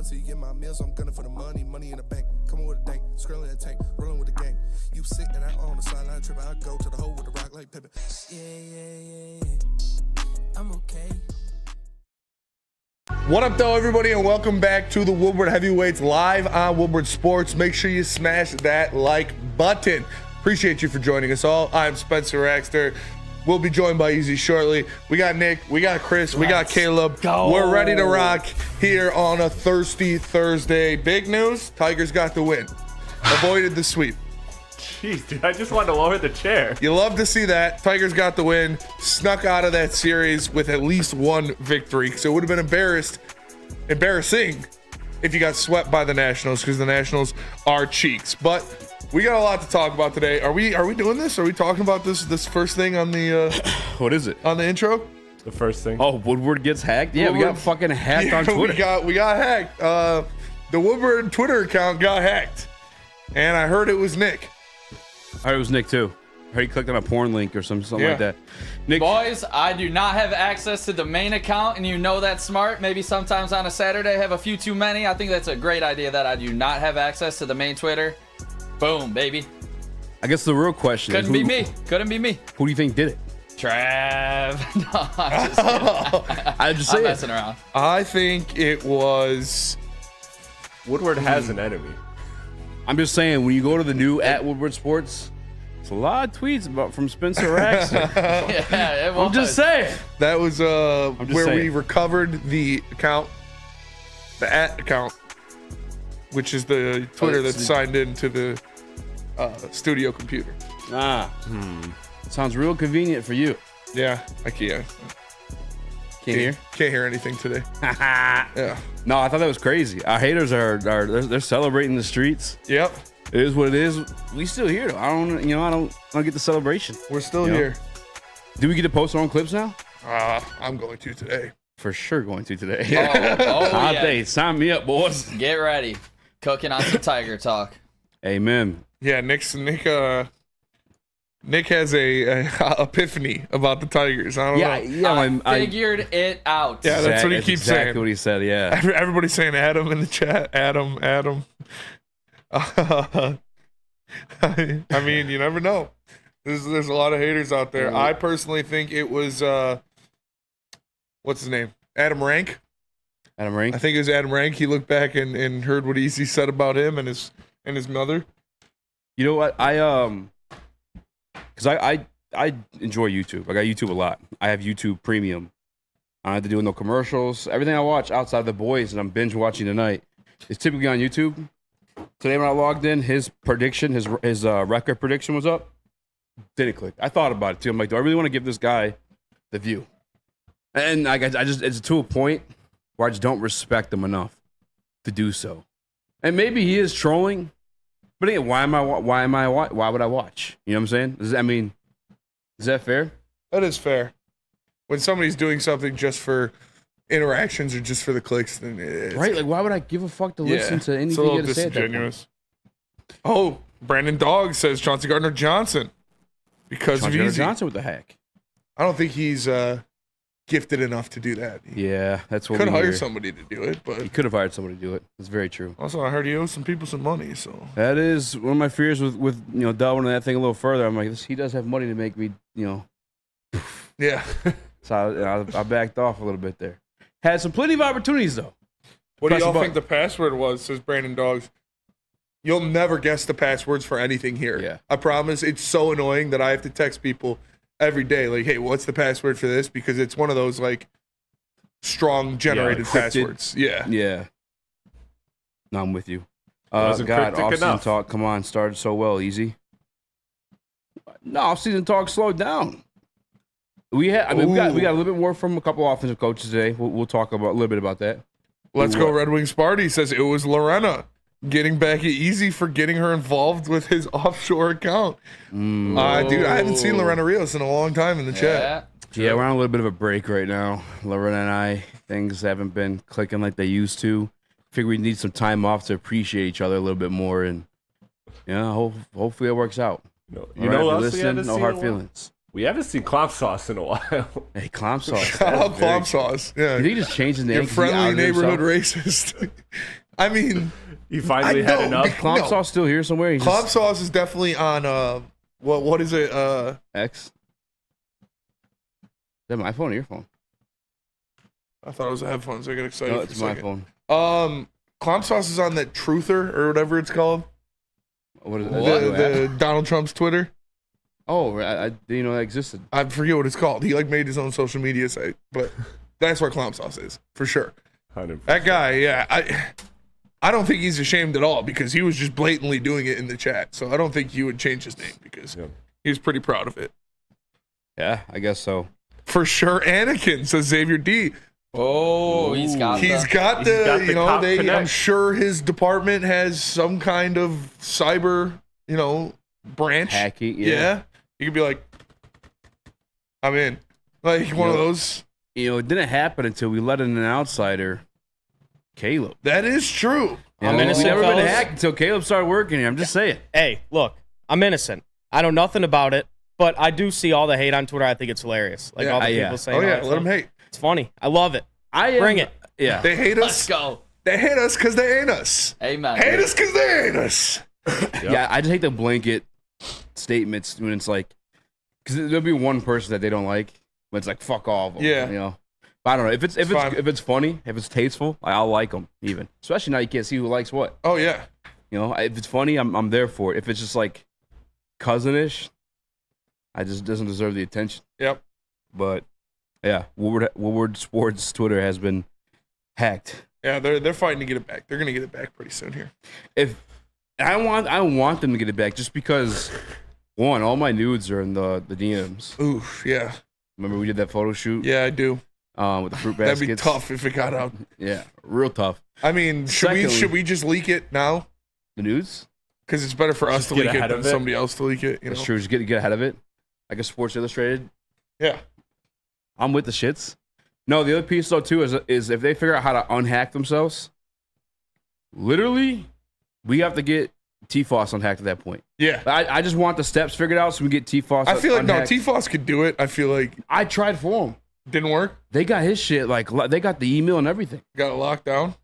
till you get my meals. I'm gunning for the money in the bank. Coming with a dank, scrolling in the tank, rolling with the gang. You sick and I on the sideline tripping. I go to the hole with the rock like Pippin. Yeah. I'm okay. What up, though, everybody, and welcome back to the Woodward Heavyweights live on Woodward Sports. Make sure you smash that like button. Appreciate you for joining us all. I'm Spencer Raxter. We'll be joined by Easy shortly. We got Nick, we got Chris, we got Caleb. We're ready to rock here on a thirsty Thursday. Big news, Tigers got the win. Avoided the sweep. Jeez, dude, I just wanted to lower the chair. You love to see that. Tigers got the win, snuck out of that series with at least one victory. So it would have been embarrassing if you got swept by the Nationals, because the Nationals are cheeks. But we got a lot to talk about today. Are we doing this? Are we talking about this first thing on the what is it? On the intro? The first thing. Oh, Woodward gets hacked? Yeah, Woodward, we got fucking hacked on Twitter. We got hacked. The Woodward Twitter account got hacked. And I heard it was Nick. I heard it was Nick too. I heard he clicked on a porn link or something like that. Nick, boys, I do not have access to the main account, and you know that's smart. Maybe sometimes on a Saturday I have a few too many. I think that's a great idea that I do not have access to the main Twitter. Boom, baby. I guess the real question Couldn't be me. Couldn't be me. Who do you think did it? Trav. No, I'm just kidding. I'm just saying. I'm messing around. I think it was... Woodward has an enemy. I'm just saying, when you go to the new @Woodward Sports, it's a lot of tweets about from Spencer Raxter. Yeah, it was. I'm just saying. That was where we saying. recovered the account, the @account, which is the Twitter that's signed into the studio computer. Sounds real convenient for you. Yeah, I can't. Can't Hear anything today. hear? Yeah. No, I thought that was crazy. Our haters they're celebrating the streets. Yep. It is what it is. We still here though. I don't get the celebration. We're still You know? here. Do we get to post our own clips now? I'm going to today. For sure going to today. Oh, Hot yeah. day. Sign me up, boys. Get ready. Cooking on some Tiger talk. Amen. Yeah, Nick has a epiphany about the Tigers. I don't know. I figured it out. Yeah, that's what he keeps saying. Exactly what he said, yeah. Everybody's saying Adam in the chat. Adam. I mean, you never know. There's a lot of haters out there. I personally think it was what's his name? Adam Rank. Adam Rank? I think it was Adam Rank. He looked back and heard what Easy said about him and his mother. You know what? Because I enjoy YouTube. I got YouTube a lot. I have YouTube Premium. I don't have to do no commercials. Everything I watch outside of The Boys and I'm binge watching tonight is typically on YouTube. Today when I logged in, his prediction, his record prediction was up. Didn't click. I thought about it too. I'm like, do I really want to give this guy the view? And I just it's to a point where I just don't respect him enough to do so. And maybe he is trolling. But again, why would I watch? You know what I'm saying? Is that fair? That is fair. When somebody's doing something just for interactions or just for the clicks, then it's right? Like, why would I give a fuck to listen to anything it's a little you got to say at that point? disingenuous. Oh, Brandon Dogg says Chauncey Gardner-Johnson because Chauncey of Easy. Johnson with the hack. I don't think he's gifted enough to do that. Yeah, that's what Could we hire hear. somebody to do it, but He could have hired somebody to do it. That's very true. also I heard he owes some people some money. So That is one of my fears with delving into that thing a little further. I'm like, he does have money to make me, yeah. So I backed off a little bit there. Had some plenty of opportunities though. What do Press y'all the think the password was? Says Brandon Doggs. You'll never guess the passwords for anything here. Yeah. I promise. It's so annoying that I have to text people every day, like, "Hey, what's the password for this?" Because it's one of those like strong generated encrypted. passwords. Yeah. Yeah. No, I'm with you. Wasn't God, cryptic off-season enough. talk. Come on, started so well, Easy. No, off-season talk slowed down. We got a little bit more from a couple offensive coaches today. We'll talk about a little bit about that. Let's go Red Wings Party says it was Lorena getting back at Easy for getting her involved with his offshore account. Dude, I haven't seen Lorena Rios in a long time in the chat. Yeah, we're on a little bit of a break right now. Lorena and I, things haven't been clicking like they used to. Figure we need some time off to appreciate each other a little bit more, and hopefully it works out. You know what else we listen, haven't no seen hard in a while? feelings. We haven't seen Clomp Sauce in a while. Hey, Clomp Sauce. Shout out Clomp Sauce. Yeah. You think he just changed his name? You're 'cause he friendly outed neighborhood himself? racist. I mean, He finally I had know, enough. big- Clomp No. Sauce still here somewhere? He's Clomp just Sauce is definitely on what is it? X. Is that my phone or your phone? I thought it was the headphones. I got excited. No, for it's a my second. phone. Clomp Sauce is on that Truther or whatever it's called. What is it? The Donald Trump's Twitter. Oh, I didn't know that existed. I forget what it's called. He like made his own social media site, but that's where Clomp Sauce is for sure. 100%. That guy, yeah, I don't think he's ashamed at all because he was just blatantly doing it in the chat. So I don't think he would change his name because he was pretty proud of it. Yeah, I guess so. For sure, Anakin, says Xavier D. Oh, he's got He's the, got He's got the, the cop I'm connect. sure his department has some kind of cyber, branch. Hacky, Yeah. yeah. You could be like, I'm in. Like one of those. It didn't happen until we let in an outsider, Caleb. That is true. I'm We've innocent, never been fellas. hacked until Caleb started working here. I'm just saying. Hey, look, I'm innocent. I know nothing about it, but I do see all the hate on Twitter. I think it's hilarious. Like Yeah. all the Yeah. people saying, Oh, yeah. that Let them stuff. hate. It's funny. I love it. Bring it. Yeah. They hate let's us. go. They hate us because they ain't us. Amen. Hate us because they ain't us. Yeah, I just hate the blanket statements when it's like, because there'll be one person that they don't like, but it's like fuck all of them. Yeah. But I don't know if it's fine. if it's funny, if it's tasteful, I'll like them even. Especially now you can't see who likes what. Oh, yeah. If it's funny, I'm there for it. If it's just like cousinish, I just doesn't deserve the attention. Yep. But yeah, Woodward Sports Twitter has been hacked. Yeah, they're fighting to get it back. They're going to get it back pretty soon here. If I want them to get it back just because one, all my nudes are in the DMs. Oof, yeah. Remember we did that photo shoot? Yeah, I do. With the fruit baskets. That'd be tough if it got out. Yeah, real tough. I mean, Secondly- should we just leak it now? The nudes? Because it's better for us Just to get leak it ahead than of it. somebody else to leak it. That's true. Just get ahead of it. Like a Sports Illustrated. Yeah. I'm with the shits. No, the other piece though too is if they figure out how to unhack themselves, literally, we have to get TFOS unhacked at that point. Yeah. I just want the steps figured out so we get TFOS. I feel like, no, unhacked. T-Foss could do it. I feel like I tried for him. didn't work. They got his shit. Like they got the email and everything. Got it locked down.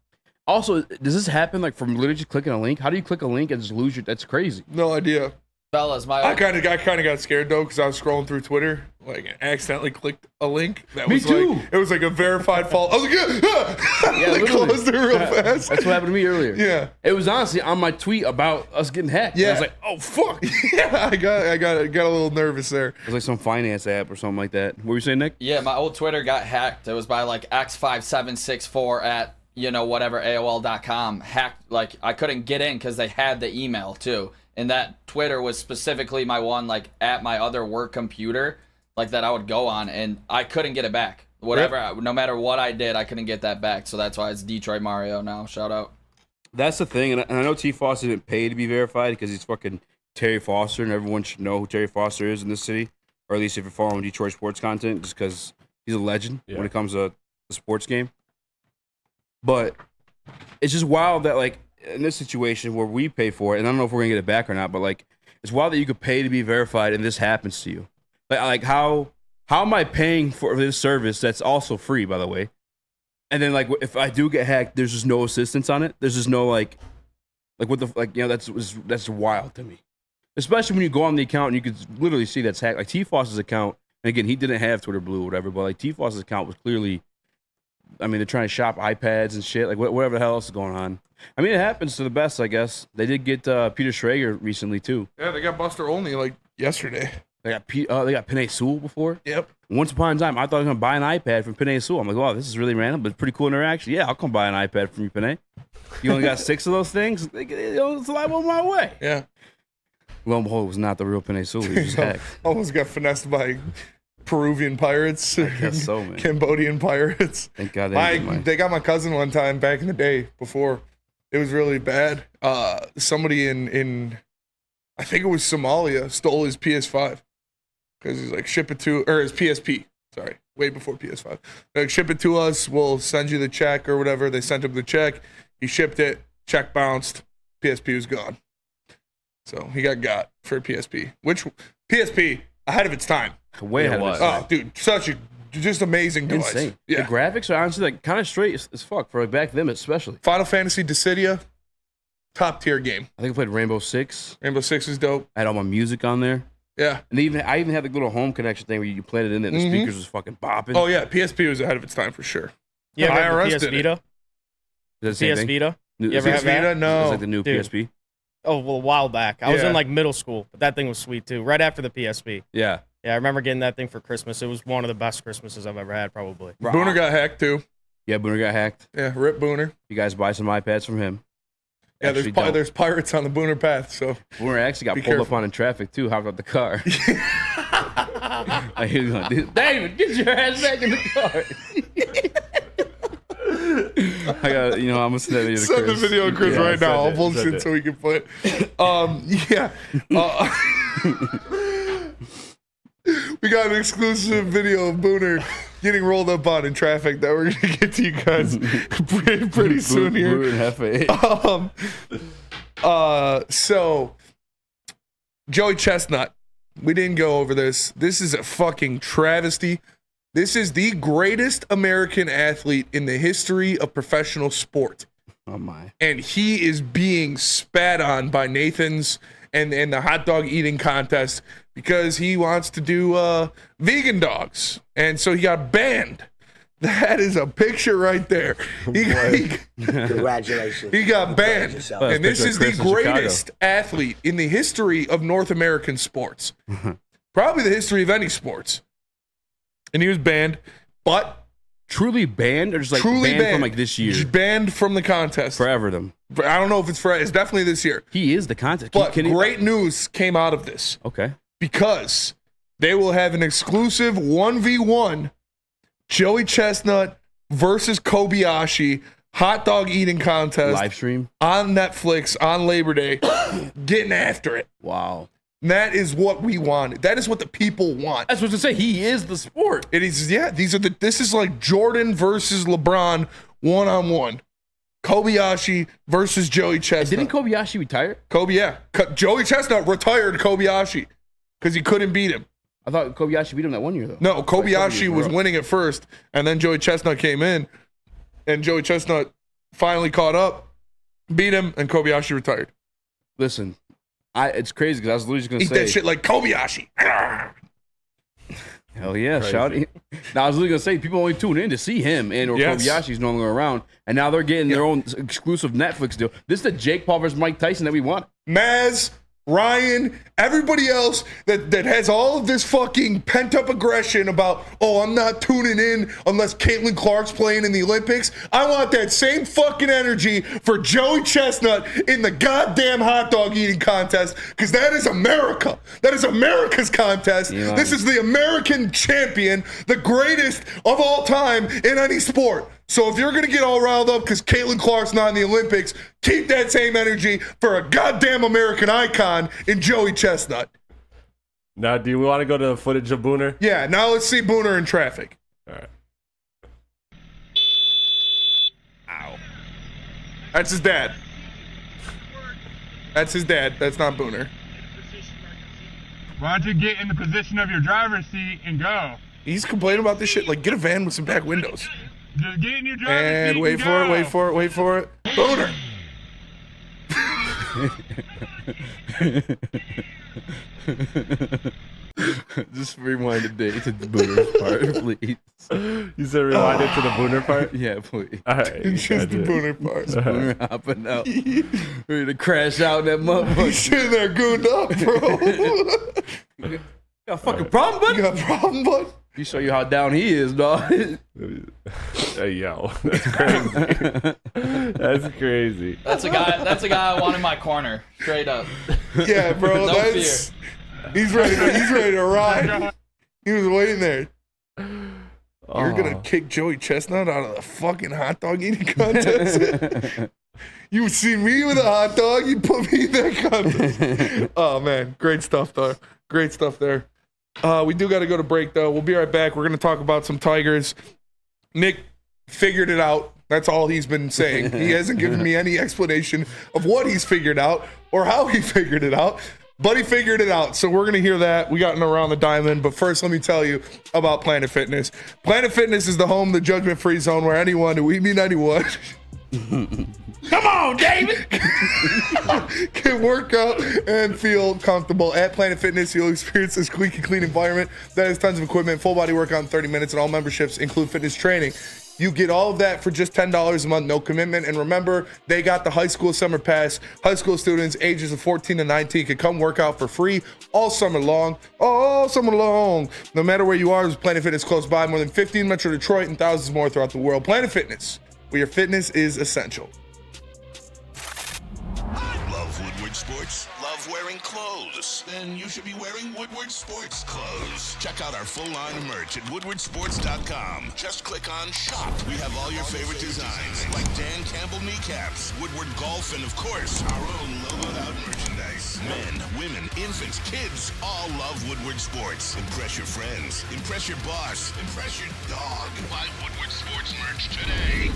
Also, does this happen like from literally just clicking a link? How do you click a link and just lose your? That's crazy. No idea. Fellas, I kind of got scared though because I was scrolling through Twitter, like accidentally clicked a link that Me was too. like it was like a verified fault. I was like, Yeah, like literally. closed it real fast. That's what happened to me earlier. Yeah, It was honestly on my tweet about us getting hacked. Yeah. I was like, oh fuck. It yeah. I got a little nervous there. was like some finance app or something like that. What were you saying, Nick? Yeah, my old Twitter got hacked. It was by like x5764 at whatever AOL.com. Hacked, like I couldn't get in because they had the email too. And that Twitter was specifically my one like at my other work computer, like that I would go on, and I couldn't get it back. Whatever, no matter what I did, I couldn't get that back. So that's why it's Detroit Mario now. Shout out. That's the thing, and I know T. Foster didn't pay to be verified because he's fucking Terry Foster, and everyone should know who Terry Foster is in this city, or at least if you're following Detroit sports content, just because he's a legend when it comes to the sports game. But it's just wild that, like, in this situation where we pay for it, and I don't know if we're gonna get it back or not, but like, it's wild that you could pay to be verified, and this happens to you. Like how am I paying for this service that's also free, by the way? And then like, if I do get hacked, there's just no assistance on it. There's just no like what the that's wild to me. Especially when you go on the account and you could literally see that's hacked. Like T-Foss's account, and again, he didn't have Twitter Blue or whatever, but like T-Foss's account was clearly, I mean, they're trying to shop iPads and shit, like whatever the hell else is going on. I mean, it happens to the best, I guess. They did get Peter Schrager recently too. Yeah, they got Buster Olney like yesterday. They got Penei Sewell before. Yep. Once upon a time, I thought I was gonna buy an iPad from Penei Sewell. I'm like, wow, this is really random, but pretty cool interaction. Yeah, I'll come buy an iPad from you, Penei. You only got 6 of those things. It's a lot on my way. Yeah. Lo and behold, it was not the real Penei Sewell. He was just hacked. Almost got finessed by Peruvian pirates. I guess so, man. Cambodian pirates. Thank God they didn't get mine. They got my cousin one time back in the day before it was really bad. Somebody in I think it was Somalia stole his PS5 because he's like, ship it to, or his PSP. Sorry, way before PS5. Like, ship it to us. We'll send you the check or whatever. They sent him the check. He shipped it. Check bounced. PSP was gone. So he got for PSP. Which PSP? ahead of its time. Way ahead of its was. time. Oh, dude, such a just amazing device. Insane. Yeah. The graphics are honestly like kind of straight as fuck for like back then, especially. Final Fantasy Dissidia, top tier game. I think I played Rainbow Six. Rainbow Six is dope. I had all my music on there. Yeah. And I even had the little home connection thing where you played it in there and the speakers was fucking bopping. Oh yeah, PSP was ahead of its time for sure. You ever have IRS the PS did it. Vita? Is that the same PS thing? Vita? New- You ever PS have that? Vita? No. It's like the new Dude. PSP. Oh, well, a while back. I was Yeah. in like middle school, but that thing was sweet too. Right after the PSP. Yeah. Yeah, I remember getting that thing for Christmas. It was one of the best Christmases I've ever had, probably. Booner got hacked too. Yeah, Booner got hacked. Yeah, rip Booner. You guys buy some iPads from him. Yeah, Actually there's pirates on the Booner path. So Booner actually got Be pulled careful. up on in traffic too. Hopped out the car. I hear you going, David, get your ass back in the car. I got, I'm gonna send that video to send Chris. the video to Chris Yeah, right now. I'll send bullshit it. so we can put. Yeah. We got an exclusive video of Booner getting rolled up on in traffic that we're gonna get to you guys pretty soon here. Booner and Hefe. So Joey Chestnut, we didn't go over this. This is a fucking travesty. This is the greatest American athlete in the history of professional sport. Oh my. And he is being spat on by Nathan's and the hot dog eating contest because he wants to do vegan dogs. And so he got banned. That is a picture right there. Congratulations. He got banned. yourself. And this Picture is of the Chris in Chicago. greatest athlete in the history of North American sports. Probably the history of any sports. And he was banned, but Truly banned or just like truly banned, banned from like this year? Just banned from the contest. Forever them. I don't know if it's definitely this year. He is the contest. But Can he- great news came out of this Okay. because they will have an exclusive 1v1 Joey Chestnut versus Kobayashi hot dog eating contest Live stream. on Netflix on Labor Day, getting after it. Wow. And that is what we wanted. That is what the people want. That's what to say. He is the sport. It is, yeah. This is like Jordan versus LeBron 1-on-1. Kobayashi versus Joey Chestnut. Didn't Kobayashi retire? Kobe, yeah. Joey Chestnut retired Kobayashi because he couldn't beat him. I thought Kobayashi beat him that one year though. No, Kobayashi was winning. winning at first, and then Joey Chestnut came in, and Joey Chestnut finally caught up, beat him, and Kobayashi retired. Listen, it's crazy because I was literally just gonna Eat say that shit like Kobayashi. hell yeah, shout it. Now I was literally gonna say people only tune in to see him and or Yes. Kobayashi's no longer around, and now they're getting their own exclusive Netflix deal. This is the Jake Paul versus Mike Tyson that we want. Maz, Ryan, everybody else that has all of this fucking pent-up aggression about, oh, I'm not tuning in unless Caitlin Clark's playing in the Olympics. I want that same fucking energy for Joey Chestnut in the goddamn hot dog eating contest, because that is America. That is America's contest. Yeah. This is the American champion, the greatest of all time in any sport. So if you're going to get all riled up because Caitlin Clark's not in the Olympics, keep that same energy for a goddamn American icon in Joey Chestnut. Now, do you want to go to the footage of Booner? Yeah, now let's see Booner in traffic. All right. That's his dad. That's his dad. That's not Booner. Why don't you get in the position of your driver's seat and go? He's complaining about this shit. Like, get a van with some back windows. Just get in your driver's seat And and wait go. for it, wait for it, wait for it. Booner! Just rewind the day to the Booner part, please. You said rewind it to the Booner part? Yeah, please. All right. It's just the Booner part. Booner hopping out, ready to crash out in that He's motherfucker. sitting there gooned up, bro. You got a fucking problem, bud? You got a problem, bud? You show you how down he is, dog. Hey, yo. That's crazy. That's crazy. That's a guy I want in my corner. Straight up. Yeah, bro. No That's he's ready to ride. He was waiting there. You're gonna kick Joey Chestnut out of the fucking hot dog eating contest? You would see me with a hot dog, you'd put me in that contest. Oh man, great stuff though. Great stuff there. We do gotta go to break though. We'll be right back. We're gonna talk about some Tigers. Nick figured it out. That's all he's been saying. He hasn't given me any explanation of what he's figured out or how he figured it out. Buddy figured it out, so we're going to hear that. We got in around the diamond, but first let me tell you about Planet Fitness. Planet Fitness is the home of the judgment-free zone where anyone, and we mean anyone, Come on, David. can work out and feel comfortable. At Planet Fitness, you'll experience a squeaky clean environment that has tons of equipment, full body workout in 30 minutes, and all memberships include fitness training. You get all of that for just $10 a month, no commitment. And remember, they got the high school summer pass. High school students ages of 14 to 19 can come work out for free all summer long. All summer long. No matter where you are, there's Planet Fitness close by. More than 15 Metro Detroit and thousands more throughout the world. Planet Fitness, where your fitness is essential. Love Woodward Sports? Love wearing clothes? Then you should be wearing Woodward Sports clothes. Check out our full line of merch at woodwardsports.com. Just click on shop. We have all your favorite designs, like Dan Campbell kneecaps, Woodward golf, and of course, our own logoed out merchandise. Men, women, infants, kids all love Woodward Sports. Impress your friends. Impress your boss. Impress your dog. Buy Woodward Sports merch today.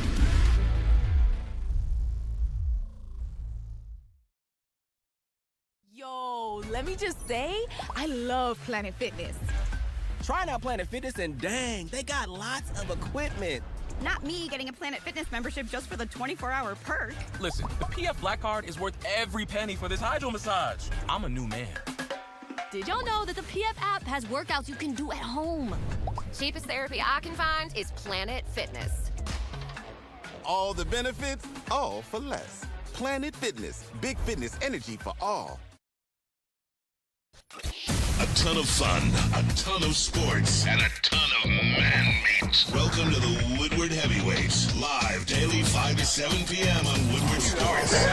Yo, let me just say, I love Planet Fitness. Trying out Planet Fitness and dang, they got lots of equipment. Not me getting a Planet Fitness membership just for the 24-hour perk. Listen, the PF Black Card is worth every penny for this hydro massage. I'm a new man. Did y'all know that the PF app has workouts you can do at home? Cheapest therapy I can find is Planet Fitness. All the benefits, all for less. Planet Fitness, big fitness energy for all. A ton of fun, a ton of sports, and a ton of man meat. Welcome to the Woodward Heavyweights, live daily 5 to 7 p.m. on Woodward Sports.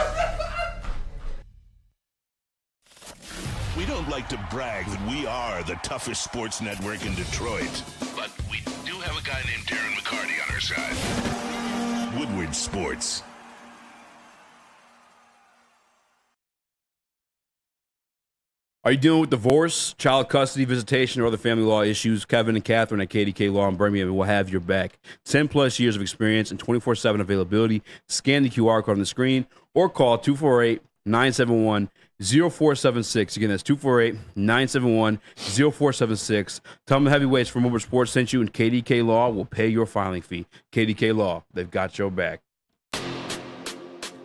We don't like to brag that we are the toughest sports network in Detroit, but we do have a guy named Darren McCarty on our side. Woodward Sports. Are you dealing with divorce, child custody, visitation, or other family law issues? Kevin and Catherine at KDK Law in Birmingham will have your back. 10 plus years of experience and 24/7 availability. Scan the QR code on the screen or call 248-971-0476. Again, that's 248-971-0476. Tell them the Heavyweights from Woodward Sports sent you, and KDK Law will pay your filing fee. KDK Law, they've got your back.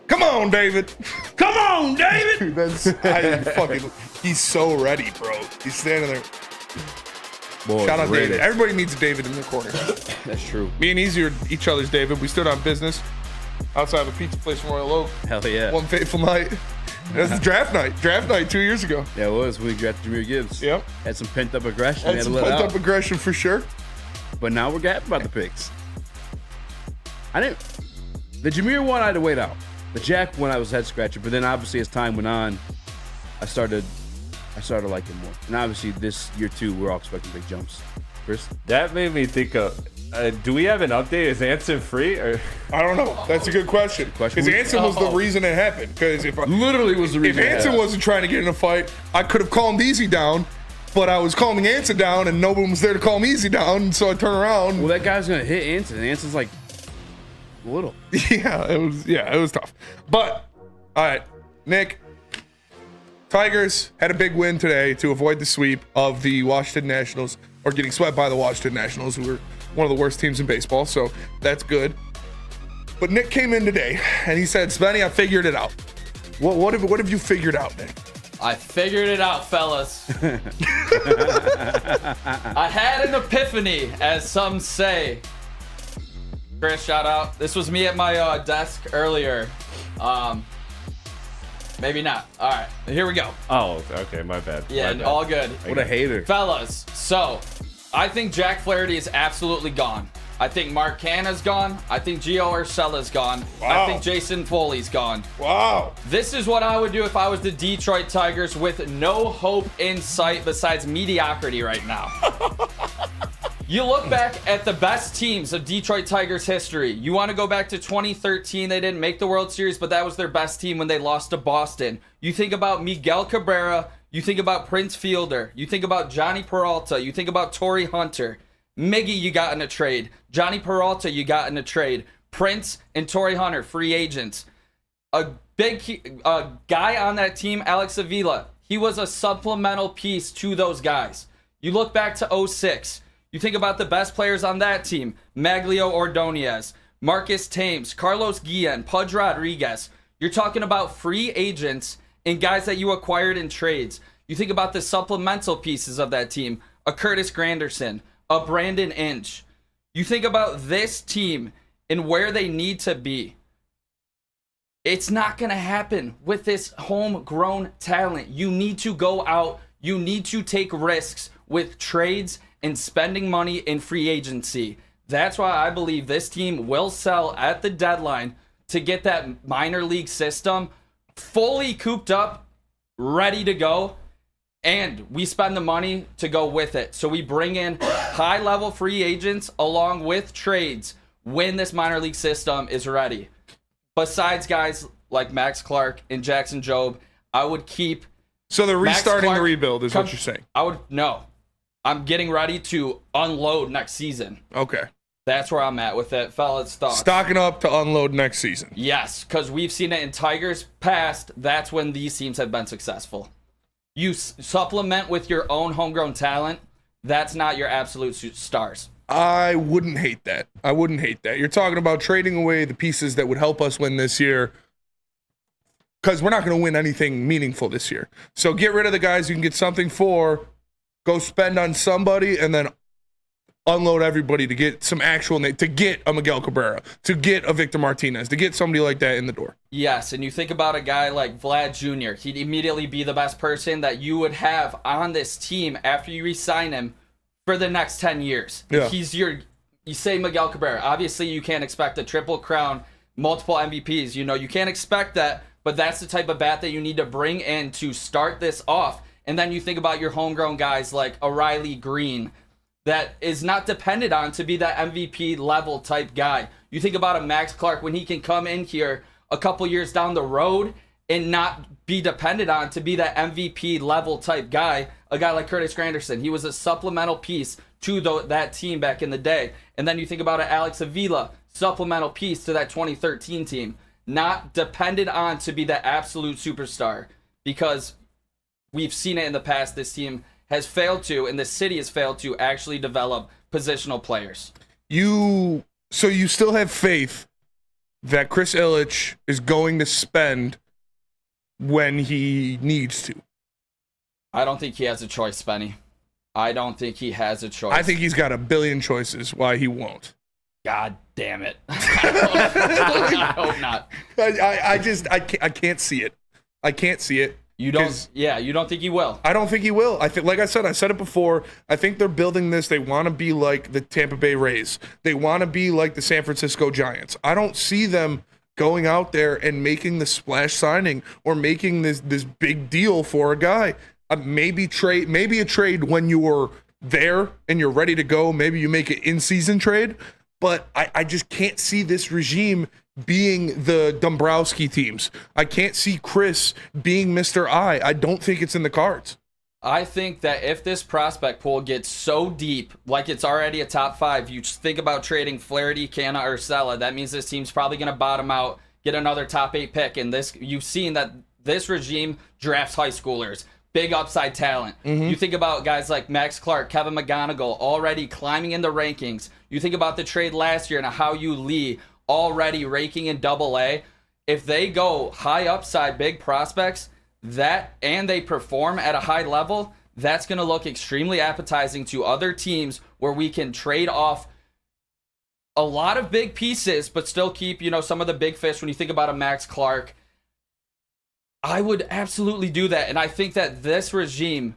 Come on, David. Come on, David. He's so ready, bro. He's standing there. Boy, Shout out ready. David. Everybody needs a David in the corner. That's true. Me and Easy are each other's David. We stood on business outside of a pizza place in Royal Oak. Hell yeah. One fateful night. That's the draft night. Draft night 2 years ago. Yeah, it was. We drafted Jameer Gibbs. Yep. Had some pent-up aggression. Had some pent-up aggression for sure. But now we're happy about the picks. The Jameer one I had to wait out. The Jack one I was head scratcher, but then obviously as time went on, I started liking more. And obviously this year too, we're all expecting big jumps. Chris? That made me think of, do we have an update? Is Anson free? Or? I don't know. That's a good question. Because Anson was the reason it happened. Because literally was the reason. If Anson wasn't trying to get in a fight, I could have calmed Easy down. But I was calming Anson down, and no one was there to calm Easy down. So I turned around. Well, that guy's gonna hit Anson. And Anson's like little. It was tough. But all right, Nick. Tigers had a big win today to avoid the sweep of the Washington Nationals, or getting swept by the Washington Nationals, who were one of the worst teams in baseball. So that's good. But Nick came in today and he said, "Spenny, I figured it out." What have you figured out, Nick? I figured it out, fellas. I had an epiphany, as some say. Chris, shout out. This was me at my desk earlier. Maybe not. All right, here we go. Oh, okay, my bad. Yeah, my bad. all good. What a hater. Fellas, so I think Jack Flaherty is absolutely gone. I think Mark Canha's gone. I think Gio Urshela's gone. Wow. I think Jason Foley's gone. Wow. This is what I would do if I was the Detroit Tigers with no hope in sight besides mediocrity right now. You look back at the best teams of Detroit Tigers history. You want to go back to 2013. They didn't make the World Series, but that was their best team when they lost to Boston. You think about Miguel Cabrera. You think about Prince Fielder. You think about Johnny Peralta. You think about Torrey Hunter. Miggy, you got in a trade. Johnny Peralta, you got in a trade. Prince and Torrey Hunter, free agents. A big guy on that team, Alex Avila. He was a supplemental piece to those guys. You look back to 06. You think about the best players on that team. Maglio Ordonez, Marcus Thames, Carlos Guillen, Pudge Rodriguez. You're talking about free agents and guys that you acquired in trades. You think about the supplemental pieces of that team. A Curtis Granderson, a Brandon Inch. You think about this team and where they need to be. It's not going to happen with this homegrown talent. You need to go out. You need to take risks with trades and spending money in free agency. That's why I believe this team will sell at the deadline to get that minor league system fully cooped up, ready to go, and we spend the money to go with it. So we bring in high-level free agents along with trades when this minor league system is ready. Besides guys like Max Clark and Jackson Jobe, I would keep... So they're restarting the rebuild is what you're saying? No. I'm getting ready to unload next season. Okay. That's where I'm at with it. Fellas, thoughts? Stocking up to unload next season. Yes, because we've seen it in Tigers past. That's when these teams have been successful. You supplement with your own homegrown talent. That's not your absolute stars. I wouldn't hate that. You're talking about trading away the pieces that would help us win this year, because we're not going to win anything meaningful this year. So get rid of the guys you can get something for, go spend on somebody, and then unload everybody to get some actual to get a Miguel Cabrera, to get a Victor Martinez, to get somebody like that in the door. Yes, and you think about a guy like Vlad Jr., he'd immediately be the best person that you would have on this team after you re-sign him for the next 10 years. Yeah. You say Miguel Cabrera. Obviously, you can't expect a triple crown, multiple MVPs. You can't expect that, but that's the type of bat that you need to bring in to start this off. And then you think about your homegrown guys like a Riley Green that is not dependent on to be that MVP level type guy. You think about a Max Clark when he can come in here a couple years down the road and not be dependent on to be that MVP level type guy. A guy like Curtis Granderson, he was a supplemental piece to that team back in the day. And then you think about an Alex Avila, supplemental piece to that 2013 team. Not dependent on to be that absolute superstar, because we've seen it in the past. This team has failed to, and the city has failed to actually develop positional players. So you still have faith that Chris Ilitch is going to spend when he needs to? I don't think he has a choice, Spenny. I don't think he has a choice. I think he's got a billion choices why he won't. God damn it. I hope not. I can't see it. I can't see it. You don't think he will? I don't think he will. I think, like I said it before, I think they're building this. They want to be like the Tampa Bay Rays. They want to be like the San Francisco Giants. I don't see them going out there and making the splash signing or making this big deal for a guy. Maybe a trade when you're there and you're ready to go. Maybe you make an in-season trade. But I just can't see this regime being the Dombrowski teams. I can't see Chris being Mr. I don't think it's in the cards. I think that if this prospect pool gets so deep, like it's already a top 5, you just think about trading Flaherty, Canna, or Urshela. That means this team's probably going to bottom out, get another top 8 pick. And you've seen that this regime drafts high schoolers. Big upside talent. Mm-hmm. You think about guys like Max Clark, Kevin McGonigal, already climbing in the rankings. You think about the trade last year and how you Lee already ranking in AA. If they go high upside, big prospects, and they perform at a high level, that's going to look extremely appetizing to other teams where we can trade off a lot of big pieces, but still keep, some of the big fish. When you think about a Max Clark, I would absolutely do that. And I think that this regime,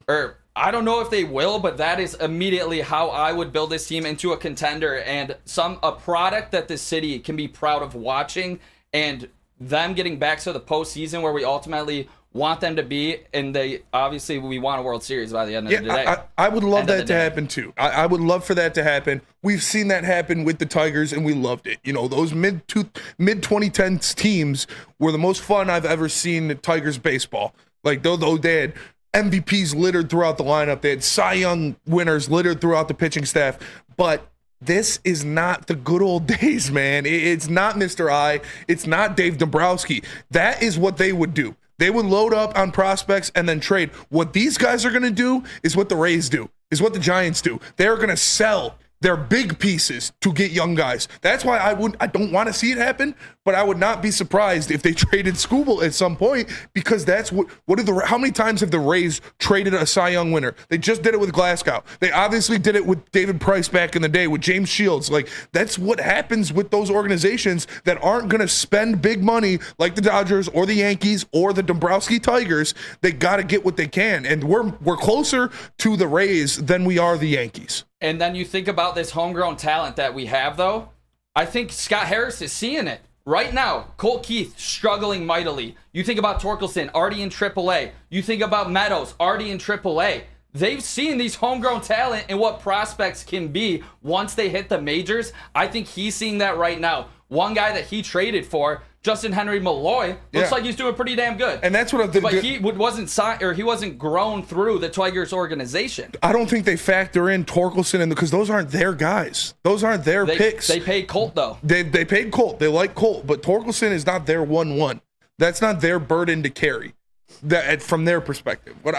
I don't know if they will, but that is immediately how I would build this team into a contender and a product that this city can be proud of watching, and them getting back to the postseason where we ultimately want them to be. And we want a World Series by the end of the day. I would love that to happen too. I would love for that to happen. We've seen that happen with the Tigers, and we loved it. Those mid 2010s teams were the most fun I've ever seen Tigers baseball. Like though they had MVPs littered throughout the lineup, they had Cy Young winners littered throughout the pitching staff, but this is not the good old days, man. It's not Mr. I. It's not Dave Dombrowski. That is what they would do. They would load up on prospects and then trade. What these guys are going to do is what the Rays do, is what the Giants do. They're going to sell their big pieces to get young guys. That's why I don't want to see it happen, but I would not be surprised if they traded Skubal at some point, because that's how many times have the Rays traded a Cy Young winner? They just did it with Glasgow. They obviously did it with David Price back in the day, with James Shields. Like, that's what happens with those organizations that aren't going to spend big money like the Dodgers or the Yankees or the Dombrowski Tigers. They got to get what they can, and we're closer to the Rays than we are the Yankees. And then you think about this homegrown talent that we have, though. I think Scott Harris is seeing it right now. Colt Keith struggling mightily. You think about Torkelson already in AAA. You think about Meadows already in AAA. They've seen these homegrown talent and what prospects can be once they hit the majors. I think he's seeing that right now. One guy that he traded for, Justin Henry Malloy, looks like he's doing pretty damn good. And that's what but he wasn't signed, or he wasn't grown through the Tigers organization. I don't think they factor in Torkelson because those aren't their guys. Those aren't their picks. They paid Colt though. They paid Colt. They like Colt, but Torkelson is not their 1-1. That's not their burden to carry. That from their perspective. But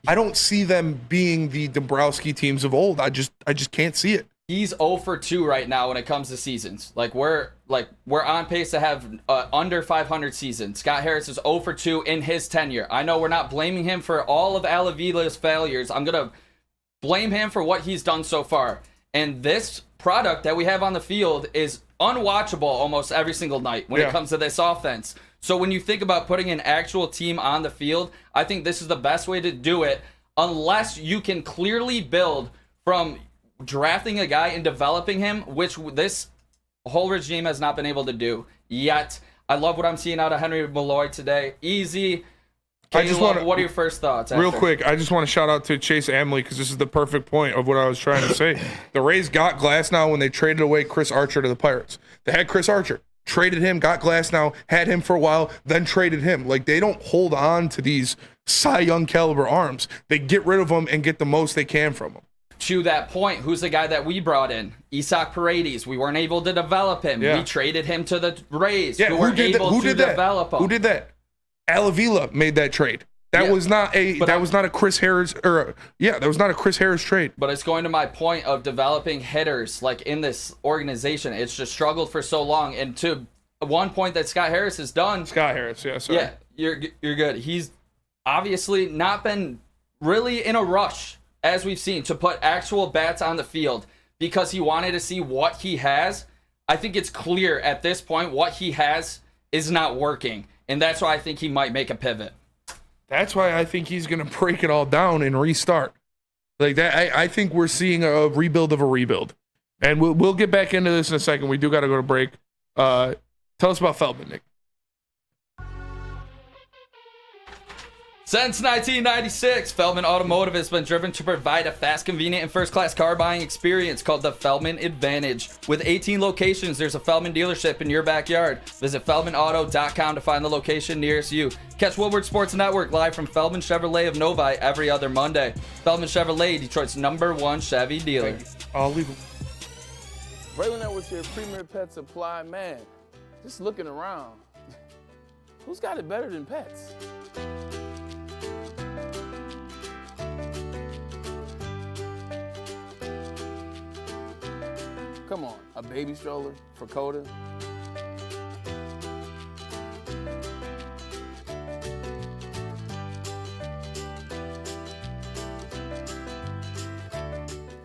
I don't see them being the Dombrowski teams of old. I just can't see it. He's 0 for 2 right now when it comes to seasons. We're on pace to have under 500 seasons. Scott Harris is 0 for 2 in his tenure. I know we're not blaming him for all of Alavila's failures. I'm gonna blame him for what he's done so far. And this product that we have on the field is unwatchable almost every single night when it comes to this offense. So when you think about putting an actual team on the field, I think this is the best way to do it, unless you can clearly build from drafting a guy and developing him, which this whole regime has not been able to do yet. I love what I'm seeing out of Henry Malloy today. Easy. What are your first thoughts? Real quick, I just want to shout out to Chase Amley because this is the perfect point of what I was trying to say. The Rays got Glasnow when they traded away Chris Archer to the Pirates. They had Chris Archer, traded him, got Glasnow, had him for a while, then traded him. Like, they don't hold on to these Cy Young caliber arms. They get rid of them and get the most they can from them. To that point, who's the guy that we brought in? Isak Paredes. We weren't able to develop him. We traded him to the Rays. Yeah, who did develop him. Who did that? Alavila made that trade. That was not a Chris Harris that was not a Chris Harris trade. But it's going to my point of developing hitters like in this organization. It's just struggled for so long, and to one point that Scott Harris has done. Scott Harris, yeah, sorry. Yeah, you're good. He's obviously not been really in a rush, as we've seen, to put actual bats on the field because he wanted to see what he has. I think it's clear at this point what he has is not working, and that's why I think he might make a pivot. That's why I think he's going to break it all down and restart. Like that, I think we're seeing a rebuild of a rebuild. And we'll get back into this in a second. We do got to go to break. Tell us about Feldman, Nick. Since 1996, Feldman Automotive has been driven to provide a fast, convenient, and first-class car buying experience called the Feldman Advantage. With 18 locations, there's a Feldman dealership in your backyard. Visit FeldmanAuto.com to find the location nearest you. Catch Woodward Sports Network live from Feldman Chevrolet of Novi every other Monday. Feldman Chevrolet, Detroit's #1 Chevy dealer. I'll leave him. Braylon there with your Premier Pet Supply. Man, just looking around, who's got it better than pets? Come on, a baby stroller for Coda?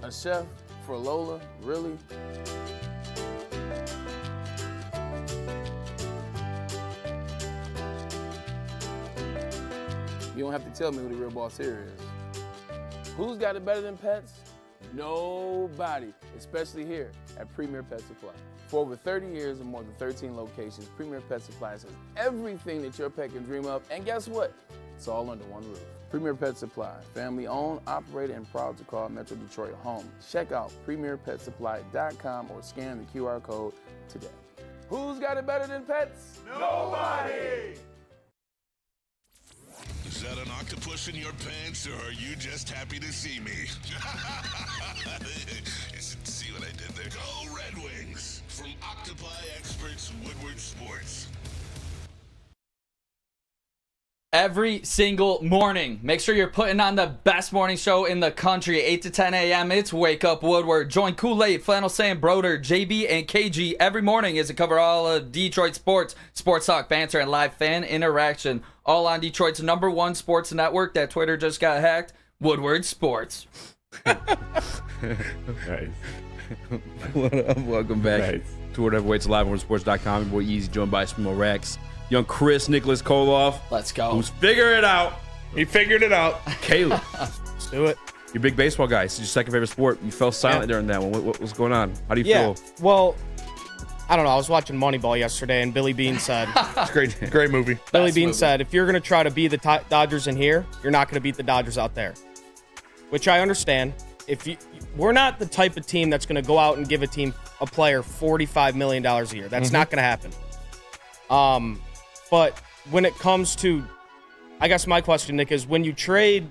A chef for Lola? Really? You don't have to tell me who the real boss here is. Who's got it better than pets? Nobody, especially here at Premier Pet Supply. For over 30 years and more than 13 locations, Premier Pet Supply has everything that your pet can dream of, and guess what? It's all under one roof. Premier Pet Supply, family owned, operated, and proud to call Metro Detroit home. Check out PremierPetSupply.com or scan the QR code today. Who's got it better than pets? Nobody! Is that an octopus in your pants, or are you just happy to see me? See what I did there? Go Red Wings! From Octopi Experts Woodward Sports. every single morning. Make sure you're putting on the best morning show in the country, 8 to 10 a.m. It's Wake Up Woodward. Join Kool-Aid, Flannel Sam, Broder, JB, and KG every morning as it cover all of Detroit sports, sports talk, banter, and live fan interaction. All on Detroit's #1 sports network that Twitter just got hacked, Woodward Sports. Nice. What up? Welcome back Nice. to Whatever Waits Live on WoodwardSports.com. Your boy Easy, joined by Spielman, Rax, young Chris, Nicholas Kohloff. Let's go. Who's figuring it out? He figured it out. Caleb. Let's do it. You're a big baseball guy. It's your second favorite sport. You fell silent during that one. What's going on? How do you feel? Well, I don't know. I was watching Moneyball yesterday, and Billy Bean said, It's great movie. Billy Bean said, if you're going to try to beat the Dodgers in here, you're not going to beat the Dodgers out there. Which I understand. We're not the type of team that's going to go out and give a player $45 million a year. That's not going to happen. But when it comes to, I guess my question, Nick, is when you trade,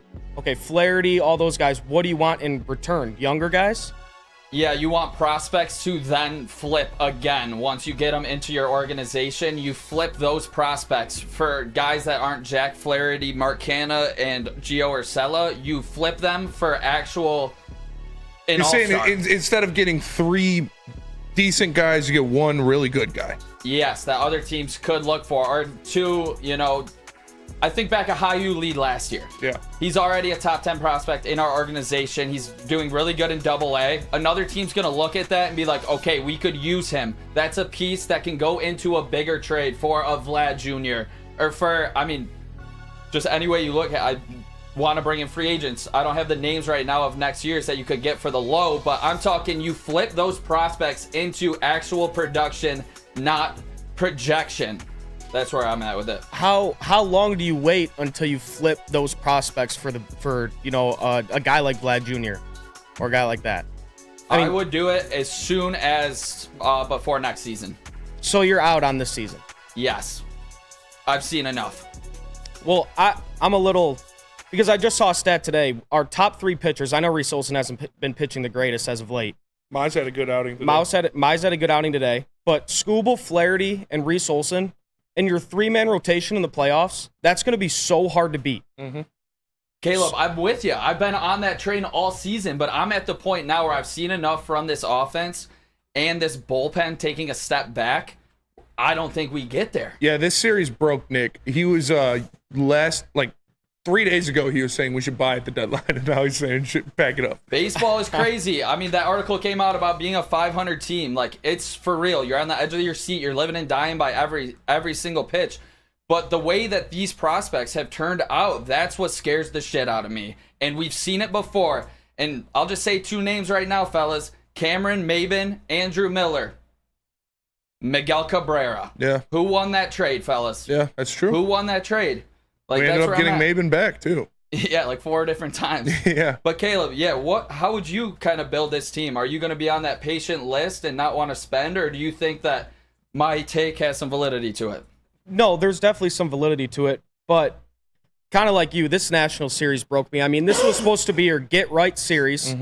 Flaherty, all those guys, what do you want in return? Younger guys? Yeah, you want prospects to then flip again. Once you get them into your organization, you flip those prospects for guys that aren't Jack Flaherty, Mark Canha, and Gio Urshela. You flip them for actual You're saying instead of getting 3 decent guys, you get 1 really good guy. Yes, that other teams could look for. Or 2, I think back at Hyu Lee last year. Yeah. He's already a top 10 prospect in our organization. He's doing really good in AA. Another team's going to look at that and be like, okay, we could use him. That's a piece that can go into a bigger trade for a Vlad Jr. Or for, just any way you look at it. I want to bring in free agents. I don't have the names right now of next year's that you could get for the low, but I'm talking you flip those prospects into actual production, not projection. That's where I'm at with it. How long do you wait until you flip those prospects for a guy like Vlad Jr. or a guy like that? I would do it as soon as before next season. So you're out on this season? Yes. I've seen enough. Well, I'm a little, because I just saw a stat today. Our top 3 pitchers, I know Reese Olson hasn't been pitching the greatest as of late. Mize had a good outing today. Mize had a good outing today. But Skubal, Flaherty, and Reese Olson, in your 3-man rotation in the playoffs, that's going to be so hard to beat. Mm-hmm. Caleb, I'm with you. I've been on that train all season, but I'm at the point now where I've seen enough from this offense and this bullpen taking a step back. I don't think we get there. Yeah, this series broke Nick. He was 3 days ago, he was saying we should buy at the deadline, and now he's saying should pack it up. Baseball is crazy. That article came out about being a 500 team. It's for real. You're on the edge of your seat. You're living and dying by every single pitch. But the way that these prospects have turned out, that's what scares the shit out of me. And we've seen it before. And I'll just say 2 names right now, fellas. Cameron Maybin, Andrew Miller, Miguel Cabrera. Yeah. Who won that trade, fellas? Yeah, that's true. Who won that trade? We ended up getting Maybin back, too. Yeah, 4 different times. Yeah. But Caleb, how would you kind of build this team? Are you going to be on that patient list and not want to spend, or do you think that my take has some validity to it? No, there's definitely some validity to it, but kind of like you, this National Series broke me. This was supposed to be your get-right series,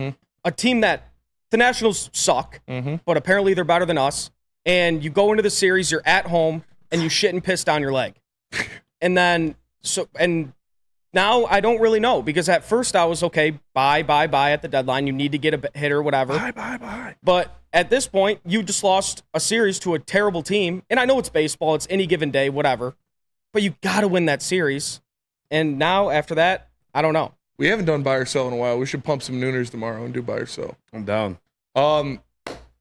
a team that the Nationals suck, but apparently they're better than us, and you go into the series, you're at home, and you shit and piss down your leg. And then... and now I don't really know, because at first I was okay, buy at the deadline. You need to get a hitter, whatever. Buy. But at this point, you just lost a series to a terrible team. And I know it's baseball, it's any given day, whatever. But you got to win that series. And now after that, I don't know. We haven't done buy or sell in a while. We should pump some nooners tomorrow and do buy or sell. I'm down.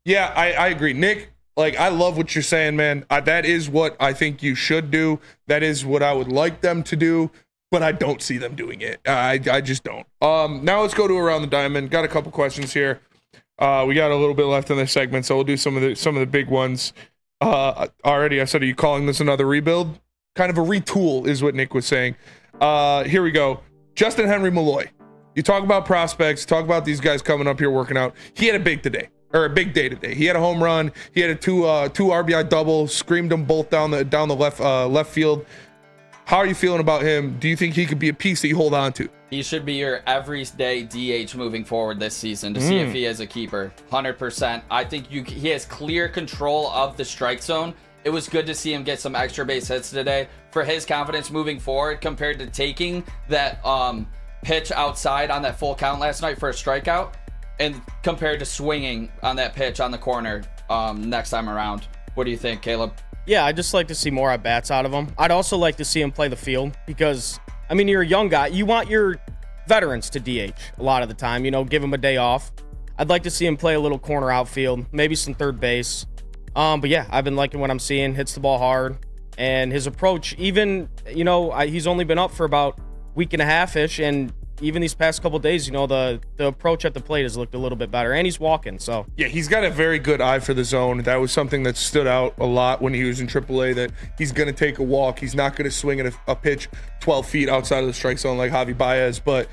Yeah, I agree. Nick, I love what you're saying, man. That is what I think you should do. That is what I would like them to do, but I don't see them doing it. I just don't. Now let's go to Around the Diamond. Got a couple questions here. We got a little bit left in this segment, so we'll do some of the big ones. Already, I said, are you calling this another rebuild? Kind of a retool is what Nick was saying. Here we go. Justin Henry Malloy. You talk about prospects, talk about these guys coming up here working out. He had a big day today. He had a home run. He had a two RBI double, screamed them both down the left field. How are you feeling about him? Do you think he could be a piece that you hold on to? He should be your everyday DH moving forward this season to see if he is a keeper. 100%. I think he has clear control of the strike zone, it was good to see him get some extra base hits today for his confidence moving forward compared to taking that pitch outside on that full count last night for a strikeout and compared to swinging on that pitch on the corner next time around. What do you think, Caleb? Yeah, I'd just like to see more at-bats out of him. I'd also like to see him play the field because, I mean, you're a young guy. You want your veterans to DH a lot of the time, give him a day off. I'd like to see him play a little corner outfield, maybe some third base. But yeah, I've been liking what I'm seeing. Hits the ball hard. And his approach, even, he's only been up for about a week and a half-ish, and even these past couple days, the approach at the plate has looked a little bit better, and he's walking. So yeah, he's got a very good eye for the zone. That was something that stood out a lot when he was in AAA. That he's going to take a walk. He's not going to swing at a pitch 12 feet outside of the strike zone like Javi Baez. But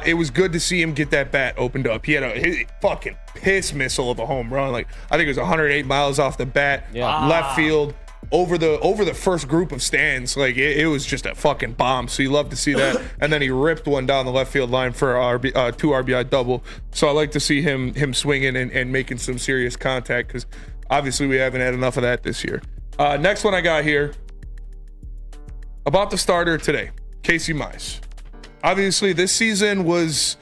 it was good to see him get that bat opened up. He had a fucking piss missile of a home run. Like I think it was 108 miles off the bat, left field. Over the first group of stands, like it was just a fucking bomb. So you love to see that. And then he ripped one down the left field line for a 2 RBI double. So I like to see him swinging and making some serious contact because obviously we haven't had enough of that this year. Next one I got here about the starter today, Casey Mize. Obviously this season was,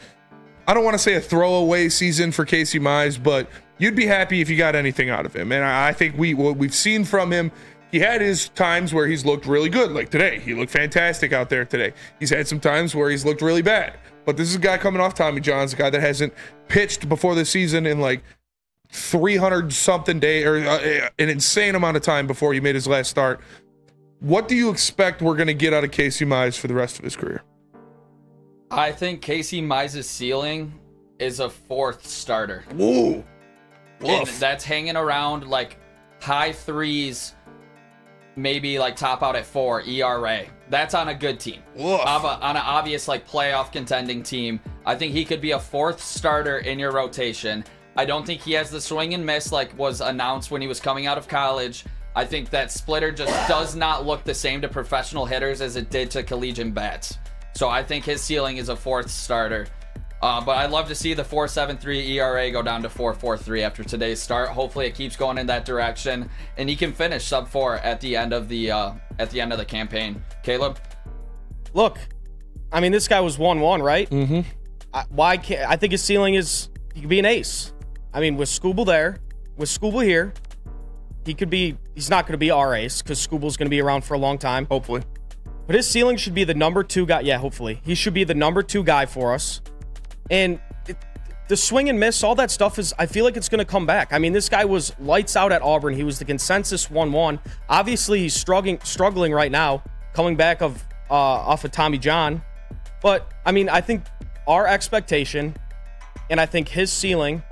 I don't want to say a throwaway season for Casey Mize, but you'd be happy if you got anything out of him. And I think what we've seen from him, he had his times where he's looked really good. Like today, he looked fantastic out there today. He's had some times where he's looked really bad. But this is a guy coming off Tommy John's, a guy that hasn't pitched before the season in like 300-something day or an insane amount of time before he made his last start. What do you expect we're going to get out of Casey Mize for the rest of his career? I think Casey Mize's ceiling is a 4th starter. Whoa. And that's hanging around like high 3s, maybe like top out at 4 ERA. That's on a good team. On an obvious like playoff contending team. I think he could be a 4th starter in your rotation. I don't think he has the swing and miss like was announced when he was coming out of college. I think that splitter just does not look the same to professional hitters as it did to collegiate bats. So I think his ceiling is a 4th starter. But I'd love to see the 4.73 ERA go down to 4.43 after today's start. Hopefully it keeps going in that direction, and he can finish sub 4 at the end of the campaign. Caleb, look, I mean this guy was 1-1, right? Mm-hmm. Why can't I think his ceiling is he could be an ace? I mean with Skubal there, with Skubal here, he could be. He's not going to be our ace because Skubal's going to be around for a long time, hopefully. But his ceiling should be the number 2 guy. Yeah, hopefully he should be the number 2 guy for us. And the swing and miss, all that stuff is, I feel like it's going to come back. I mean, this guy was lights out at Auburn. He was the consensus 1-1. Obviously, he's struggling right now, coming back off of Tommy John. But, I mean, I think our expectation, and I think his ceiling,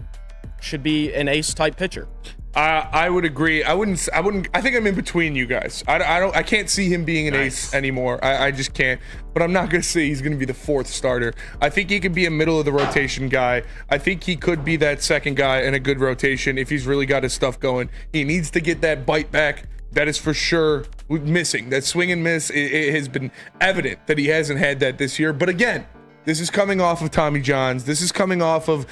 should be an ace-type pitcher. I would agree. I wouldn't. I think I'm in between you guys. I can't see him being an ace anymore. I just can't. But I'm not gonna say he's gonna be the 4th starter. I think he could be a middle of the rotation guy. I think he could be that second guy in a good rotation if he's really got his stuff going. He needs to get that bite back. That is for sure missing. That swing and miss. It has been evident that he hasn't had that this year. But again, this is coming off of Tommy John's. This is coming off of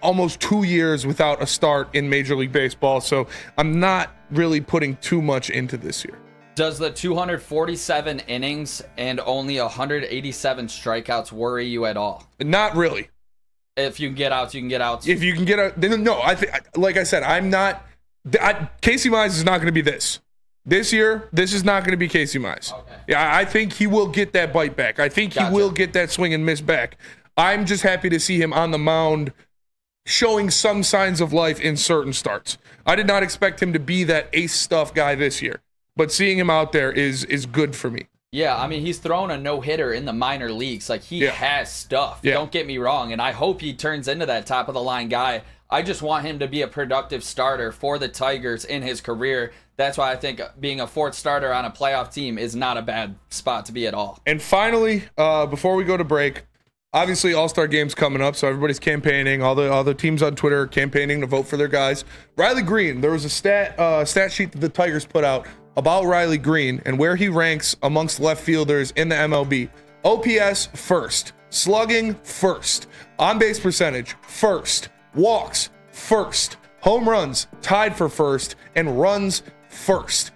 almost 2 years without a start in Major League Baseball, so I'm not really putting too much into this year. Does the 247 innings and only 187 strikeouts worry you at all? Not really. If you can get outs, you can get outs. If you can get out, then no. I think, like I said, I'm not. Casey Mize is not going to be this year. This is not going to be Casey Mize. Okay. Yeah, I think he will get that bite back. I think he will get that swing and miss back. I'm just happy to see him on the mound, showing some signs of life in certain starts. I did not expect him to be that ace stuff guy this year, but seeing him out there is good for me. Yeah, I mean, he's thrown a no-hitter in the minor leagues. Like, he has stuff. Yeah. Don't get me wrong, and I hope he turns into that top-of-the-line guy. I just want him to be a productive starter for the Tigers in his career. That's why I think being a 4th starter on a playoff team is not a bad spot to be at all. And finally, before we go to break, obviously, All-Star Game's coming up, so everybody's campaigning. All the teams on Twitter are campaigning to vote for their guys. Riley Green, there was a stat sheet that the Tigers put out about Riley Green and where he ranks amongst left fielders in the MLB. OPS, 1st. Slugging, 1st. On-base percentage, 1st. Walks, 1st. Home runs, tied for 1st. And runs, 1st.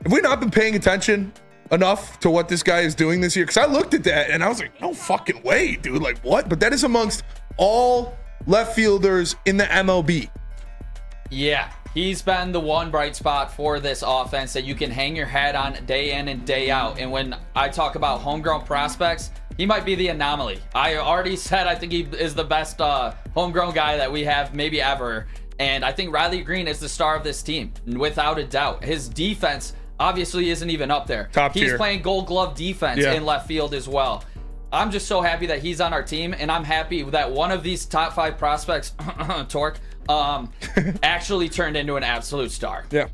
Have we not been paying attention enough to what this guy is doing this year? Because I looked at that and I was like, no fucking way, dude. Like, what? But that is amongst all left fielders in the MLB. Yeah, he's been the one bright spot for this offense that you can hang your hat on day in and day out. And when I talk about homegrown prospects, he might be the anomaly. I already said I think he is the best homegrown guy that we have maybe ever. And I think Riley Green is the star of this team, without a doubt. His defense obviously isn't even up there. Top tier. He's playing Gold Glove defense in left field as well. I'm just so happy that he's on our team, and I'm happy that one of these top 5 prospects, Torque, actually turned into an absolute star. Yeah.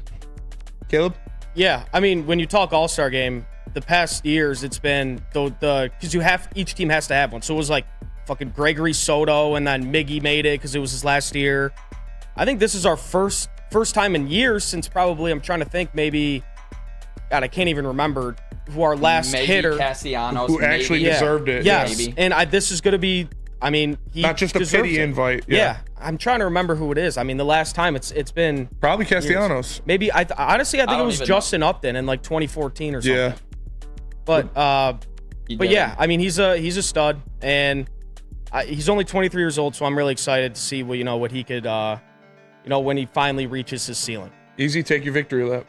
Caleb? Yeah, I mean, when you talk All-Star game, the past years it's been because each team has to have one. So it was like fucking Gregory Soto, and then Miggy made it because it was his last year. I think this is our first time in years since probably, I'm trying to think, maybe, God, I can't even remember who our last maybe hitter Castellanos, who actually deserved it. Yes, Maybe. and this is going to be, I mean, he not just a deserves pity it. invite. Yeah, I'm trying to remember who it is. I mean, the last time it's been probably Castellanos. years. Maybe honestly, I think it was Justin Upton in like 2014 or something. Yeah. But yeah, I mean, he's a stud, and he's only 23 years old, so I'm really excited to see what he could when he finally reaches his ceiling. Easy, take your victory lap.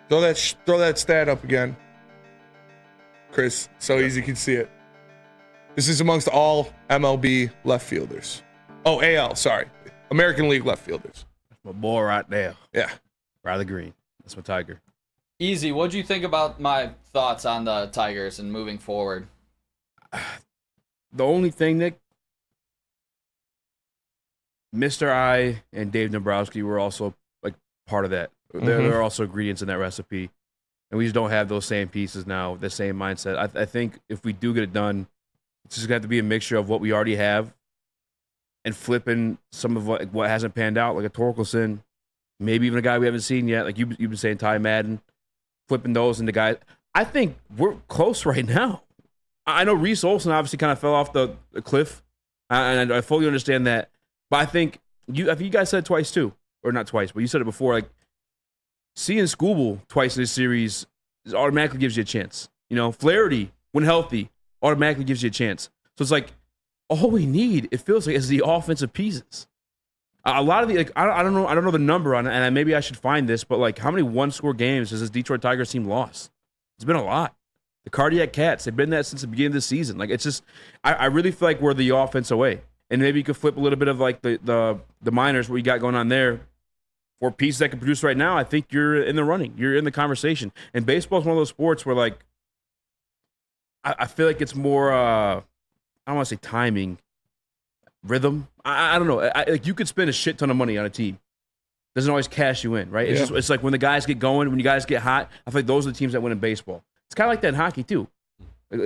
Throw that stat up again, Chris, so Easy can see it. This is amongst all MLB left fielders. Oh, AL, sorry. American League left fielders. That's my boy right there. Yeah. Riley Green. That's my Tiger. Easy, what do you think about my thoughts on the Tigers and moving forward? The only thing, Nick, Mr. I and Dave Dombrowski were also like part of that. There are also ingredients in that recipe, and we just don't have those same pieces now, the same mindset. I think if we do get it done, it's just going to have to be a mixture of what we already have and flipping some of what hasn't panned out, like a Torkelson, maybe even a guy we haven't seen yet, like you've been saying, Ty Madden, flipping those into guys. I think we're close right now. I know Reese Olson obviously kind of fell off the cliff, and I fully understand that. But I think you guys said it twice too, or not twice, but you said it before. Like seeing Skubal twice in this series automatically gives you a chance. Flaherty, when healthy, automatically gives you a chance. So it's like all we need, it feels like, is the offensive pieces. A lot of the I don't know the number on it, and maybe I should find this, but like how many one-score games has this Detroit Tigers team lost? It's been a lot. The Cardiac Cats, they've been that since the beginning of the season. Like it's just, I really feel like we're the offense away. And maybe you could flip a little bit of like the minors, what you got going on there, for pieces that can produce right now. I think you're in the running. You're in the conversation. And baseball is one of those sports where like, I feel like it's more, I don't want to say timing, rhythm. I don't know. Like you could spend a shit ton of money on a team. Doesn't always cash you in, right? Yeah. It's like when the guys get going, when you guys get hot, I feel like those are the teams that win in baseball. It's kind of like that in hockey too.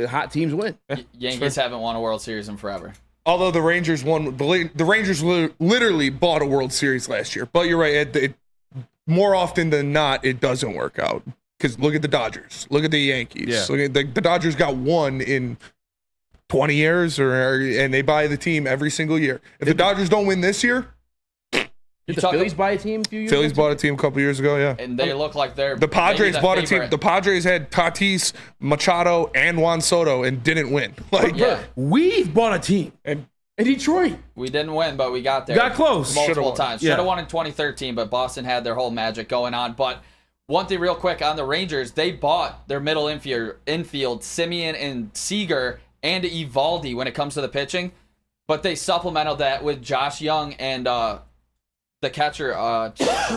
Hot teams win. Yankees haven't won a World Series in forever. Although the Rangers won, the Rangers literally bought a World Series last year. But you're right. More often than not, it doesn't work out. Because look at the Dodgers. Look at the Yankees. Yeah. Look at the Dodgers got one in 20 years, and they buy the team every single year. If the Dodgers don't win this year, did the Phillies buy a team a few years ago? Phillies bought a team a couple years ago, yeah. And they look like they're the Padres maybe bought a favorite. team. The Padres had Tatis, Machado, and Juan Soto and didn't win. We've bought a team in Detroit. We didn't win, but we got there. Got close. Multiple times. Should have won in 2013, but Boston had their whole magic going on. But one thing real quick on the Rangers, they bought their middle infield, Simeon and Seager, and Evaldi when it comes to the pitching. But they supplemented that with Josh Young and the catcher,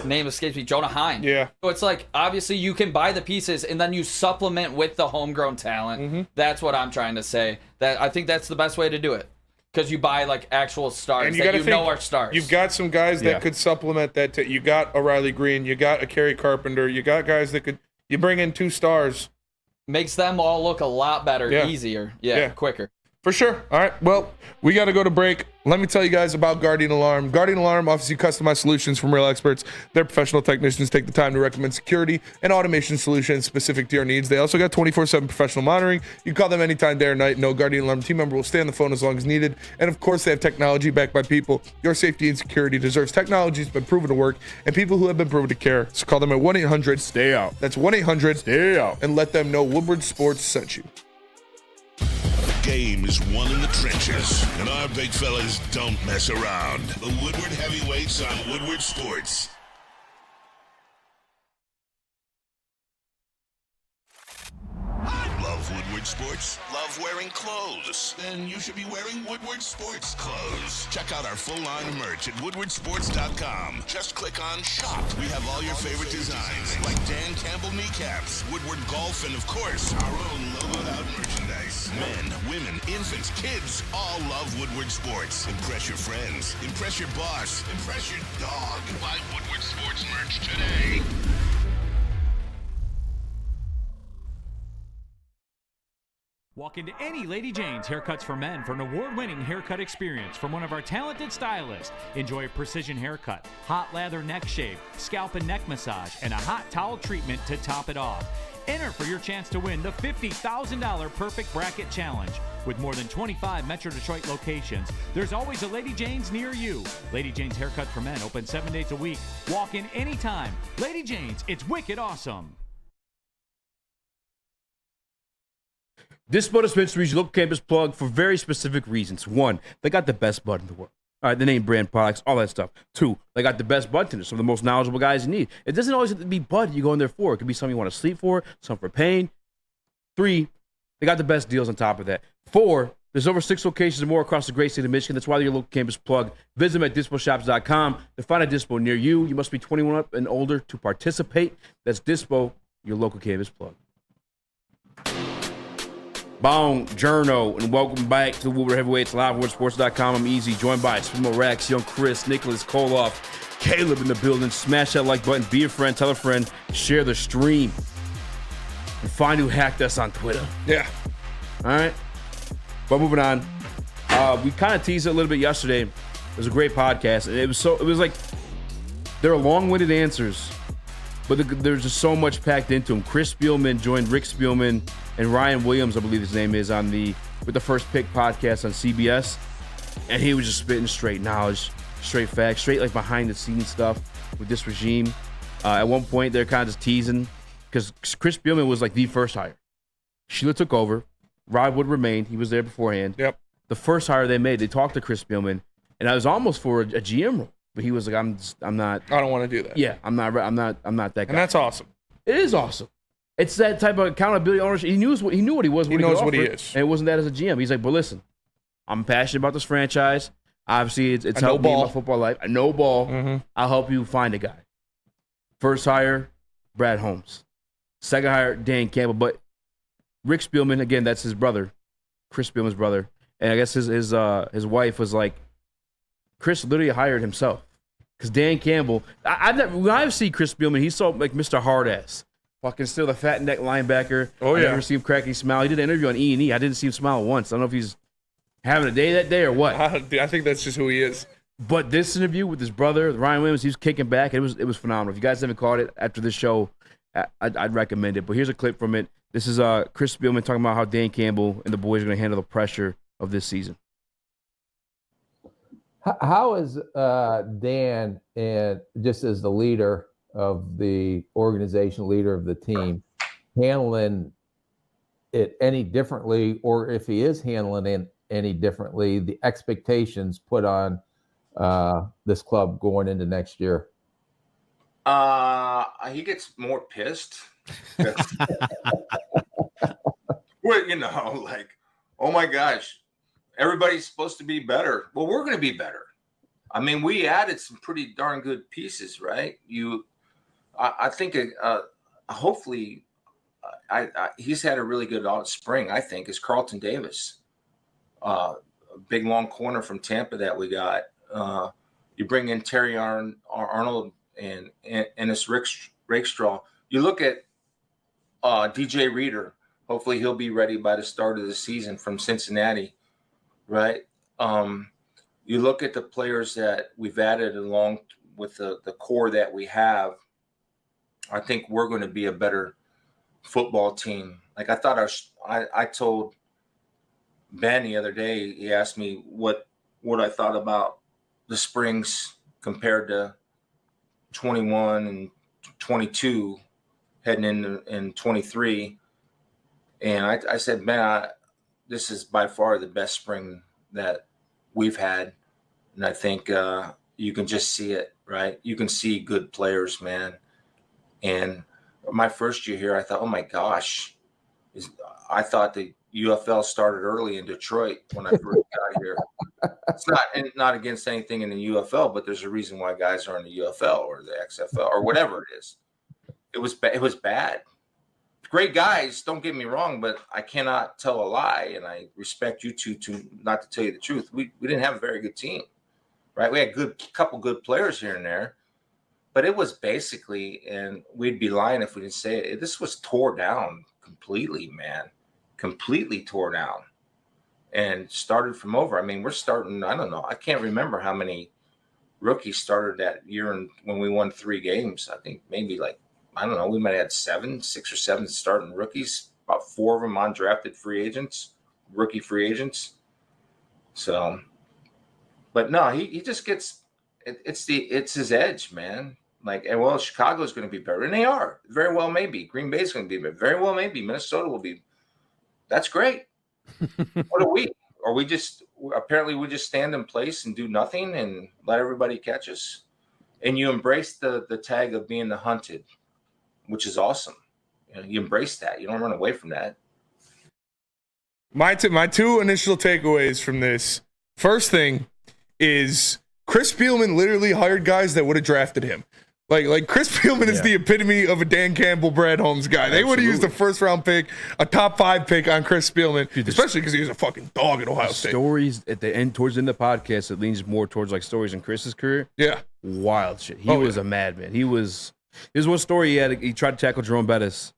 name escapes me, Jonah Heim. Yeah. So it's like, obviously you can buy the pieces and then you supplement with the homegrown talent. Mm-hmm. That's what I'm trying to say. That I think that's the best way to do it. Because you buy like actual stars And that know are stars. You've got some guys that could supplement that. You got a Riley Green. You got a Kerry Carpenter. You got guys that could. You bring in 2 stars. Makes them all look a lot better, easier, quicker. For sure. All right. Well, we got to go to break. Let me tell you guys about Guardian Alarm. Guardian Alarm offers you customized solutions from real experts. Their professional technicians take the time to recommend security and automation solutions specific to your needs. They also got 24/7 professional monitoring. You can call them anytime, day or night. No Guardian Alarm team member will stay on the phone as long as needed. And of course, they have technology backed by people. Your safety and security deserves technology that's been proven to work and people who have been proven to care. So call them at 1-800-STAY-OUT. That's 1-800-STAY-OUT. And let them know Woodward Sports sent you. Game is won in the trenches, and our big fellas don't mess around. The Woodward Heavyweights on Woodward Sports. Love Woodward Sports? Love wearing clothes? Then you should be wearing Woodward Sports clothes. Check out our full line of merch at woodwardsports.com. Just click on shop. We have all your favorite designs, like Dan Campbell kneecaps, Woodward golf, and of course, our own logoed out merchandise. Men, women, infants, kids all love Woodward Sports. Impress your friends. Impress your boss. Impress your dog. Buy Woodward Sports merch today. Walk into any Lady Jane's Haircuts for Men for an award-winning haircut experience from one of our talented stylists. Enjoy a precision haircut, hot lather neck shave, scalp and neck massage, and a hot towel treatment to top it off. Enter for your chance to win the $50,000 Perfect Bracket Challenge. With more than 25 Metro Detroit locations, there's always a Lady Jane's near you. Lady Jane's Haircuts for Men open 7 days a week. Walk in anytime. Lady Jane's, it's wicked awesome. Dispo Dispensary's local campus plug for very specific reasons. 1, they got the best bud in the world. All right, the name brand products, all that stuff. 2, they got the best bud tenders, some of the most knowledgeable guys you need. It doesn't always have to be bud you go in there for. It could be something you want to sleep for, something for pain. 3, they got the best deals on top of that. 4, there's over 6 locations and more across the great state of Michigan. That's why they're your local campus plug. Visit them at disposhops.com to find a Dispo near you. You must be 21 up and older to participate. That's Dispo, your local campus plug. Bong, Journo, and welcome back to the Woodward Heavyweights live at WoodsportsCom. I'm Easy, joined by Spielman, Rax, Young Chris, Nicholas, Kohloff, Caleb in the building. Smash that like button, be a friend, tell a friend, share the stream, and find who hacked us on Twitter. Yeah. All right. But moving on, we kind of teased it a little bit yesterday. It was a great podcast, and it was like there are long-winded answers, but there's just so much packed into them. Chris Spielman joined Rick Spielman and Ryan Williams, I believe his name is, with the First Pick podcast on CBS, and he was just spitting straight knowledge, straight facts, straight like behind the scenes stuff with this regime. At one point, they're kind of just teasing because Chris Spielman was like the first hire. Sheila took over. Rod Wood remained. He was there beforehand. Yep. The first hire they made, they talked to Chris Spielman, and I was almost for a GM role, but he was like, "I'm not. I don't want to do that." Yeah, I'm not that guy. And that's awesome. It is awesome. It's that type of accountability ownership. He knew what he was. He knows what he is, and it wasn't that as a GM. He's like, "But listen, I'm passionate about this franchise. Obviously, it's helped me in my football life. I know ball. Mm-hmm. I'll help you find a guy." First hire, Brad Holmes. Second hire, Dan Campbell. But Rick Spielman, again, that's his brother, Chris Spielman's brother, and I guess his wife was like, Chris literally hired himself because Dan Campbell. When I see Chris Spielman, he's so like Mr. Hardass. Fucking still the fat neck linebacker. Oh, yeah. I never see him cracking smile. He did an interview on E&E. I didn't see him smile once. I don't know if he's having a day that day or what. I think that's just who he is. But this interview with his brother, Ryan Williams, he was kicking back. It was phenomenal. If you guys haven't caught it after this show, I'd recommend it. But here's a clip from it. This is Chris Spielman talking about how Dan Campbell and the boys are going to handle the pressure of this season. How is Dan, and just as the leader of the organization, leader of the team, handling it any differently, or if he is handling it any differently, the expectations put on this club going into next year? He gets more pissed. Well, like, oh my gosh, everybody's supposed to be better. Well, we're going to be better. I mean, we added some pretty darn good pieces, right? I think hopefully he's had a really good spring, I think, is Carlton Davis. A big, long corner from Tampa that we got. You bring in Terry Arnold and Ennis Rakestraw. You look at DJ Reader. Hopefully he'll be ready by the start of the season from Cincinnati. right? You look at the players that we've added along with the core that we have. I think we're going to be a better football team. Like I told Ben the other day, he asked me what I thought about the Springs compared to 21 and 22 heading in 23. And I said, Ben, this is by far the best spring that we've had. And I think you can just see it, right? You can see good players, man. And my first year here, I thought, oh my gosh, I thought the UFL started early in Detroit when I first got here. It's not against anything in the UFL, but there's a reason why guys are in the UFL or the XFL or whatever it is. It was bad. Great guys, don't get me wrong, but I cannot tell a lie, and I respect you two to not to tell you the truth. We didn't have a very good team, right? We had couple good players here and there, but it was basically, and we'd be lying if we didn't say it, this was tore down completely, man. Completely tore down and started from over. I mean, we're starting, I don't know. I can't remember how many rookies started that year when we won 3 games. I think maybe I don't know. We might have had 6 or 7 starting rookies, about 4 of them undrafted free agents, rookie free agents. So, but no, he just gets, it's his edge, man. Well, Chicago's going to be better. And they are. Very well maybe. Green Bay's going to be better. Very well maybe. Minnesota will be. That's great. What are we? Or we just stand in place and do nothing and let everybody catch us. And you embrace the tag of being the hunted, which is awesome. You embrace that. You don't run away from that. My 2 initial takeaways from this. First thing is Chris Spielman literally hired guys that would have drafted him. Like Chris Spielman is the epitome of a Dan Campbell, Brad Holmes guy. They would have used a 1st-round pick, a top 5 pick on Chris Spielman, especially because he was a fucking dog at Ohio State. Stories at the end, towards the end of the podcast, it leans more towards stories in Chris's career. Yeah, wild shit. He was a madman. There's one story he tried to tackle Jerome Bettis,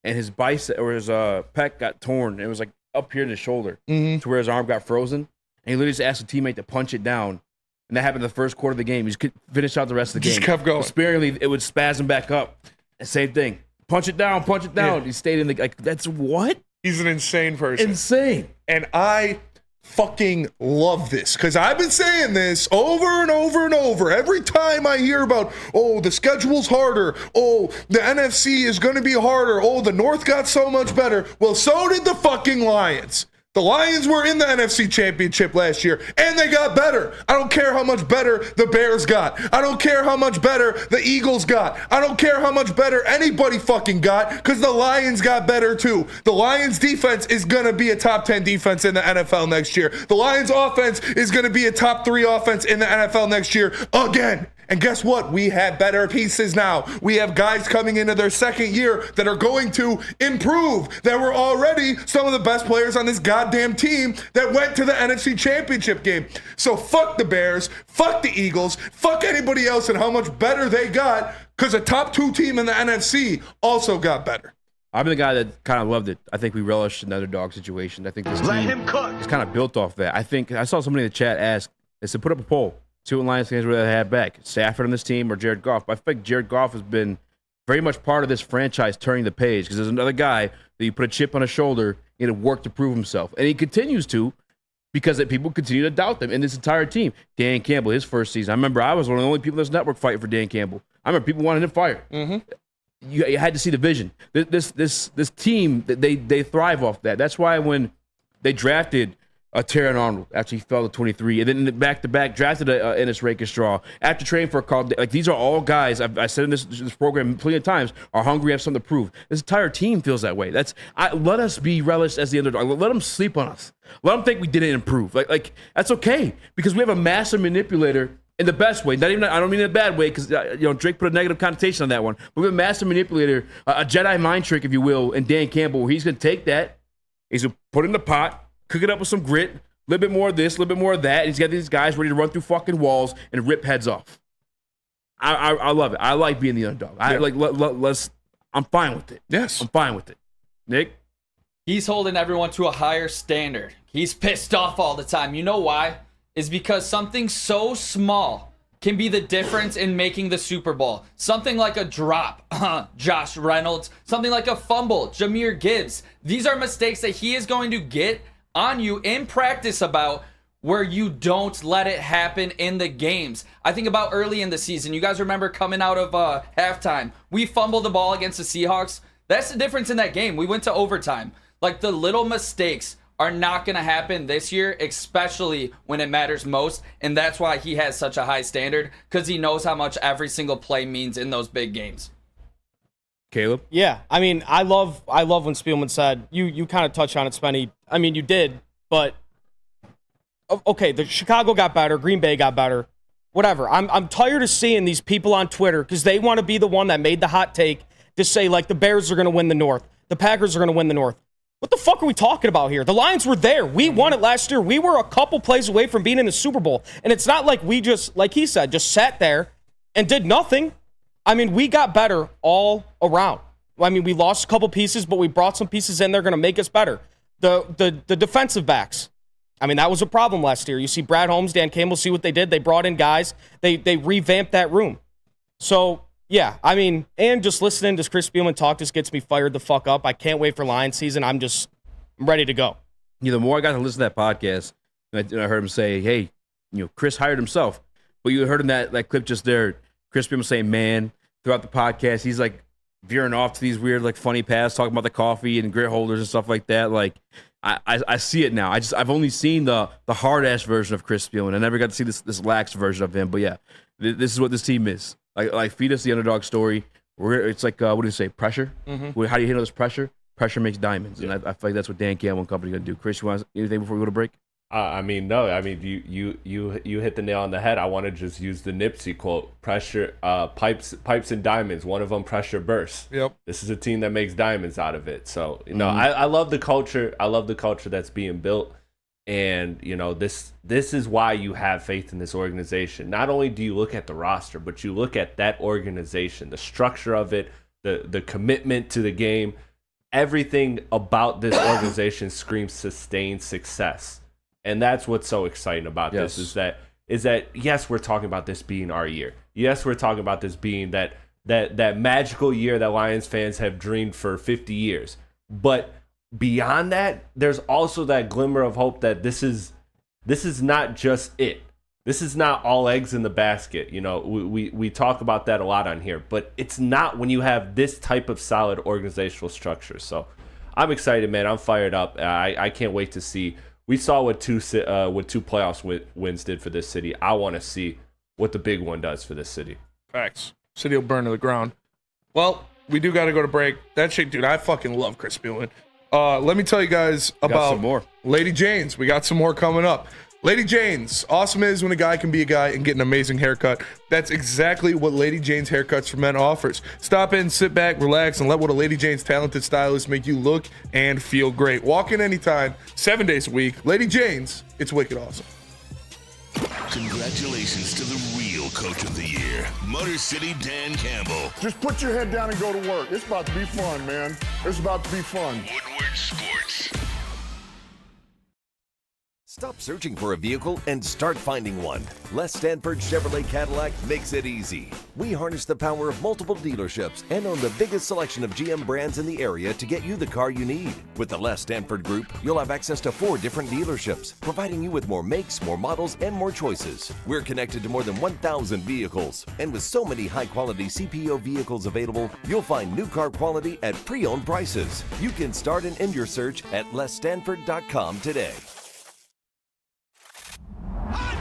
and his bicep or his pec got torn. It was up here in his shoulder to where his arm got frozen, and he literally just asked a teammate to punch it down. And that happened in the first quarter of the game. He just finished out the rest of the game. Just kept going. Sparingly, it would spasm back up. And same thing. Punch it down. Yeah. He stayed in that's what? He's an insane person. Insane. And I fucking love this because I've been saying this over and over and over. Every time I hear about, the schedule's harder. The NFC is going to be harder. The North got so much better. Well, so did the fucking Lions. The Lions were in the NFC Championship last year, and they got better. I don't care how much better the Bears got. I don't care how much better the Eagles got. I don't care how much better anybody fucking got, because the Lions got better too. The Lions defense is going to be a top 10 defense in the NFL next year. The Lions offense is going to be a top 3 offense in the NFL next year again. And guess what? We have better pieces now. We have guys coming into their 2nd year that are going to improve, that were already some of the best players on this goddamn team that went to the NFC Championship game. So fuck the Bears, fuck the Eagles, fuck anybody else and how much better they got, because a top 2 team in the NFC also got better. I'm the guy that kind of loved it. I think we relished an underdog situation. I think this team is kind of built off that. I think I saw somebody in the chat ask, they said, put up a poll. 2 Lions fans would have back, Stafford on this team or Jared Goff. But I think Jared Goff has been very much part of this franchise turning the page, because there's another guy that you put a chip on his shoulder and it worked to prove himself. And he continues to, because people continue to doubt them and this entire team. Dan Campbell, his first season. I remember I was one of the only people in this network fighting for Dan Campbell. I remember people wanted him fired. You had to see the vision. This team, they thrive off that. That's why when they drafted Terran Arnold after he fell to 23, and then back-to-back drafted Ennis Rakestraw after training for a call. These are all guys, I said in this program plenty of times, are hungry, have something to prove. This entire team feels that way. Let us be relished as the underdog. Let them sleep on us. Let them think we didn't improve. That's okay, because we have a master manipulator in the best way. I don't mean in a bad way, because Drake put a negative connotation on that one. But we have a master manipulator, a Jedi mind trick, if you will, in Dan Campbell, where he's going to take that, he's going to put it in the pot, cook it up with some grit, a little bit more of this, a little bit more of that. He's got these guys ready to run through fucking walls and rip heads off. I love it. I like being the underdog. I'm fine with it. Yes. I'm fine with it. Nick? He's holding everyone to a higher standard. He's pissed off all the time. You know why? Is because something so small can be the difference in making the Super Bowl. Something like a drop, Josh Reynolds. Something like a fumble, Jahmyr Gibbs. These are mistakes that he is going to get on you in practice about, where you don't let it happen in the games. I think about early in the season. You guys remember coming out of halftime. We fumbled the ball against the Seahawks. That's the difference in that game. We went to overtime. Like, the little mistakes are not going to happen this year, especially when it matters most. And that's why he has such a high standard, because he knows how much every single play means in those big games. Caleb? Yeah, I mean, I love when Spielman said, you kind of touched on it, Spenny. I mean, you did, but okay, the Chicago got better, Green Bay got better, whatever. I'm tired of seeing these people on Twitter, because they want to be the one that made the hot take to say, like, the Bears are going to win the North, the Packers are going to win the North. What the fuck are we talking about here? The Lions were there. We won it last year. We were a couple plays away from being in the Super Bowl. And it's not like we just, like he said, just sat there and did nothing. I mean, we got better all around. I mean, we lost a couple pieces, but we brought some pieces in. They're going to make us better. The defensive backs. I mean, that was a problem last year. You see Brad Holmes, Dan Campbell, see what they did. They brought in guys. They revamped that room. So, yeah, I mean, and just listening to Chris Spielman talk just gets me fired the fuck up. I can't wait for Lions season. I'm ready to go. Yeah, the more I got to listen to that podcast, and I heard him say, hey, Chris hired himself. But you heard in that clip just there, Chris Spielman saying, man, throughout the podcast, he's like veering off to these weird, like, funny paths, talking about the coffee and grit holders and stuff like that. Like, I see it now. I've only seen the hard ass version of Chris Spielman. I never got to see this lax version of him. But yeah, this is what this team is. Like feed us the underdog story. It's like what do you say? Pressure. Mm-hmm. How do you handle this pressure? Pressure makes diamonds, and I feel like that's what Dan Campbell and company gonna do. Chris, you want anything before we go to break? I mean, no. I mean, you hit the nail on the head. I want to just use the Nipsey quote: "Pressure, pipes and diamonds. One of them pressure bursts." Yep. This is a team that makes diamonds out of it. So I love the culture. I love the culture that's being built, and this is why you have faith in this organization. Not only do you look at the roster, but you look at that organization, the structure of it, the commitment to the game. Everything about this organization screams sustained success. And that's what's so exciting about this is that yes, we're talking about this being our year. Yes, we're talking about this being that magical year that Lions fans have dreamed for 50 years. But beyond that, there's also that glimmer of hope that this is not just it. This is not all eggs in the basket. We talk about that a lot on here, but it's not when you have this type of solid organizational structure. So I'm excited, man. I'm fired up. I can't wait to see. We saw what two playoffs wins did for this city. I want to see what the big one does for this city. Facts. City will burn to the ground. Well, we do got to go to break. That shit, dude, I fucking love Chris Spielman. Let me tell you guys about some more. Lady Jane's. We got some more coming up. Lady Jane's. Awesome is when a guy can be a guy and get an amazing haircut. That's exactly what Lady Jane's Haircuts for Men offers. Stop in, sit back, relax, and let one of Lady Jane's talented stylists make you look and feel great. Walk in anytime, 7 days a week. Lady Jane's, it's wicked awesome. Congratulations to the real coach of the year, Motor City Dan Campbell. Just put your head down and go to work. It's about to be fun, man. It's about to be fun. Woodward Sports. Stop searching for a vehicle and start finding one. Les Stanford Chevrolet Cadillac makes it easy. We harness the power of multiple dealerships and own the biggest selection of GM brands in the area to get you the car you need. With the Les Stanford Group, you'll have access to 4 different dealerships, providing you with more makes, more models, and more choices. We're connected to more than 1,000 vehicles. And with so many high-quality CPO vehicles available, you'll find new car quality at pre-owned prices. You can start and end your search at lesstanford.com today.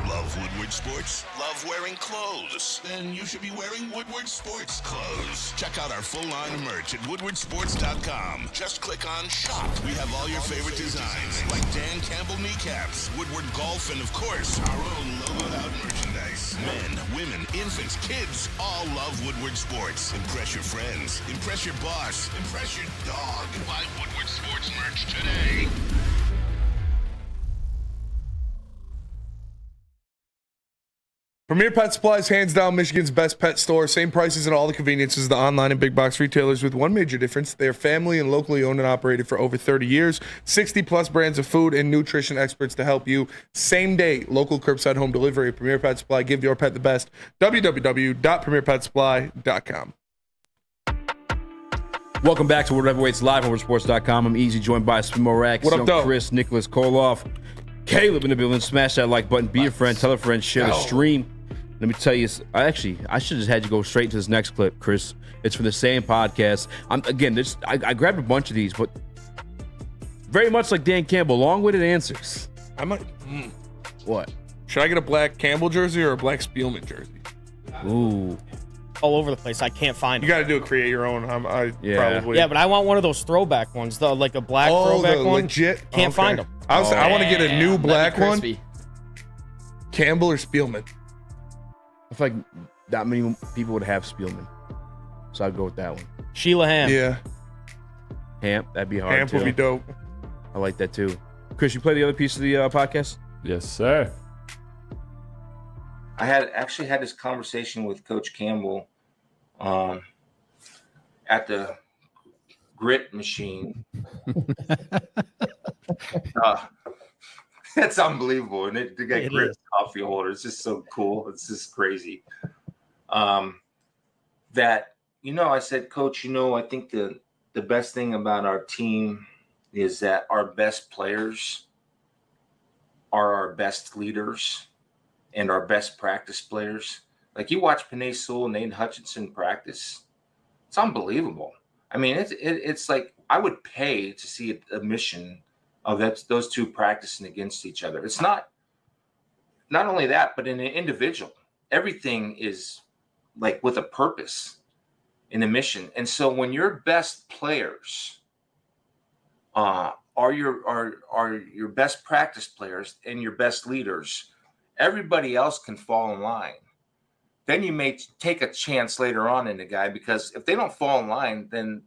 Love Woodward Sports? Love wearing clothes? Then you should be wearing Woodward Sports clothes. Check out our full line of merch at woodwardsports.com. Just click on shop. We have all your favorite designs, like Dan Campbell kneecaps, Woodward golf, and of course, our own logoed out merchandise. Men, women, infants, kids all love Woodward Sports. Impress your friends. Impress your boss. Impress your dog. Buy Woodward Sports merch today. Premier Pet Supply is hands down Michigan's best pet store. Same prices and all the conveniences the online and big box retailers, with one major difference. They're family and locally owned and operated for over 30 years. 60-plus brands of food and nutrition experts to help you. Same day, local curbside home delivery. Premier Pet Supply. Give your pet the best. www.premierpetsupply.com. Welcome back to World Heavyweights Live on WorldSports.com. I'm Easy, joined by Raxter, What up, though? Chris, Nicholas, Kohloff, Caleb in the building. Smash that like button. Be a friend. Tell a friend. Share the stream. Let me tell you, I should have just had you go straight to this next clip, Chris. It's from the same podcast. I grabbed a bunch of these, but very much like Dan Campbell, long-winded answers. I might. What? Should I get a black Campbell jersey or a black Spielman jersey? Ooh. All over the place. I can't find You them. got to do it. Create your own. Probably. Yeah, but I want one of those throwback ones, though, like a black throwback the one. Legit. Can't find them. I want to get a new black one. Crispy. Campbell or Spielman? I feel like that many people would have Spielman, so I'd go with that one. Sheila Ham. Yeah. Hamp, that'd be hard. Hamp would be dope. I like that too. Chris, you play the other piece of the podcast? Yes, sir. I actually had this conversation with Coach Campbell at the grit machine. It's unbelievable, and they got grit coffee holder. It's just so cool. It's just crazy. That I said, Coach, I think the best thing about our team is that our best players are our best leaders and our best practice players. Like, you watch Penei Sewell and Aiden Hutchinson practice, it's unbelievable. I mean, it's like I would pay to see a mission of those two practicing against each other. It's not only that, but in an individual, everything is like with a purpose in a mission. And so when your best players are your best practice players and your best leaders, everybody else can fall in line. Then you may take a chance later on in the guy, because if they don't fall in line, then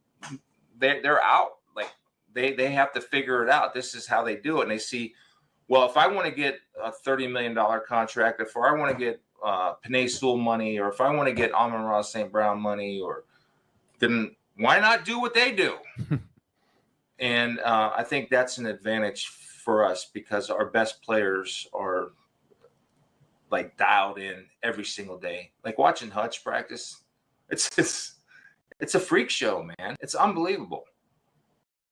they're out. Like, they have to figure it out. This is how they do it. And they see, well, if I want to get a $30 million contract, if I want to get Penei Sewell money, or if I want to get Amon-Ra St. Brown money, then why not do what they do? And I think that's an advantage for us, because our best players are like dialed in every single day. Like, watching Hutch practice, it's a freak show, man. It's unbelievable.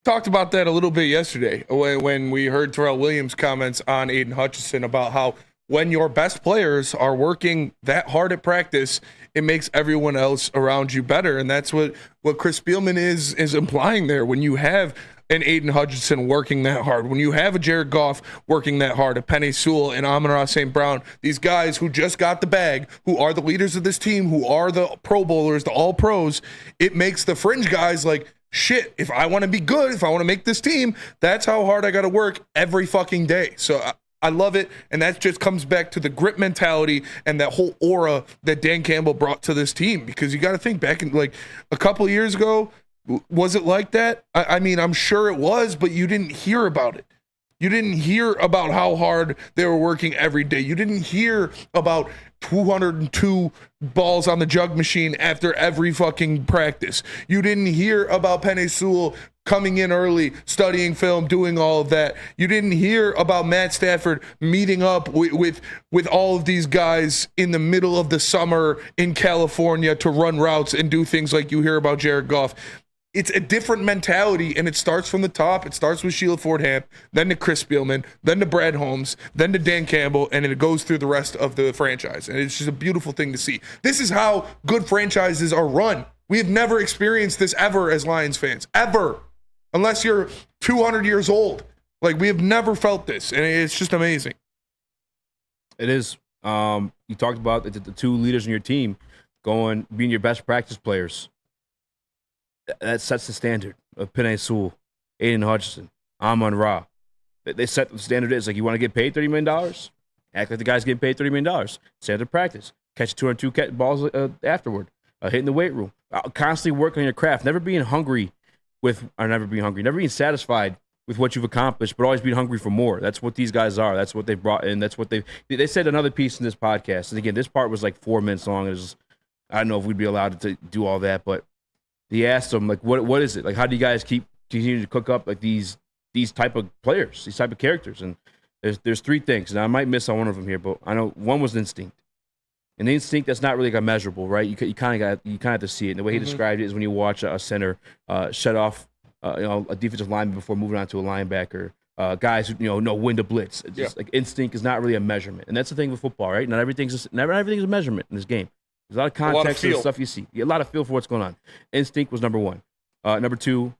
Talked about that a little bit yesterday when we heard Terrell Williams' comments on Aiden Hutchinson about how when your best players are working that hard at practice, it makes everyone else around you better. And that's what Chris Spielman is implying there. When you have an Aiden Hutchinson working that hard, when you have a Jared Goff working that hard, a Penei Sewell and Amon-Ra St. Brown, these guys who just got the bag, who are the leaders of this team, who are the Pro Bowlers, the All Pros, it makes the fringe guys like, shit, if I want to be good, if I want to make this team, that's how hard I got to work every fucking day. So I love it, and that just comes back to the grit mentality and that whole aura that Dan Campbell brought to this team. Because you got to think back in like a couple of years ago, was it like that? I mean, I'm sure it was, but you didn't hear about it. You didn't hear about how hard they were working every day. You didn't hear about 202 balls on the jug machine after every fucking practice. You didn't hear about Penei Sewell coming in early, studying film, doing all of that. You didn't hear about Matt Stafford meeting up with all of these guys in the middle of the summer in California to run routes and do things like you hear about Jared Goff. It's a different mentality, and it starts from the top. It starts with Sheila Ford-Hamp, then to Chris Spielman, then to Brad Holmes, then to Dan Campbell, and it goes through the rest of the franchise. And it's just a beautiful thing to see. This is how good franchises are run. We have never experienced this ever as Lions fans, ever, unless you're 200 years old. Like, we have never felt this, and it's just amazing. It is. You talked about the two leaders in your team being your best practice players. That sets the standard of Penei Sewell, Aiden Hutchinson, Amon-Ra. They set the standard. Is like, you want to get paid $30 million? Act like the guy's getting paid $30 million. Standard practice. Catch 202 balls afterward. Hitting the weight room. Constantly working on your craft. Never being satisfied with what you've accomplished, but always being hungry for more. That's what these guys are. That's what they've brought in. That's what they said another piece in this podcast. And again, this part was like 4 minutes long. It was, I don't know if we'd be allowed to do all that, but he asked them, like, what is it? Like, how do you guys continue to cook up like these type of players, these type of characters? And there's 3 things, and I might miss on one of them here, but I know one was instinct. And the instinct, that's not really like measurable, right? You kind of have to see it. And the way he described it is when you watch a center shut off a defensive lineman before moving on to a linebacker. Guys who know when to blitz. It's just like instinct is not really a measurement, and that's the thing with football, right? Not everything's a measurement in this game. There's a lot of context and stuff you see. You get a lot of feel for what's going on. Instinct was number 1. Number 2,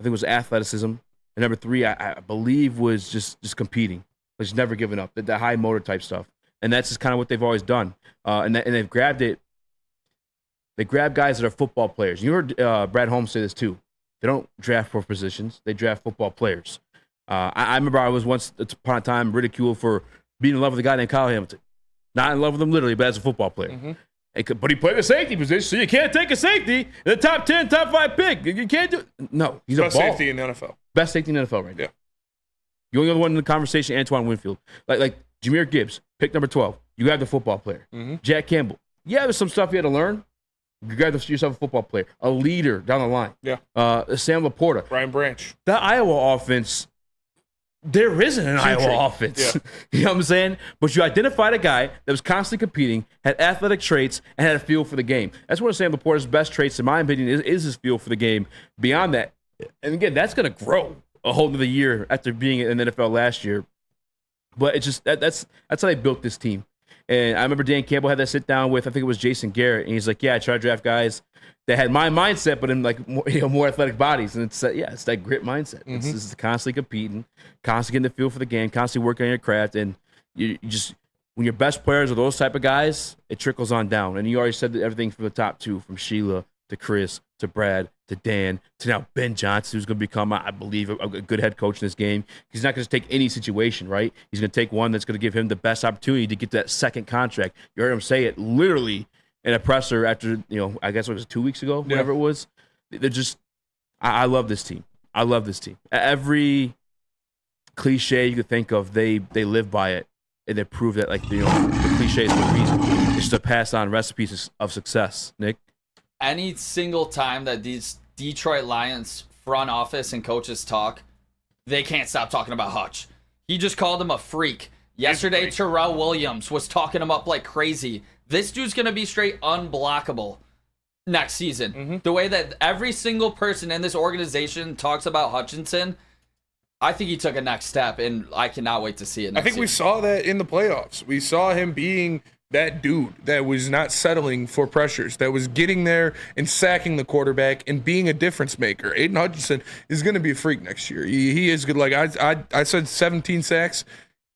I think, was athleticism, and number 3, I believe, was just competing, was never giving up. The high motor type stuff, and that's just kind of what they've always done. And they've grabbed it. They grab guys that are football players. You heard Brad Holmes say this too. They don't draft for positions. They draft football players. I remember I was once upon a time ridiculed for being in love with a guy named Kyle Hamilton. Not in love with him literally, but as a football player. But he played the safety position, so you can't take a safety in the top 10, top 5 pick. You can't do it. No, he's Best a ball. safety in the NFL. Best safety in the NFL right now. The only other one in the conversation, Antoine Winfield. Like Jahmyr Gibbs, pick number 12. You have the football player. Jack Campbell. Yeah, there's some stuff you had to learn. You got yourself a football player, a leader down the line. Sam Laporta. Ryan Branch. That Iowa offense, there isn't an Iowa offense. You know what I'm saying? But you identified a guy that was constantly competing, had athletic traits, and had a feel for the game. That's one of Sam Laporta's best traits, in my opinion, is his feel for the game. Beyond that, and again, that's going to grow a whole other year after being in the NFL last year. But it's just that's how they built this team. And I remember Dan Campbell had that sit down with, I think it was Jason Garrett, and he's like, "Yeah, I try to draft guys that had my mindset, but in like more athletic bodies." And it's it's that grit mindset. It's just constantly competing, constantly getting the feel for the game, constantly working on your craft, and you just when your best players are those type of guys, it trickles on down. And you already said that everything from the top 2, from Sheila to Chris to Brad to Dan to now Ben Johnson, who's going to become, I believe, a good head coach in this game. He's not going to take any situation, right? He's going to take one that's going to give him the best opportunity to get that second contract. You heard him say it literally in a presser after, I guess it was 2 weeks ago, whatever it was. They're just, I love this team. I love this team. Every cliche you could think of, they live by it, and they prove that, the cliche is the reason. It's just to pass on recipes of success, Nick. Any single time that these Detroit Lions front office and coaches talk, they can't stop talking about Hutch. He just called him a freak. Yesterday, Terrell Williams was talking him up like crazy. This dude's going to be straight unblockable next season. The way that every single person in this organization talks about Hutchinson, I think he took a next step, and I cannot wait to see it. I think we saw that in the playoffs. We saw him being that dude that was not settling for pressures, that was getting there and sacking the quarterback and being a difference maker. Aiden Hutchinson is going to be a freak next year. He is good. Like I said, 17 sacks.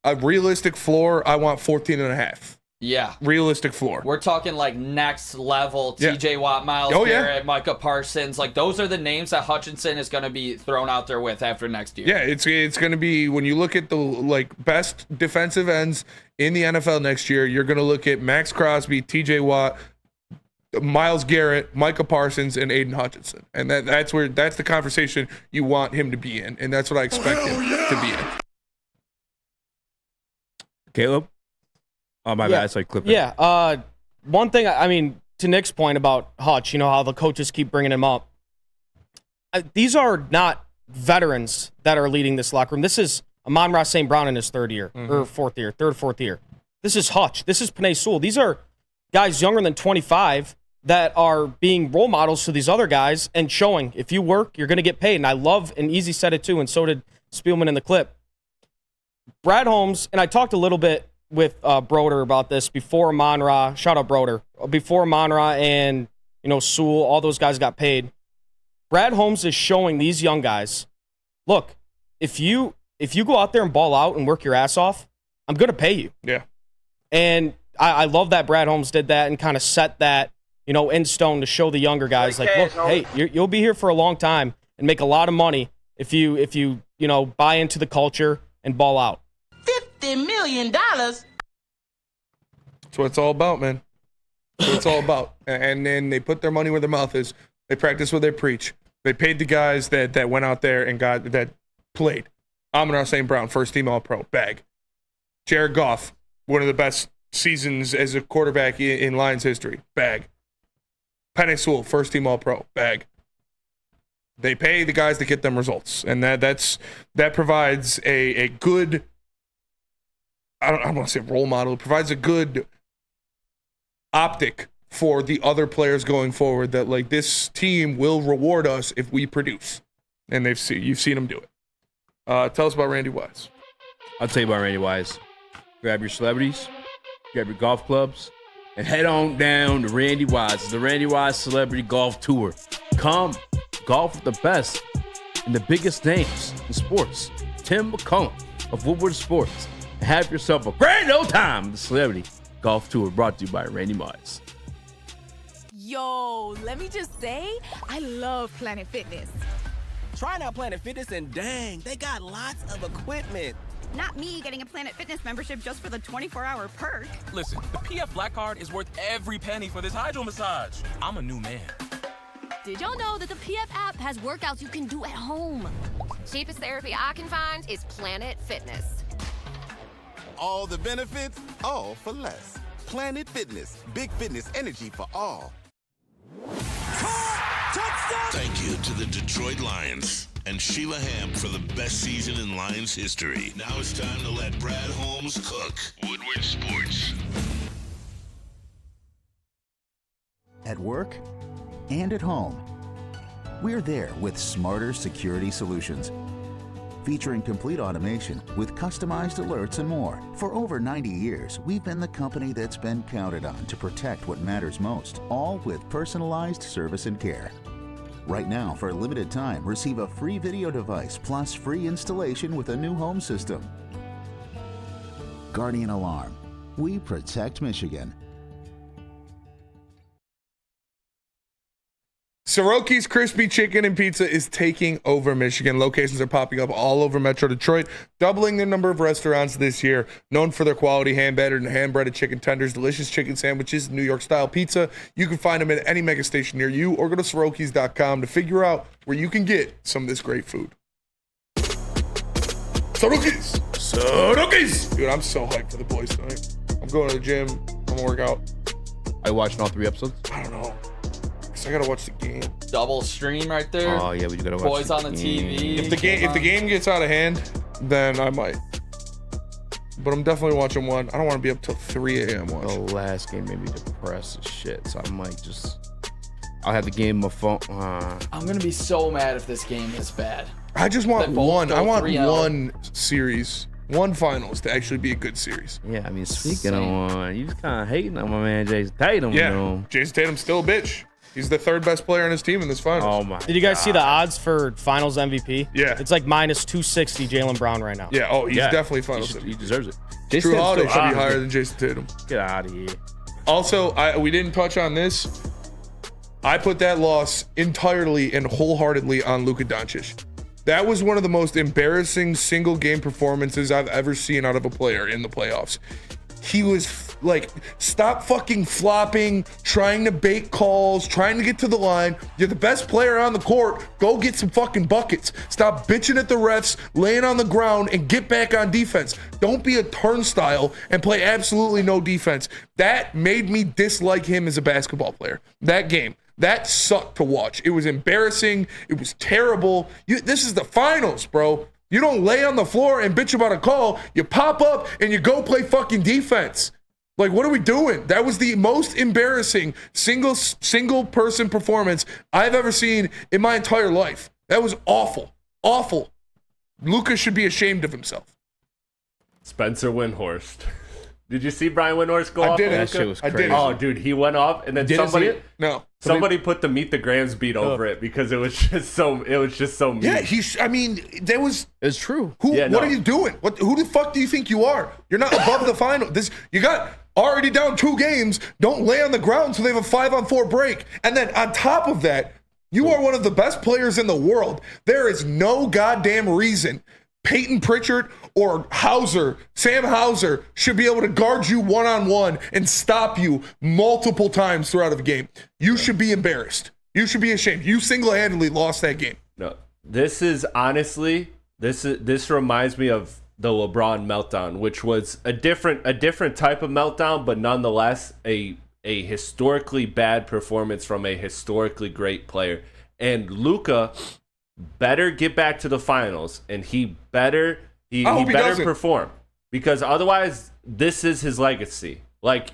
A realistic floor, I want 14 and a half. Yeah. Realistic floor. We're talking like next level TJ Watt, Miles Garrett, Micah Parsons. Like those are the names that Hutchinson is going to be thrown out there with after next year. Yeah, it's going to be, when you look at the best defensive ends in the NFL next year, you're going to look at Max Crosby, TJ Watt, Miles Garrett, Micah Parsons, and Aiden Hutchinson. And that's the conversation you want him to be in, and that's what I expect him to be in. Caleb? Oh, my bad. I saw you clipping. Yeah. One thing, I mean, to Nick's point about Hutch, how the coaches keep bringing him up. These are not veterans that are leading this locker room. This is Amon-Ra St. Brown in his third, fourth year. This is Hutch. This is Penei Sewell. These are guys younger than 25 that are being role models to these other guys and showing if you work, you're going to get paid. And I love, and Easy said it too, and so did Spielman in the clip. Brad Holmes, and I talked a little bit with Broder about this before Amon-Ra. Shout out Broder. Before Amon-Ra and Sewell, all those guys got paid. Brad Holmes is showing these young guys, look, if you go out there and ball out and work your ass off, I'm going to pay you. Yeah. And I love that Brad Holmes did that and kind of set that in stone to show the younger guys, like, look, hey, you'll be here for a long time and make a lot of money if you buy into the culture and ball out. $50 million. That's what it's all about, man. That's what it's all about. And then they put their money where their mouth is. They practice what they preach. They paid the guys that went out there and that played. Amon-Ra St. Brown, first team All-Pro, bag. Jared Goff, one of the best seasons as a quarterback in Lions history, bag. Penei Sewell, first team All-Pro, bag. They pay the guys to get them results, and that provides a good, I don't want to say role model, it provides a good optic for the other players going forward that like this team will reward us if we produce. And you've seen them do it. Tell us about Randy Wise. I'll tell you about Randy Wise. Grab your celebrities, grab your golf clubs, and head on down to Randy Wise. The Randy Wise Celebrity Golf Tour. Come golf with the best and the biggest names in sports. Tim McCollum of Woodward Sports. Have yourself a grand old time. The Celebrity Golf Tour brought to you by Randy Wise. Yo, let me just say, I love Planet Fitness. Trying out Planet Fitness and dang, they got lots of equipment. Not me getting a Planet Fitness membership just for the 24-hour perk. Listen, the PF Black Card is worth every penny for this hydro massage. I'm a new man. Did y'all know that the PF app has workouts you can do at home? Cheapest therapy I can find is Planet Fitness. All the benefits, all for less. Planet Fitness, big fitness energy for all. Thank you to the Detroit Lions and Sheila Ham for the best season in Lions history. Now it's time to let Brad Holmes cook. Woodward Sports. At work and at home, we're there with smarter security solutions. Featuring complete automation with customized alerts and more. For over 90 years, we've been the company that's been counted on to protect what matters most, all with personalized service and care. Right now, for a limited time, receive a free video device plus free installation with a new home system. Guardian Alarm. We protect Michigan. Soroki's Crispy Chicken and Pizza is taking over Michigan. Locations are popping up all over Metro Detroit, doubling the number of restaurants this year. Known for their quality hand-battered and hand-breaded chicken tenders, delicious chicken sandwiches, New York-style pizza. You can find them at any mega station near you or go to Sorokis.com to figure out where you can get some of this great food. Sorokis! Dude, I'm so hyped for the boys tonight. I'm going to the gym. I'm going to work out. Are you watching all 3 episodes? I don't know. I gotta watch the game. Double stream right there. Oh yeah, we gotta watch. Boys on the TV. If the game gets out of hand, then I might. But I'm definitely watching one. I don't want to be up till 3 a.m. watching. The last game made me depressed as shit, so I might I'll have the game on my phone. I'm gonna be so mad if this game is bad. I just want one. I want 3-0. one series, one finals to actually be a good series. Yeah, I mean, speaking of one, you just kind of hating on my man Jason Tatum. Yeah, you know? Jason Tatum's still a bitch. He's the 3rd best player on his team in this finals. Oh my! Did you guys see the odds for Finals MVP? Yeah, it's like minus 260 Jaylen Brown right now. Yeah. Oh, he's definitely Finals MVP. He deserves it. Drew Holiday should be higher than Jason Tatum. Get out of here. Also, we didn't touch on this. I put that loss entirely and wholeheartedly on Luka Doncic. That was one of the most embarrassing single game performances I've ever seen out of a player in the playoffs. He was like, stop fucking flopping, trying to bait calls, trying to get to the line. You're the best player on the court. Go get some fucking buckets. Stop bitching at the refs, laying on the ground, and get back on defense. Don't be a turnstile and play absolutely no defense. That made me dislike him as a basketball player. That game. That sucked to watch. It was embarrassing. It was terrible. This is the finals, bro. You don't lay on the floor and bitch about a call. You pop up and you go play fucking defense. Like, what are we doing? That was the most embarrassing single person performance I've ever seen in my entire life. That was awful. Awful. Luka should be ashamed of himself. Spencer Windhorst. Did you see Brian Windhorst go off? That shit was crazy. Oh, dude, he went off, and then somebody put the Meet the Grams beat over it because it was just so mean. Yeah, it's true. What are you doing? Who the fuck do you think you are? You're not above the final. You got already down 2 games. Don't lay on the ground so they have a 5-on-4 break. And then on top of that, you are one of the best players in the world. There is no goddamn reason Peyton Pritchard or Sam Hauser should be able to guard you one-on-one and stop you multiple times throughout a game. You should be embarrassed. You should be ashamed. You single-handedly lost that game. No, this is honestly This reminds me of the LeBron meltdown, which was a different type of meltdown, but nonetheless a historically bad performance from a historically great player. And Luka better get back to the finals, and he better perform, because otherwise this is his legacy. There's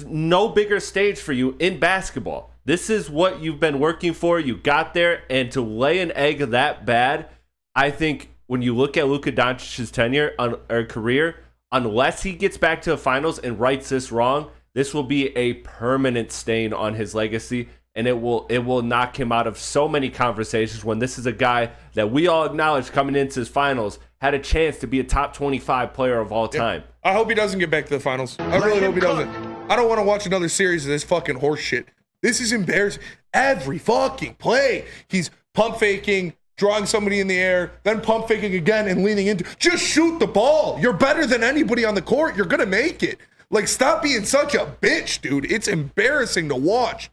no bigger stage for you in basketball. This is what you've been working for. You got there, and to lay an egg that bad, I think when you look at Luka Doncic's tenure or career, unless he gets back to the finals and rights this wrong, this will be a permanent stain on his legacy, and it will knock him out of so many conversations when this is a guy that we all acknowledge coming into his finals had a chance to be a top 25 player of all time. I hope he doesn't get back to the finals. I really hope he doesn't. I don't want to watch another series of this fucking horse shit. This is embarrassing. Every fucking play, he's pump faking, drawing somebody in the air, then pump faking again and leaning into. Just shoot the ball. You're better than anybody on the court. You're going to make it. Like, stop being such a bitch, dude. It's embarrassing to watch.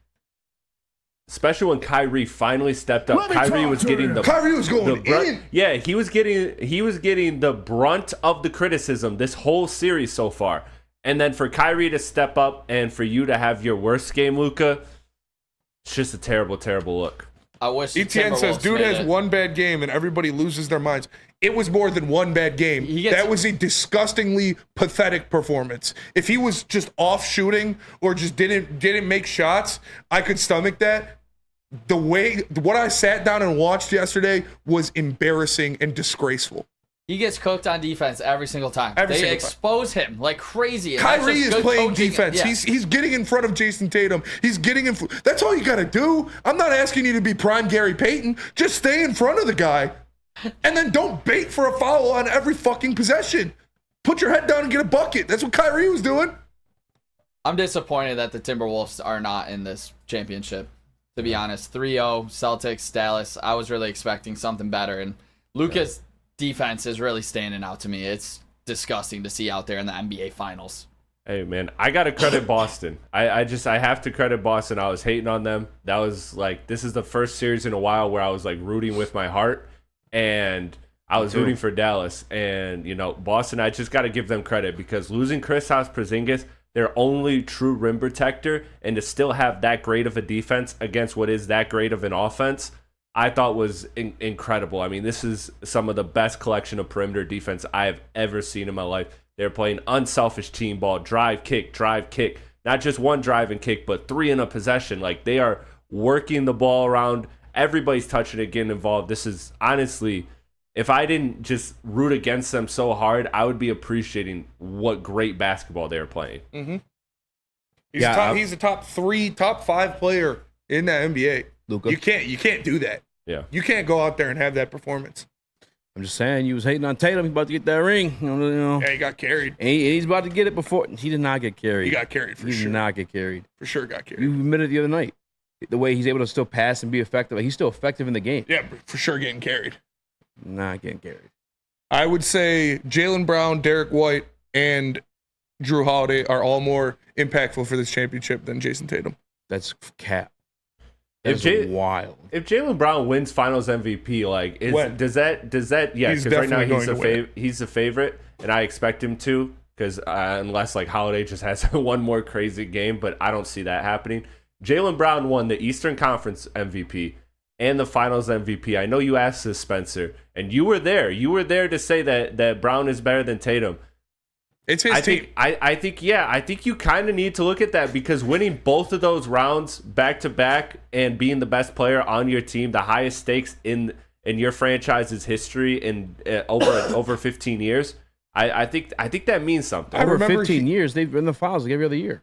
Especially when Kyrie finally stepped up. Kyrie was going in. Yeah, he was getting the brunt of the criticism this whole series so far. And then for Kyrie to step up and for you to have your worst game, Luka, it's just a terrible, terrible look. I wish ETN says, dude has one bad game and everybody loses their minds. It was more than one bad game. That was a disgustingly pathetic performance. If he was just off shooting or just didn't make shots, I could stomach that. What I sat down and watched yesterday was embarrassing and disgraceful. He gets cooked on defense every single time. They expose him like crazy. Kyrie is playing coaching. defense. Yeah. He's getting in front of Jason Tatum. He's getting in. That's all you got to do. I'm not asking you to be prime Gary Payton. Just stay in front of the guy, and then don't bait for a foul on every fucking possession. Put your head down and get a bucket. That's what Kyrie was doing. I'm disappointed that the Timberwolves are not in this championship, to be honest. 3-0, Celtics, Dallas. I was really expecting something better, and Luka's defense is really standing out to me. It's disgusting to see out there in the NBA Finals. Hey, man, I got to credit Boston. I have to credit Boston. I was hating on them. That was like, this is the first series in a while where I was like rooting with my heart, and I was rooting for Dallas. And, you know, Boston, I just got to give them credit, because losing Kristaps Porzingis, their only true rim protector, and to still have that great of a defense against what is that great of an offense, I thought was incredible. I mean, this is some of the best collection of perimeter defense I have ever seen in my life. They're playing unselfish team ball, drive, kick. Not just one drive and kick, but three in a possession. Like, they are working the ball around. Everybody's touching it, getting involved. This is, honestly, if I didn't just root against them so hard, I would be appreciating what great basketball they're playing. Mm-hmm. He's a top 5 player in the NBA. Luka. You can't do that. Yeah. You can't go out there and have that performance. I'm just saying, you was hating on Tatum. He's about to get that ring. You know. Yeah, he got carried. And he's about to get it before. He did not get carried. He got carried for sure. He did not get carried. For sure got carried. You admitted the other night. The way he's able to still pass and be effective. Like, he's still effective in the game. Yeah, for sure getting carried. Not getting carried. I would say Jaylen Brown, Derek White, and Drew Holiday are all more impactful for this championship than Jason Tatum. That's cap. That's wild. If Jaylen Brown wins Finals MVP, like, does that? Yeah, because right now he's the favorite, and I expect him to, because unless like Holiday just has one more crazy game, but I don't see that happening. Jaylen Brown won the Eastern Conference MVP and the Finals MVP. I know you asked this, Spencer, and you were there. You were there to say that Brown is better than Tatum. It's his team. I think you kind of need to look at that, because winning both of those rounds back to back and being the best player on your team, the highest stakes in your franchise's history in over 15 years, I think that means something. Over 15 years, they've been in the finals like every other year.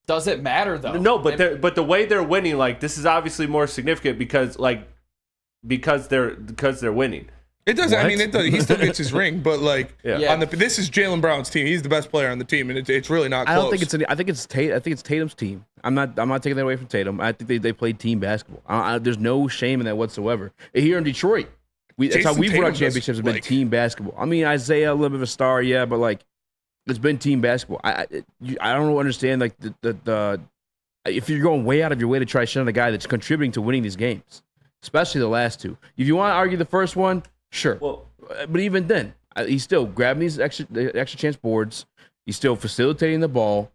Does it matter though? No, but the way they're winning, like, this is obviously more significant because they're winning. It does. What? I mean, it does. He still gets his ring, but like, this is Jaylen Brown's team. He's the best player on the team, and it's really not close. I don't think I think it's Tatum's team. I'm not taking that away from Tatum. I think they played team basketball. There's no shame in that whatsoever. Here in Detroit, that's how we've won our championships. Have been team basketball. I mean, Isaiah, a little bit of a star, yeah, but like, it's been team basketball. I don't understand like the if you're going way out of your way to try to shut on a guy that's contributing to winning these games. especially the last two. If you want to argue the first one, sure. Well, but even then, he's still grabbing these extra chance boards. He's still facilitating the ball.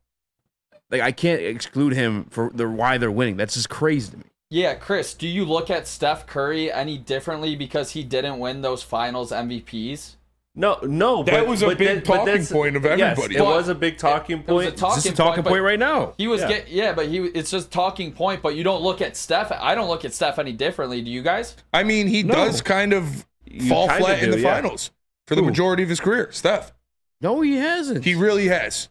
Like, I can't exclude him for why they're winning. That's just crazy to me. Yeah, Chris, do you look at Steph Curry any differently because he didn't win those finals MVPs? No. That was a big talking point of everybody. Yes, it was a big talking point. It's just a talking point right now. He was it's just talking point, but you don't look at Steph. I don't look at Steph any differently. Do you guys? I mean, he does kind of fall flat in the finals for the majority of his career. Steph. No, he hasn't. He really has.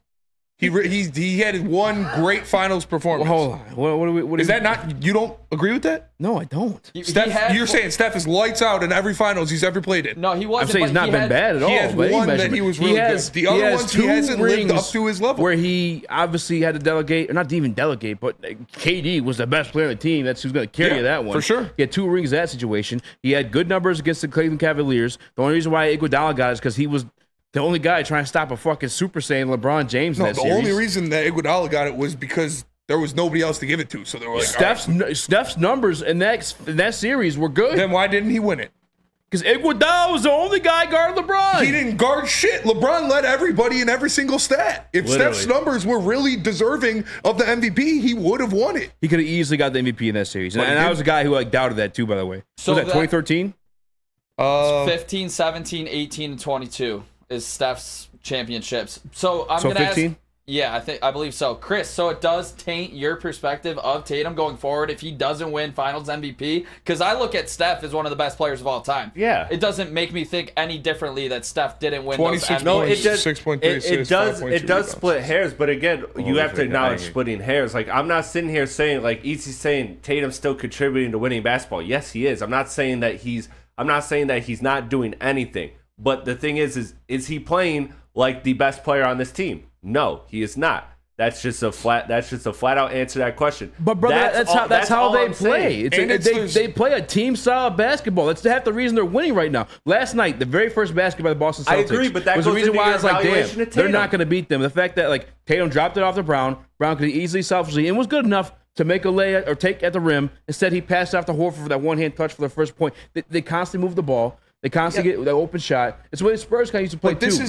He had one great finals performance. Well, hold on. What is that not? You don't agree with that? No, I don't. Steph, you're saying Steph is lights out in every finals he's ever played in. No, he wasn't. I'm saying he's not been bad at all. He has one that he was really good. The other ones he hasn't lived up to his level. Where he obviously had to delegate, or not even delegate, but KD was the best player on the team. That's who's going to carry that one. For sure. He had 2 rings in that situation. He had good numbers against the Cleveland Cavaliers. The only reason why Iguodala got it is because he was the only guy trying to stop a fucking Super Saiyan LeBron James in that series. The only reason that Iguodala got it was because there was nobody else to give it to. So they were like, Steph's numbers in that series were good. Then why didn't he win it? Because Iguodala was the only guy guarding LeBron. He didn't guard shit. LeBron led everybody in every single stat. If Steph's numbers were really deserving of the MVP, he would have won it. He could have easily got the MVP in that series. And I was a guy who doubted that too, by the way. So was that 2013? 15, 17, 18, and 22 is Steph's championships. So I'm going to ask. 15? Yeah, I believe so. Chris, so it does taint your perspective of Tatum going forward if he doesn't win Finals MVP? Because I look at Steph as one of the best players of all time. Yeah. It doesn't make me think any differently that Steph didn't win 26 those No, MVPs. it does split hairs, but again, you have to acknowledge splitting hairs. Like, I'm not sitting here saying, like Easy's saying, Tatum's still contributing to winning basketball. Yes, he is. I'm not saying that he's not doing anything. But the thing is he playing like the best player on this team? No, he is not. That's just a flat out answer to that question. But brother, that's how they play. They play a team style of basketball. That's half the reason they're winning right now. Last night, the very first basket by the Boston Celtics. I agree, but that was goes the reason into why your I was like, evaluation damn, of Tatum. they're not going to beat them. The fact that like Tatum dropped it off to Brown could easily selfishly and was good enough to make a lay or take at the rim. Instead, he passed off to Horford for that one-hand touch for the first point. They constantly move the ball. They constantly get that open shot. It's the way the Spurs kind of used to play this too.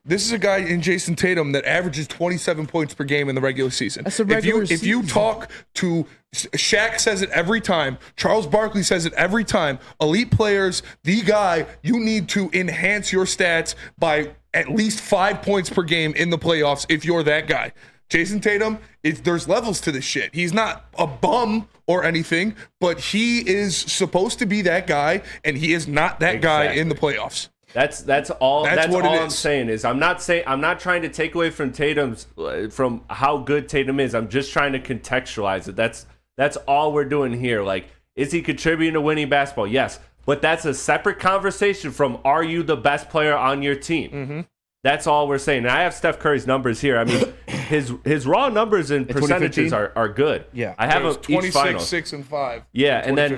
This is a guy in Jason Tatum that averages 27 points per game in the regular season. That's a regular If you talk to Shaq, says it every time. Charles Barkley says it every time. Elite players, the guy, you need to enhance your stats by at least 5 points per game in the playoffs if you're that guy. Jason Tatum, there's levels to this shit. He's not a bum or anything, but he is supposed to be that guy, and he is not that guy in the playoffs. That's all I'm saying is I'm not trying to take away from from how good Tatum is. I'm just trying to contextualize it. That's all we're doing here. Like, is he contributing to winning basketball? Yes, but that's a separate conversation from are you the best player on your team? Mm-hmm. That's all we're saying. And I have Steph Curry's numbers here. I mean, his raw numbers and percentages are good. Yeah, I have them 26, 6, and 5. Yeah, and then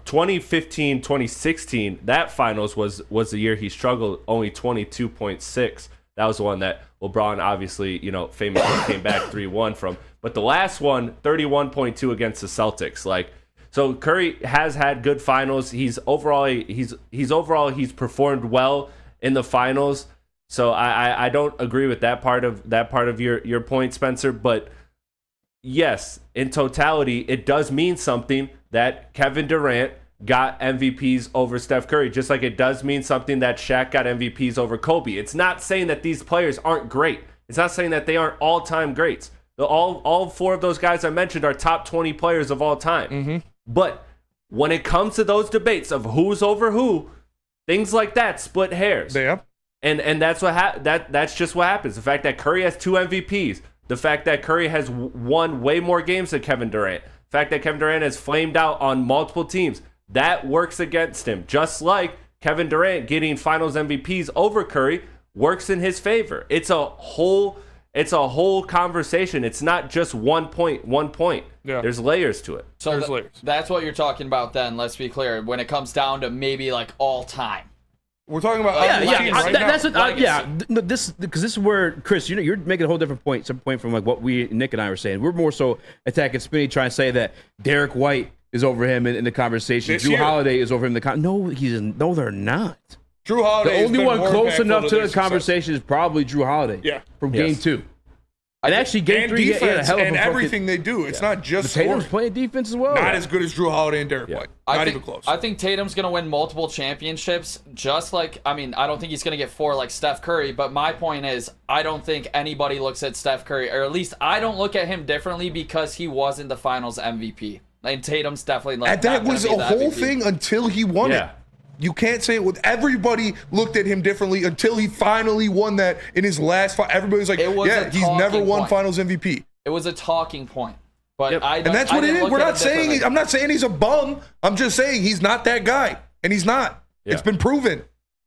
2015, 2016, that finals was the year he struggled. Only 22.6. That was the one that LeBron obviously, famously came back 3-1 from. But the last one, 31.2 against the Celtics. Like, so Curry has had good finals. He's performed well in the finals. So I don't agree with that part of your point, Spencer. But yes, in totality, it does mean something that Kevin Durant got MVPs over Steph Curry, just like it does mean something that Shaq got MVPs over Kobe. It's not saying that these players aren't great. It's not saying that they aren't all-time greats. All 4 of those guys I mentioned are top 20 players of all time. Mm-hmm. But when it comes to those debates of who's over who, things like that split hairs. Yeah. And that's that's just what happens. The fact that Curry has 2 MVPs, the fact that Curry has won way more games than Kevin Durant, the fact that Kevin Durant has flamed out on multiple teams, that works against him. Just like Kevin Durant getting Finals MVPs over Curry works in his favor. It's a whole conversation. It's not just one point. Yeah. There's layers to it. So that's what you're talking about then. Let's be clear. When it comes down to maybe like all time. We're talking about this is where Chris, you're making a whole different point. Some point from like what Nick and I were saying. We're more so attacking Spinney, trying to say that Derek White is over him in the conversation. This Drew year. Holiday is over him in the No, they're not. Drew Holiday. The only one close enough to the conversation is probably Drew Holiday. Yeah. From game 2. And actually, game 3, defense he had a hell of and a everything they do. It's not just Tatum's scoring. playing defense as well. Not as good as Drew Holiday and Derek White. Not even close. I think Tatum's going to win multiple championships, just like, I don't think he's going to get 4 like Steph Curry, but my point is, I don't think anybody looks at Steph Curry, or at least I don't look at him differently because he wasn't the finals MVP. And Tatum's definitely like, And that was a whole thing until he won it. You can't say it with everybody looked at him differently until he finally won that in his last fight. Everybody's like, yeah, he's never won finals MVP. It was a talking point. But and that's what it is. We're not saying, I'm not saying he's a bum. I'm just saying he's not that guy. And he's not. Yeah. It's been proven.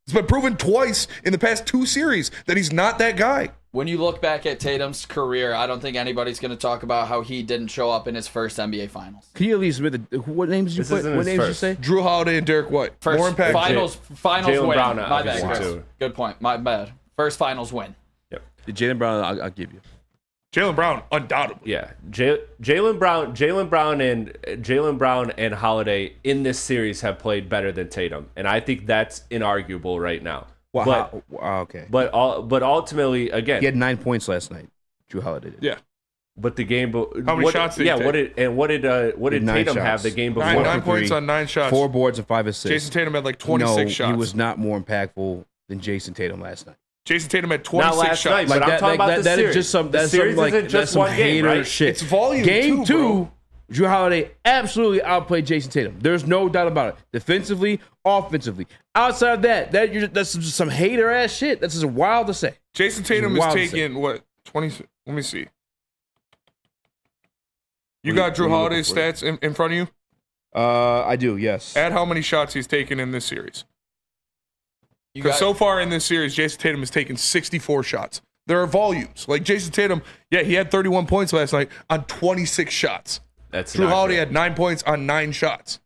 It's been proven twice in the past 2 series that he's not that guy. When you look back at Tatum's career, I don't think anybody's going to talk about how he didn't show up in his first NBA Finals. Can you at least admit what names you put? What names you say? Drew Holiday and Derek White. First More impact. finals Jaylen win. Brown, My bad, Chris. too. Good point. My bad. First finals win. Yep. Jaylen Brown, I'll give you. Jaylen Brown, undoubtedly. Yeah, Jaylen Brown and Holiday in this series have played better than Tatum, and I think that's inarguable right now. Wow. Okay. But ultimately, again, He had 9 points last night. Drew Holiday did. Yeah. but the game. How many shots did he take? What did Tatum have the game before? 9 points on 9 shots. 4 boards and 5 assists. Jason Tatum had like 26 shots. He was not more impactful than Jason Tatum last night. Jason Tatum had 26 last shots. night, but I'm talking about the that series. Is just some. That's the series some, like, isn't just that's some one game, hater right? shit. It's volume Game 2, 2, bro. Drew Holiday absolutely outplayed Jason Tatum. There's no doubt about it. Defensively, offensively. Outside of that's just some hater ass shit. That's just wild to say. Jason Tatum is taking what 20? Let me see. You got Drew Holiday's stats in front of you? I do. Yes. Add how many shots he's taken in this series. Because so far in this series, Jason Tatum has taken 64 shots. There are volumes. Like Jason Tatum, yeah, he had 31 points last night on 26 shots. That's Drew Holiday had 9 points on 9 shots.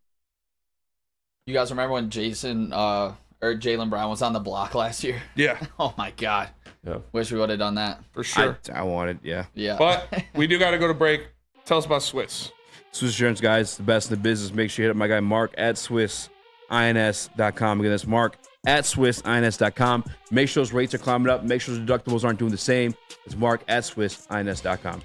You guys remember when Jaylen Brown was on the block last year? Yeah. Oh my God. Yeah. Wish we would have done that. For sure. I wanted, yeah. Yeah. But we do got to go to break. Tell us about Swiss. Swiss Insurance, guys, the best in the business. Make sure you hit up my guy Mark at SwissINS.com. Again, that's Mark at SwissINS.com. Make sure those rates are climbing up. Make sure those deductibles aren't doing the same. It's Mark at SwissINS.com.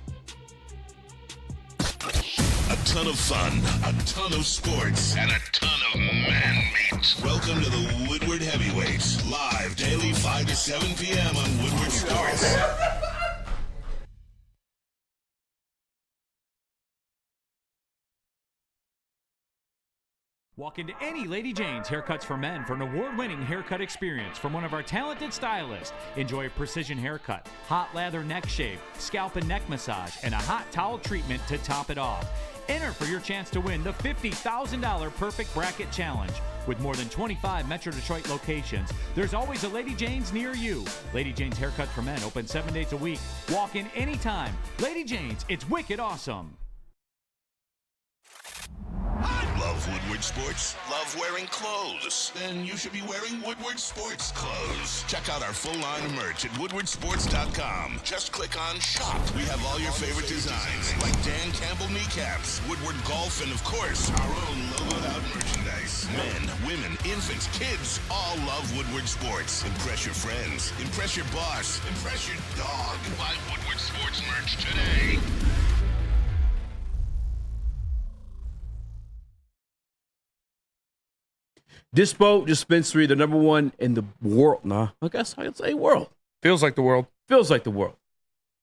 A ton of fun, a ton of sports, and a ton of man meat. Welcome to the Woodward Heavyweights, live daily 5 to 7 p.m. on Woodward Sports. Walk into any Lady Jane's Haircuts for Men for an award-winning haircut experience from one of our talented stylists. Enjoy a precision haircut, hot lather neck shave, scalp and neck massage, and a hot towel treatment to top it off. Enter for your chance to win the $50,000 Perfect Bracket Challenge. With more than 25 Metro Detroit locations, there's always a Lady Jane's near you. Lady Jane's Haircuts for Men open 7 days a week. Walk in anytime. Lady Jane's, it's wicked awesome. Love Woodward Sports? Love wearing clothes? Then you should be wearing Woodward Sports clothes. Check out our full line of merch at woodwardsports.com. Just click on shop. We have all your favorite designs, like Dan Campbell kneecaps, Woodward golf, and of course, our own logoed out merchandise. Men, women, infants, kids, all love Woodward Sports. Impress your friends. Impress your boss. Impress your dog. Buy Woodward Sports merch today. Dispo Dispensary, the number one in the world. Nah, I guess I could say world. Feels like the world. Feels like the world.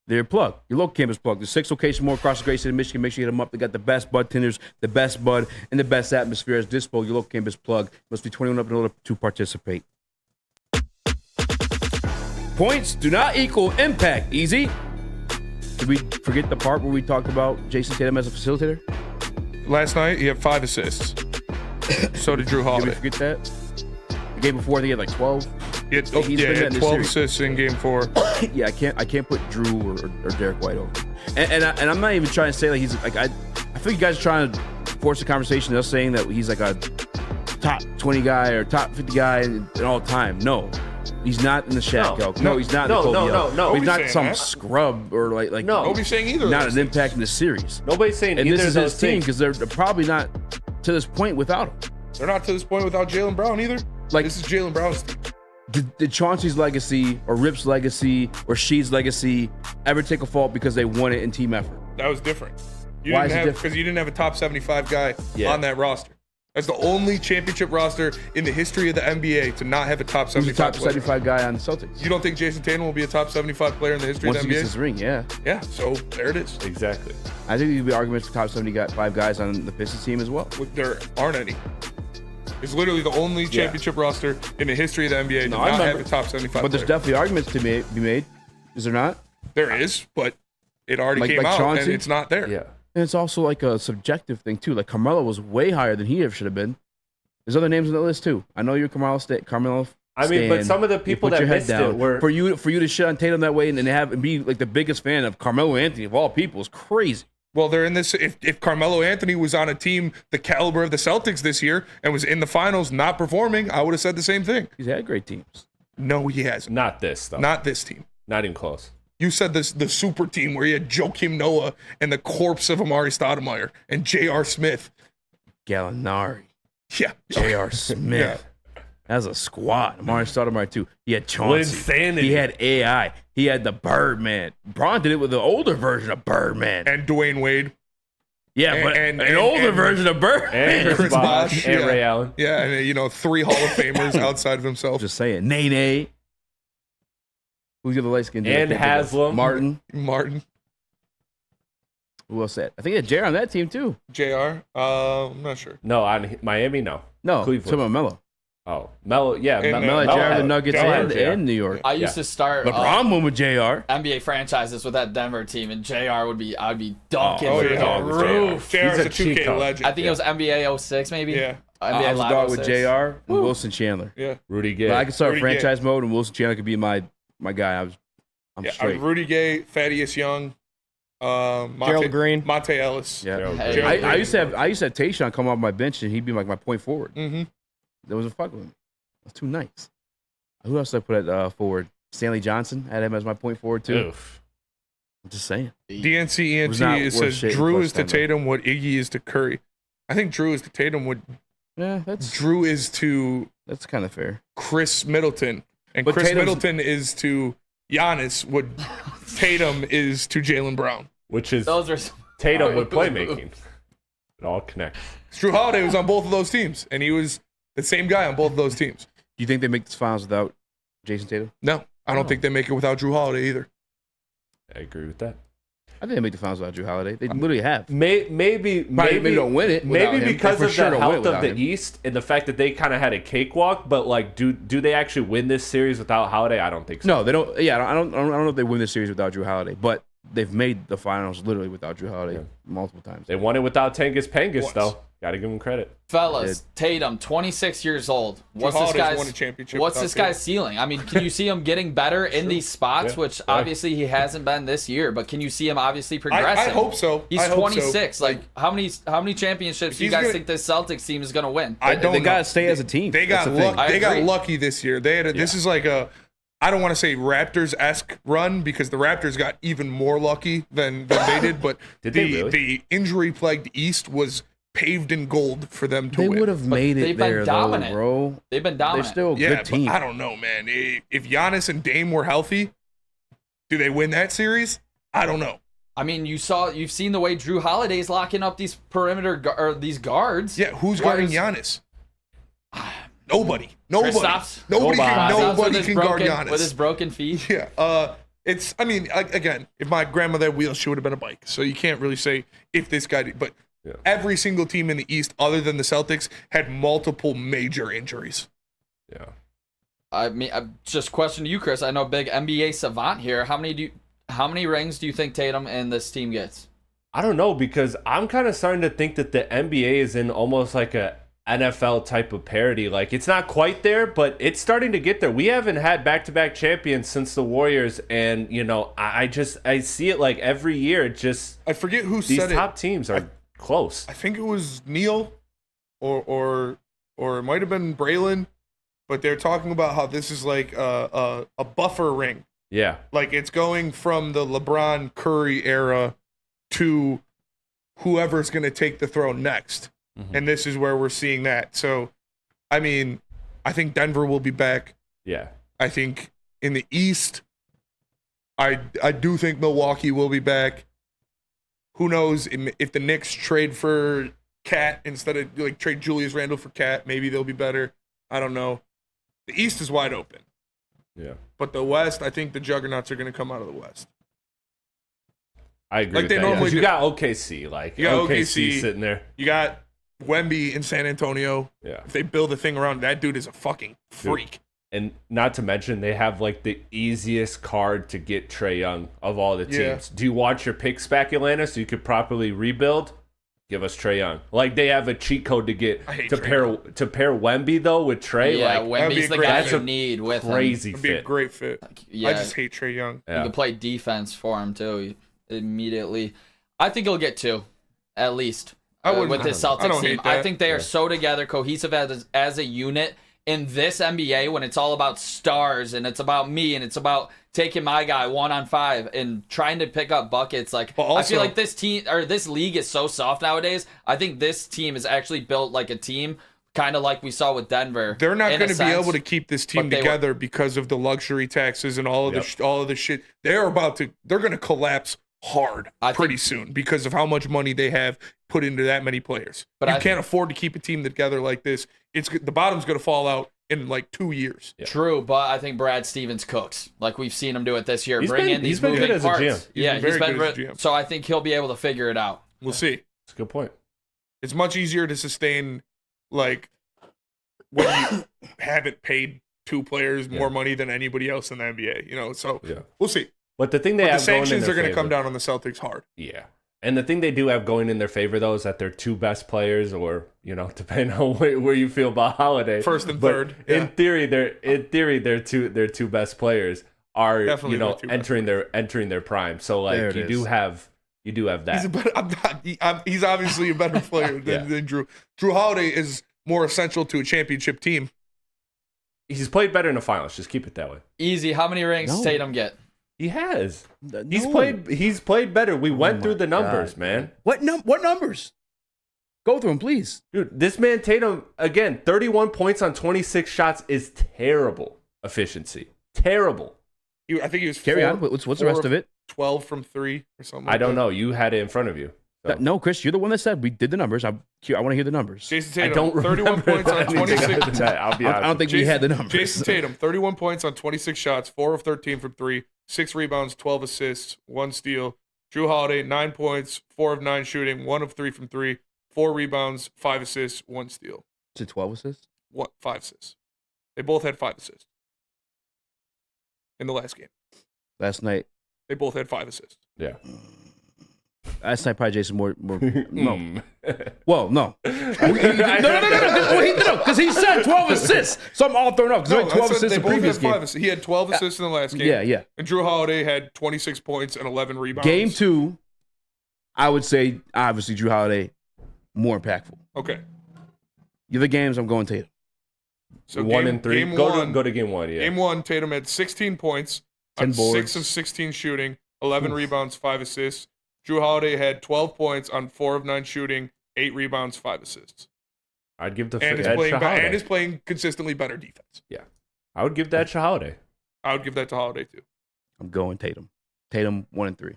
They're plugged. Your local campus plug. There's 6 locations more across the great state of Michigan. Make sure you hit them up. They got the best bud tenders, the best bud, and the best atmosphere. As Dispo, your local campus plug. Must be 21 up in order to participate. Points do not equal impact. Easy. Did we forget the part where we talked about Jason Tatum as a facilitator? Last night, he had 5 assists. So did Drew Holiday. Did we forget that? The game before, he had like 12. He had 12 assists in game 4. Yeah, I can't put Drew or Derek White over. And I'm not even trying to say like he's like I feel you guys are trying to force a conversation of us saying that he's like a top 20 guy or top 50 guy in all time. No. He's not in the Shaq Elk. No, he's not in the Kobe Elk. No. He's not some scrub or like no. Nobody's saying either. Not an impact in the series. Nobody's saying and either this is of his those team things. because they're probably not to this point without him. They're not to this point without Jaylen Brown either. Like, this is Jaylen Brown's team. Did Chauncey's legacy or Rip's legacy or Sheed's legacy ever take a fault because they won it in team effort? That was different. Why is it different? Because you didn't have a top 75 guy on that roster. That's the only championship roster in the history of the NBA to not have a top 75 Who's the top player. 75 guy on the Celtics? You don't think Jason Tatum will be a top 75 player in the history Once of he the NBA? gets his ring, yeah. Yeah, so there it is. Exactly. I think there'd be arguments for top 75 guys on the Pistons team as well. There aren't any. It's literally the only championship roster in the history of the NBA to not have a top 75 But there's player. definitely arguments to be made. Is there not? There is, but it already came out Chauncey? and it's not there. Yeah. And it's also like a subjective thing too. Like Carmelo was way higher than he ever should have been. There's other names on the list too. I know you're Carmelo. I mean, but some of the You people put that your head missed down. it were for you to shit on Tatum that way and be like the biggest fan of Carmelo Anthony of all people is crazy. Well, they're in this. If Carmelo Anthony was on a team the caliber of the Celtics this year and was in the finals not performing, I would have said the same thing. He's had great teams. No, he hasn't. Not this, though. Not this team. Not even close. You said this the super team where you had Joakim Noah and the corpse of Amari Stoudemire and J.R. Smith. Gallinari. Yeah. J.R. Smith. That's a squad. Amari Stoudemire too. He had Chauncey. Insanity. He had AI. He had the Birdman. Braun did it with the older version of Birdman. And Dwayne Wade. Yeah, but an older version of Birdman. And Chris Bosh and Ray Allen. Yeah, and 3 Hall of Famers outside of himself. Just saying. Nene. Who's the other light skinned dude? And Haslam. Martin. Who else said? I think he had JR on that team too. JR? I'm not sure. No, on Miami, no. No, Cleveland. talking about Melo. Oh, Melo, yeah. And, Melo had JR, the Nuggets, and New York. I used to start LeBron won with JR. NBA franchises with that Denver team, and JR would be I'd be dunking Oh, through yeah. the roof. JR is a 2K legend. I think it was NBA 06 maybe. Yeah. NBA I was a Live dog with 06. JR and Wilson Chandler. Yeah. Rudy Gay. But I could start Rudy franchise mode, and Wilson Chandler could be my guy. I'm Yeah, straight. Rudy Gay, Thaddeus Young, Gerald Green, Monte Ellis. Yeah. Hey. I used to have Tayshaun come off my bench, and he'd be like my point forward. Mm-hmm. That wasn't fucking with me. That's too nice. Who else did I put at forward? Stanley Johnson. I had him as my point forward too. Oof. I'm just saying. DNC Was not ENT worth says shit in Drew clutch is to time, though. Tatum what Iggy is to Curry. I think Drew is to Tatum what Yeah, Drew is to that's kind of fair. Chris Middleton. And But Chris Tatum's- Middleton is to Giannis what Tatum is to Jaylen Brown. Which is Those are Tatum with playmaking. It all connects. Drew Holiday was on both of those teams, and he was the same guy on both of those teams. Do you think they make this finals without Jason Tatum? No, I don't think they make it without Drew Holiday either. I agree with that. I think they make the finals without Drew Holiday. They literally have. Maybe don't win it. without Maybe him. because They for of sure the don't win it health of without the him. East and the fact that they kind of had a cakewalk. But like, do they actually win this series without Holiday? I don't think so. No, they don't. Yeah, I don't know if they win this series without Drew Holiday, but they've made the finals literally without Drew Holiday multiple times. They won it without Tengus Pengus Once. though. Got to give them credit. Fellas, Tatum, 26 years old. What's this Holiday's guy's won a championship What's without this guy's Tatum. ceiling? I mean, can you see him getting better in these spots, Yeah. which Yeah. obviously he hasn't been this year, but can you see him obviously progressing? I hope so. He's I hope so. 26. Like how many championships do you He's guys gonna- think this Celtics team is going to win? I don't They know. gotta stay as a team. They got That's the thing. lucky. I They got agree. lucky this year. They had this is like a I don't want to say Raptors-esque run because the Raptors got even more lucky than they did, but Did they really? the injury-plagued East was paved in gold for them to They win. would have made it they've been there, dominant. though, bro. They've been They're dominant. still a Yeah, good team. but I don't know, man. If Giannis and Dame were healthy, do they win that series? I don't know. I mean, you've seen the way Drew Holiday's locking up these perimeter or these guards. Yeah, who's Why guarding is- Giannis? Nobody. Nobody. Kristaps? Nobody Kristaps can guard Giannis. with his broken feet. Yeah. It's. I mean, again, if my grandmother had wheels, she would have been a bike. So you can't really say if this guy did. But every single team in the East, other than the Celtics, had multiple major injuries. Yeah. I mean, just question to you, Chris. I know big NBA savant here. How many rings do you think Tatum and this team gets? I don't know because I'm kind of starting to think that the NBA is in almost like a NFL type of parody. Like it's not quite there, but it's starting to get there. We haven't had back-to-back champions since the Warriors, and I see it like every year. It just I forget who these said top it. teams are close. I think it was Neil, or it might have been Braylon, but they're talking about how this is like a buffer ring. Yeah. Like it's going from the LeBron Curry era to whoever's going to take the throne next. and this is where we're seeing that. So, I mean, I think Denver will be back. Yeah. I think in the East, I do think Milwaukee will be back. Who knows if the Knicks trade for Cat instead of like trade Julius Randle for Cat, maybe they'll be better. I don't know. The East is wide open. Yeah. But the West, I think the juggernauts are going to come out of the West. I agree. Like with they that, normally you do. got OKC, like You got OKC sitting there. You got Wemby in San Antonio. Yeah. If they build a thing around that dude is a fucking freak. Dude. And not to mention, they have like the easiest card to get Trae Young of all the teams. Yeah. Do you want your picks back, Atlanta, so you could properly rebuild? Give us Trae Young. Like they have a cheat code to get to pair Wemby though with Trae. Yeah, like, Wemby's the guy you need with crazy him. It'd be a great fit. Yeah. I just hate Trae Young. You can play defense for him too immediately. I think he'll get 2, at least, with his Celtics team. I think they are so together, cohesive as a unit. In this NBA, when it's all about stars and it's about me and it's about taking my guy 1-on-5 and trying to pick up buckets, like I feel like this team or this league is so soft nowadays. I think this team is actually built like a team, kind of like we saw with Denver. They're not going to be able to keep this team together because of the luxury taxes and all of the shit. They're going to collapse hard pretty soon because of how much money they have put into that many players. But you can't afford to keep a team together like this. The bottom's going to fall out in like 2 years. Yeah. True, but I think Brad Stevens cooks. Like we've seen him do it this year. He's been good as a GM. Yeah, he's been good as a GM. So I think he'll be able to figure it out. We'll see. That's a good point. It's much easier to sustain like when you haven't paid 2 players more money than anybody else in the NBA. You know, so we'll see. But the thing they have the sanctions going in are going to come favor, down on the Celtics hard. Yeah. And the thing they do have going in their favor, though, is that their 2 best players, or depending on where you feel about Holiday, first and but third. In theory, their two best players are Definitely entering their prime. So like you do have that. He's obviously a better player than Drew. Drew Holiday is more essential to a championship team. He's played better in the finals. Just keep it that way. Easy. How many rings does Tatum get? He has. He's played better. We went through the numbers, man. What numbers? Go through them, please. Dude, this man Tatum, again, 31 points on 26 shots is terrible efficiency. Terrible. I think he was Carry on. What's the rest of it? 12 from 3 or something. I don't know. You had it in front of you. So. No, Chris, you're the one that said we did the numbers. I want to hear the numbers. Jason Tatum, I don't 31 points on 26. I'll be honest. I don't think we had the numbers. Jason Tatum, 31 points on 26 shots, 4 of 13 from 3, 6 rebounds, 12 assists, 1 steal. Drew Holiday, 9 points, 4 of 9 shooting, 1 of 3 from 3, 4 rebounds, 5 assists, 1 steal. Is it 12 assists? 5 assists. They both had 5 assists in the last game. Last night. They both had 5 assists. Yeah. Last night, probably Jason more no. Well, no. No, because he said 12 assists. So I'm all thrown off. No, 12 assists in the previous game. He had 12 assists in the last game. Yeah. And Drew Holiday had 26 points and 11 rebounds. Game 2, I would say, obviously, Drew Holiday, more impactful. Okay. The other games, I'm going Tatum. So 1 and 3. Go to game 1, yeah. Game 1, Tatum had 16 points, 10 boards. 6 of 16 shooting, 11 rebounds, 5 assists. Drew Holiday had 12 points on 4 of 9 shooting, 8 rebounds, 5 assists. I'd give the and is playing consistently better defense. Yeah, I would give that to Holiday. I would give that to Holiday too. I'm going Tatum. Tatum 1 and 3.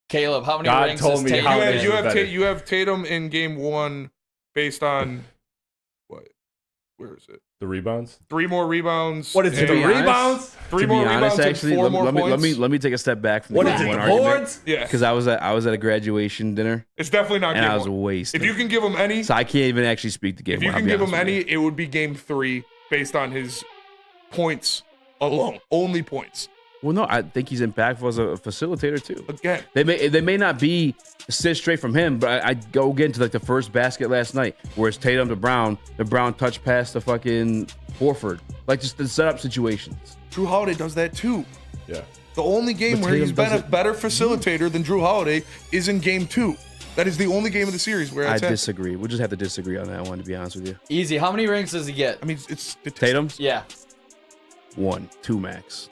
Caleb, how many rings does Tatum get? You have Tatum in game 1 based on what? Where is it? The rebounds? 3 more rebounds. What is it? The rebounds? 3 more rebounds actually, and 4 more points. Let me take a step back from what is it? The boards? Yeah. Because I was at a graduation dinner. It's definitely not. And I was wasted. If you can give him any, so I can't even actually speak the game. If you can give him any, it would be game 3 based on his points alone, only points. Well, no, I think he's impactful as a facilitator too. Again, they may not be assists straight from him, but I go again to like the first basket last night, where it's Tatum to Brown, the Brown touch pass to fucking Horford, like just the setup situations. Drew Holiday does that too. Yeah. The only game where he's been a better facilitator than Drew Holiday is in game 2. That is the only game of the series where I disagree. We'll just have to disagree on that one, to be honest with you. Easy. How many rings does he get? I mean, it's Tatum's? Yeah. 1, 2 max.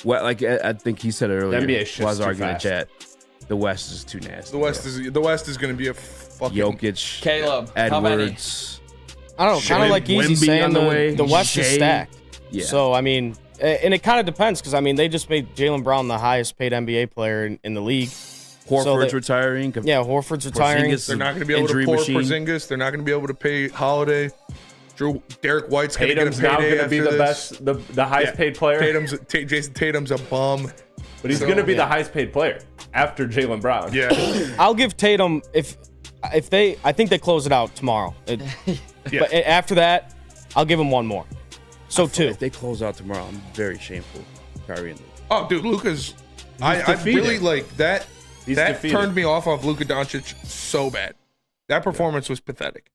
Well, like I think he said it earlier. The NBA shit's was too arguing in fast. chat. The West is too nasty. The West is going to be a fucking Jokic, Caleb, how many? Edwards. I don't know, kind of like Easy Wemby saying on the way. the West is Shea. stacked. Yeah. So, I mean, and it kind of depends because, I mean, they just made Jaylen Brown the highest paid NBA player in the league. Horford's retiring. Yeah, Horford's retiring. They're not going to be able to pour Porzingis. They're not going to be able to pay Holiday. Derek White's going to get a Tatum's now payday going to be after the this. best, the highest paid player. Jason Tatum's a bum. But he's going to be the highest paid player after Jaylen Brown. Yeah. I'll give Tatum, if I think they close it out tomorrow. But after that, I'll give him one more. So 2. If they close out tomorrow, I'm very shameful. Kyrie and Luka. Oh, dude, Luka's. I really like that. That defeated. turned me off of Luka Doncic so bad. That performance was pathetic.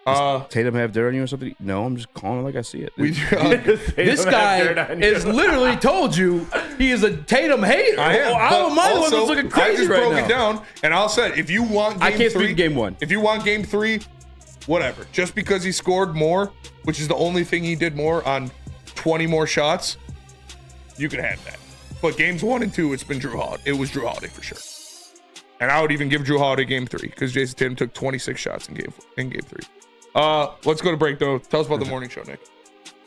Does Tatum have dirt on you or something? No, I'm just calling it like I see it. This guy has literally told you he is a Tatum hater. I am. I don't mind the one that's looking I crazy just right broke now. it down, and I'll say, if you want game I can't 3, speak game 1. If you want game 3, whatever. Just because he scored more, which is the only thing he did more on 20 more shots, you can have that. But games 1 and 2, it's been Drew Holiday. It was Drew Holiday for sure. And I would even give Drew Holiday game 3 because Jason Tatum took 26 shots in game 3. Let's go to break though. Tell us about the morning show, Nick.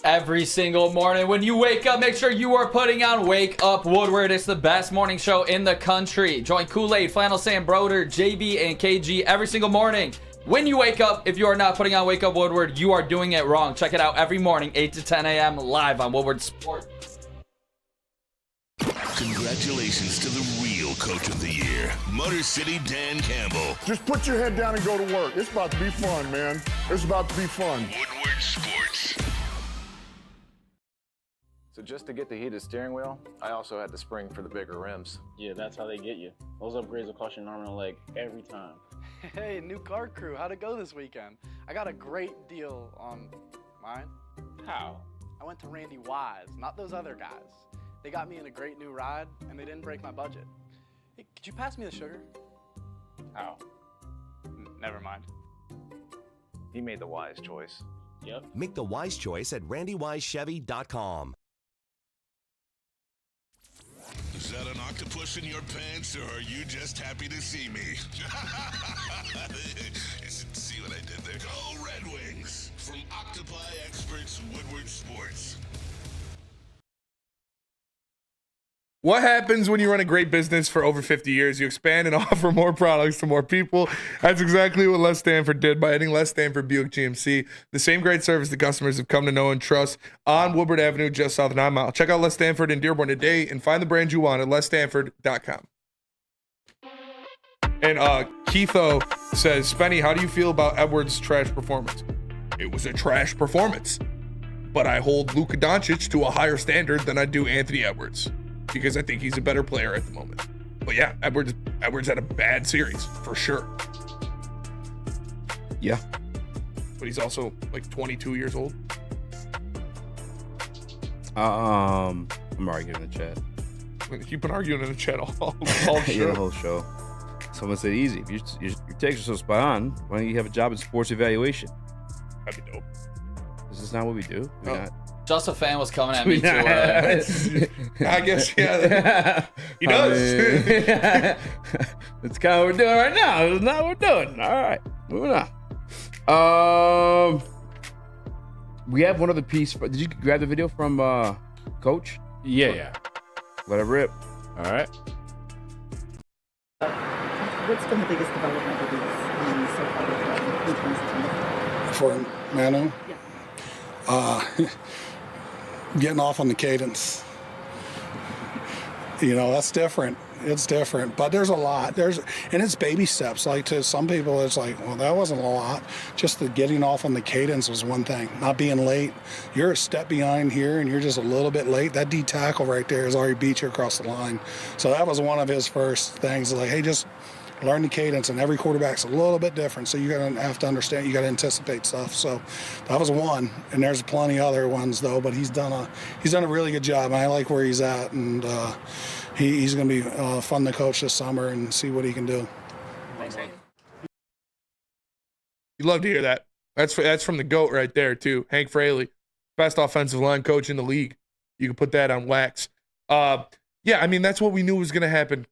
Every single morning when you wake up, make sure you are putting on Wake Up Woodward. It's the best morning show in the country. Join Kool-Aid, Flannel Sam, Broder, JB, and KG every single morning. When you wake up, if you are not putting on Wake Up Woodward, you are doing it wrong. Check it out every morning, 8 to 10 a.m. live on Woodward Sports. Congratulations to the real coach of the year, Motor City Dan Campbell. Just put your head down and go to work. It's about to be fun, man. It's about to be fun. Woodward Sports. So just to get the heated steering wheel, I also had the spring for the bigger rims. Yeah, that's how they get you. Those upgrades will cost you an arm and a leg every time. Hey, new car crew, how'd it go this weekend? I got a great deal on mine. How? I went to Randy Wise, not those other guys. They got me in a great new ride, and they didn't break my budget. Hey, could you pass me the sugar? How? Never mind. He made the wise choice. Yep. Make the wise choice at randywisechevy.com. Is that an octopus in your pants, or are you just happy to see me? See what I did there? Go Red Wings! From Octopi Experts, Woodward Sports. What happens when you run a great business for over 50 years? You expand and offer more products to more people. That's exactly what Les Stanford did by adding Les Stanford Buick GMC, the same great service that customers have come to know and trust on Woodward Avenue, just south of 9 Mile. Check out Les Stanford in Dearborn today and find the brand you want at lesstanford.com. And Keitho says, Spenny, how do you feel about Edwards' trash performance? It was a trash performance, but I hold Luka Doncic to a higher standard than I do Anthony Edwards, because I think he's a better player at the moment. But yeah, Edwards had a bad series for sure. Yeah. But he's also like 22 years old. I'm arguing in the chat. You've been arguing in the chat all Yeah, show. the whole show. Someone said easy. If your takes are so spot on, why don't you have a job in sports evaluation? That'd be dope. Is this not what we do? Do we not? Just a fan was coming at me too. I guess, yeah. He does. That's kind of what we're doing right now. It's not what we're doing. All right. Moving on. We have one other piece. Did you grab the video from Coach? Yeah. Let it rip. All right. What's been the biggest development of these so far in terms of For Manu? Yeah. Getting off on the cadence. That's different. It's different, but there's a lot. And it's baby steps. Like to some people, it's like, well, that wasn't a lot. Just the getting off on the cadence was one thing. Not being late. You're a step behind here, and you're just a little bit late. That D tackle right there has already beat you across the line. So that was one of his first things. Like, hey, just learn the cadence, and every quarterback's a little bit different. So you're gonna have to understand. You got to anticipate stuff. So that was one, and there's plenty other ones though. But he's done a really good job. And I like where he's at, and he's gonna be fun to coach this summer and see what he can do. Thanks, Hank. You love to hear that. That's from the GOAT right there too. Hank Fraley, best offensive line coach in the league. You can put that on wax. Yeah, I mean that's what we knew was gonna happen.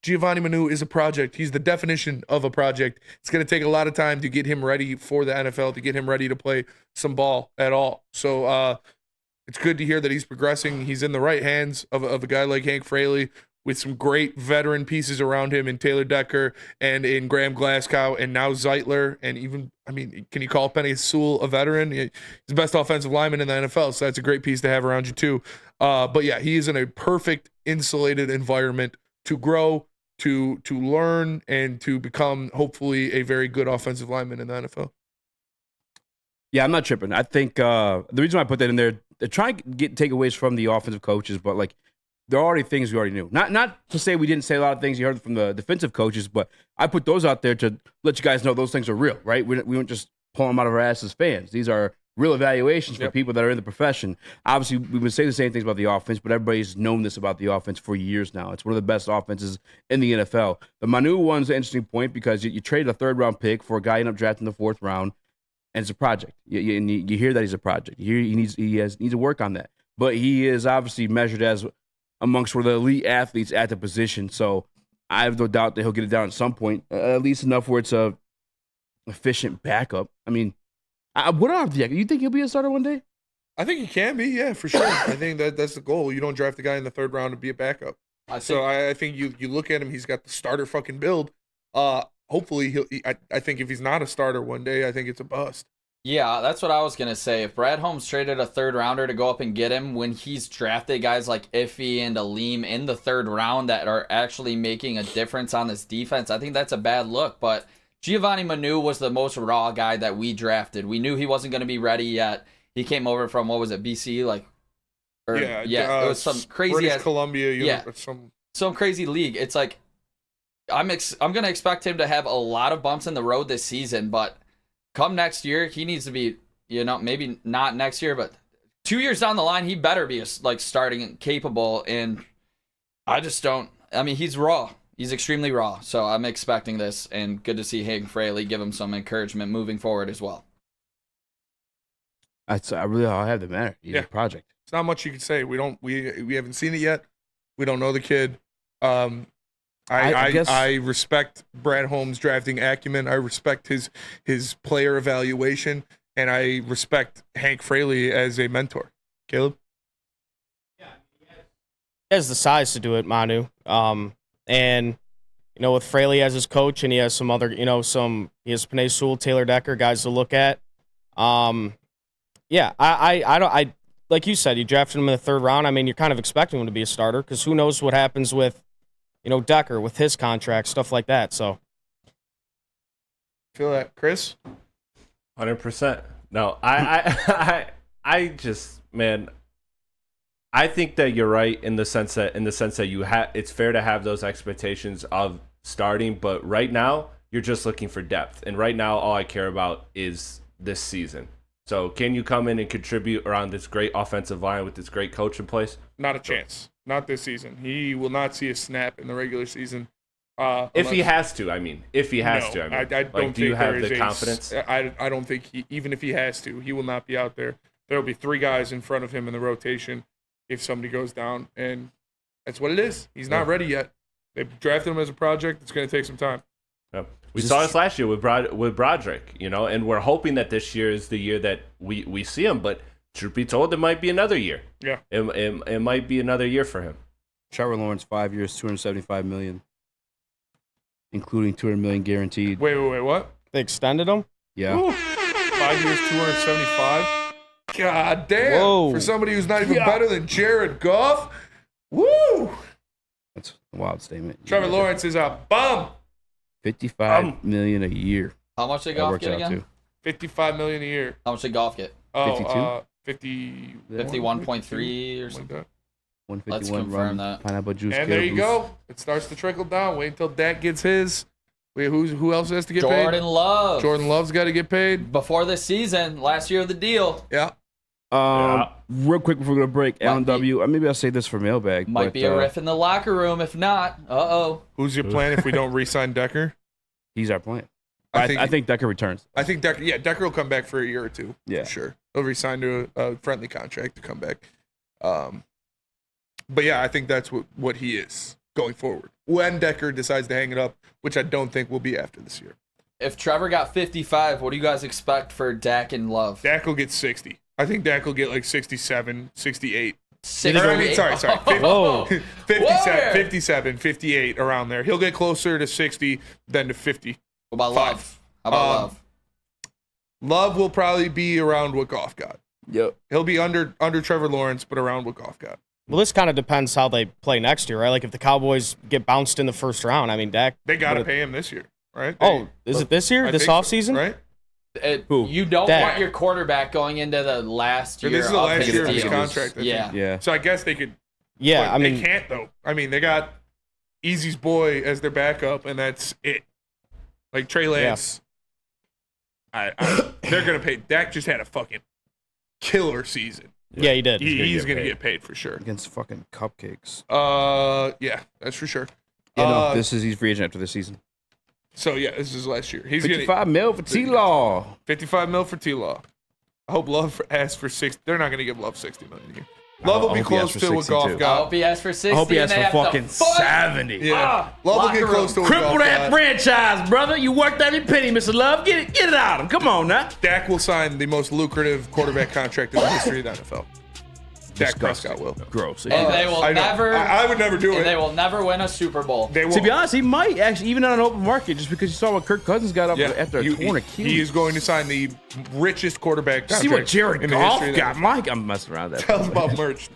Giovanni Manu is a project. He's the definition of a project. It's going to take a lot of time to get him ready for the NFL, to get him ready to play some ball at all. So it's good to hear that he's progressing. He's in the right hands of a guy like Hank Fraley with some great veteran pieces around him in Taylor Decker and in Graham Glasgow and now Zeitler. And even, I mean, can you call Penei Sewell a veteran? He's the best offensive lineman in the NFL, so that's a great piece to have around you too. But yeah, he is in a perfect insulated environment to grow, to learn, and to become hopefully a very good offensive lineman in the NFL. Yeah, I'm not tripping. I think the reason why I put that in there, they're trying to get takeaways from the offensive coaches, but like there are already things we already knew. Not to say we didn't say a lot of things you heard from the defensive coaches, but I put those out there to let you guys know those things are real, right? We don't just pull them out of our ass as fans. These are real evaluations for people that are in the profession. Obviously, we would say the same things about the offense, but everybody's known this about the offense for years now. It's one of the best offenses in the NFL. The Manu one's an interesting point because you traded a third-round pick for a guy you end up drafting in the fourth round, and it's a project. You hear that he's a project. You hear he needs to work on that. But he is obviously measured as amongst one of the elite athletes at the position. So I have no doubt that he'll get it down at some point, at least enough where it's a efficient backup. I mean, what are the? You think he'll be a starter one day? I think he can be, yeah, for sure. I think that's the goal. You don't draft a guy in the third round to be a backup. I think you look at him, he's got the starter fucking build. Hopefully, I think if he's not a starter one day, I think it's a bust. Yeah, that's what I was going to say. If Brad Holmes traded a third rounder to go up and get him when he's drafted guys like Iffy and Aleem in the third round that are actually making a difference on this defense, I think that's a bad look. But Giovanni Manu was the most raw guy that we drafted. We knew he wasn't going to be ready yet. He came over from, what was it, BC? It was some crazy British Columbia, some crazy league. It's like, I'm going to expect him to have a lot of bumps in the road this season, but come next year, he needs to be, maybe not next year, but 2 years down the line, he better be starting and capable. And I just don't. I mean, he's raw. He's extremely raw. So I'm expecting this, and good to see Hank Fraley give him some encouragement moving forward as well. That's really all I have to matter. He's a project. It's not much you can say. We haven't seen it yet. We don't know the kid. I respect Brad Holmes' drafting acumen. I respect his player evaluation, and I respect Hank Fraley as a mentor. Caleb? He has the size to do it, Manu. And with Fraley as his coach, and he has some other, he has Penei Sewell, Taylor Decker guys to look at. I like you said, you drafted him in the third round. I mean, you're kind of expecting him to be a starter because who knows what happens with Decker with his contract, stuff like that. So, feel that, Chris? 100%. No, I just, man, I think that you're right in the sense that it's fair to have those expectations of starting, but right now you're just looking for depth, and right now all I care about is this season. So, can you come in and contribute around this great offensive line with this great coach in place? Not a chance. Not this season. He will not see a snap in the regular season. If he has to, I mean. I don't think do you have the confidence? I don't think even if he has to, he will not be out there. There will be three guys in front of him in the rotation if somebody goes down, and that's what it is. He's not ready yet. They drafted him as a project. It's going to take some time. Yeah. We saw this last year with Broderick, and we're hoping that this year is the year that we see him, but truth be told, it might be another year. Yeah. It might be another year for him. Trevor Lawrence, 5 years, $275 million, including $200 million guaranteed. Wait, what? They extended him? Yeah. Ooh. 5 years, $275. God damn! Whoa. For somebody who's not even better than Jared Goff. Woo! That's a wild statement. Trevor Lawrence is a bum. $55 million a year. How much did Goff get again? $55 million a year. How much did Goff get? 52? 51.3 or something. 151. Let's confirm that. Pineapple juice. And there you go. It starts to trickle down. Wait until Dak gets his. Wait, who else has to get paid? Jordan Love. Jordan Love's got to get paid. Before this season, last year of the deal. Yeah. Real quick before we go to break, Alan W. Maybe I'll say this for mailbag. Might be a riff in the locker room. If not, Who's your plan if we don't re-sign Decker? He's our plan. I think Decker returns. I think Decker will come back for a year or two. Yeah, for sure. He'll resign to a friendly contract to come back. But yeah, I think that's what he is. going forward when Decker decides to hang it up, which I don't think will be after this year. If Trevor got 55, what do you guys expect for Dak and Love? Dak will get 60. I think Dak will get like 67, 68. 68? Sorry. 57, 57, 58, around there. He'll get closer to 60 than to 50. What about Love? How about Love? Love will probably be around what Goff got. Yep. He'll be under Trevor Lawrence, but around what Goff got. Well, this kind of depends how they play next year, right? Like if the Cowboys get bounced in the first round, I mean, Dak. They got to pay him this year, right? Is it this year? This offseason? Right? You don't want your quarterback going into the last year. This is the of last his year of his deal. contract. Yeah. So I guess they could. Yeah, they can't though. I mean, they got Easy's boy as their backup, and that's it. Like Trey Lance. They're gonna pay. Dak just had a fucking killer season. Yeah, he did. He's gonna get paid for sure. Against fucking cupcakes. Yeah, that's for sure. Yeah, he's free agent after this season. So yeah, this is last year. He's 55 mil for T-Law. 55 mil for T-Law. I hope Love asks for 60. They're not gonna give Love 60 million a year. Love will be close to what Goff got. I hope he asks for 60. I hope he asks for fucking 70. Yeah. Love will get close to what Cripple Goff that got. franchise, brother. You worked every penny, Mr. Love. Get it out of him. Come on now. Dak will sign the most lucrative quarterback contract in the history of the NFL. Dak Prescott will. Gross. And they will never. I would never do it. And they will never win a Super Bowl. To be honest, he might actually, even on an open market, just because you saw what Kirk Cousins got up after a torn Achilles. He is going to sign the richest quarterback contract. See what Jared in the Goff history of got, the Mike. I'm messing around. Tell us about merch.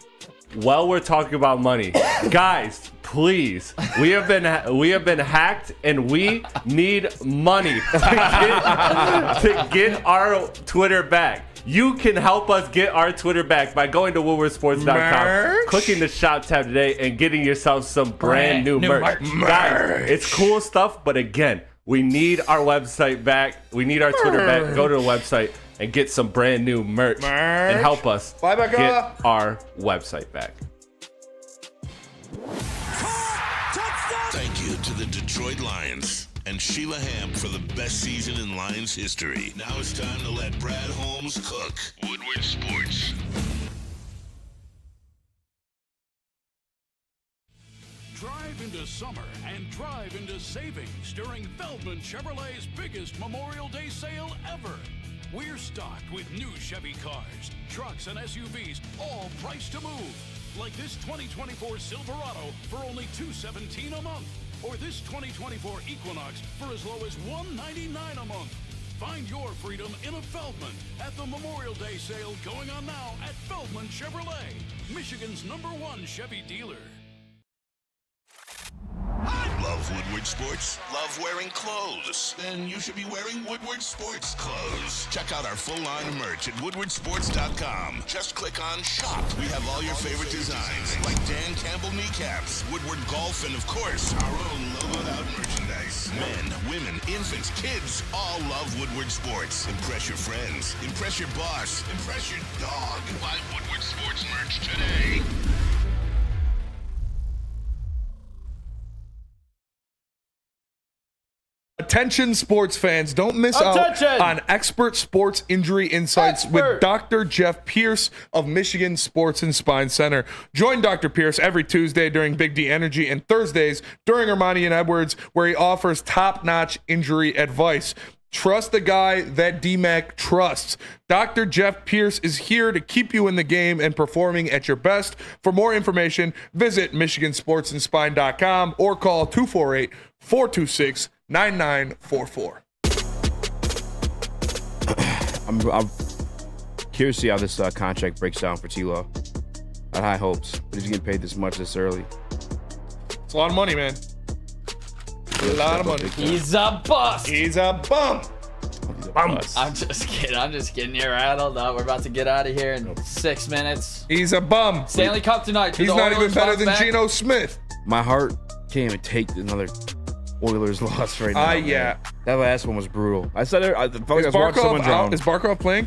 While we're talking about money, guys, please, we have been hacked, and we need money to get our Twitter back. You can help us get our Twitter back by going to WoodwardSports.com, clicking the shop tab today, and getting yourself some brand new merch. Guys, it's cool stuff, but again, we need our website back. We need our Twitter back. Go to the website and get some brand new merch and help us get our website back. Thank you to the Detroit Lions and Sheila Ham for the best season in Lions history. Now it's time to let Brad Holmes cook. Woodward Sports. Drive into summer and drive into savings during Feldman Chevrolet's biggest Memorial Day sale ever. We're stocked with new Chevy cars, trucks, and SUVs, all priced to move. Like this 2024 Silverado for only $217 a month. Or this 2024 Equinox for as low as $199 a month. Find your freedom in a Feldman at the Memorial Day sale going on now at Feldman Chevrolet, Michigan's #1 Chevy dealer. Love Woodward Sports? Love wearing clothes? Then you should be wearing Woodward Sports clothes. Check out our full line of merch at woodwardsports.com. Just click on shop. We have all your favorite designs, like Dan Campbell kneecaps, Woodward golf, and of course, our own logoed out merchandise. Men, women, infants, kids all love Woodward Sports. Impress your friends. Impress your boss. Impress your dog. Buy Woodward Sports merch today. Attention sports fans, don't miss out on expert sports injury insights with Dr. Jeff Pierce of Michigan Sports and Spine Center. Join Dr. Pierce every Tuesday during Big D Energy and Thursdays during Ermanni and Edwards, where he offers top-notch injury advice. Trust the guy that DMAC trusts. Dr. Jeff Pierce is here to keep you in the game and performing at your best. For more information, visit MichiganSportsAndSpine.com or call 248-426-9944. I'm curious to see how this contract breaks down for T-Law. I had high hopes, but he's getting paid this much this early. It's a lot of money, man. A lot of money. He's a bust. He's a bum. I'm just getting you rattled up. We're about to get out of here in 6 minutes. He's a bum. Stanley Cup tonight. He's not even better than Geno Smith. My heart can't even take another Oilers loss right now. Yeah. That last one was brutal. I said I felt like I was watching someone drown. Is Barkov playing?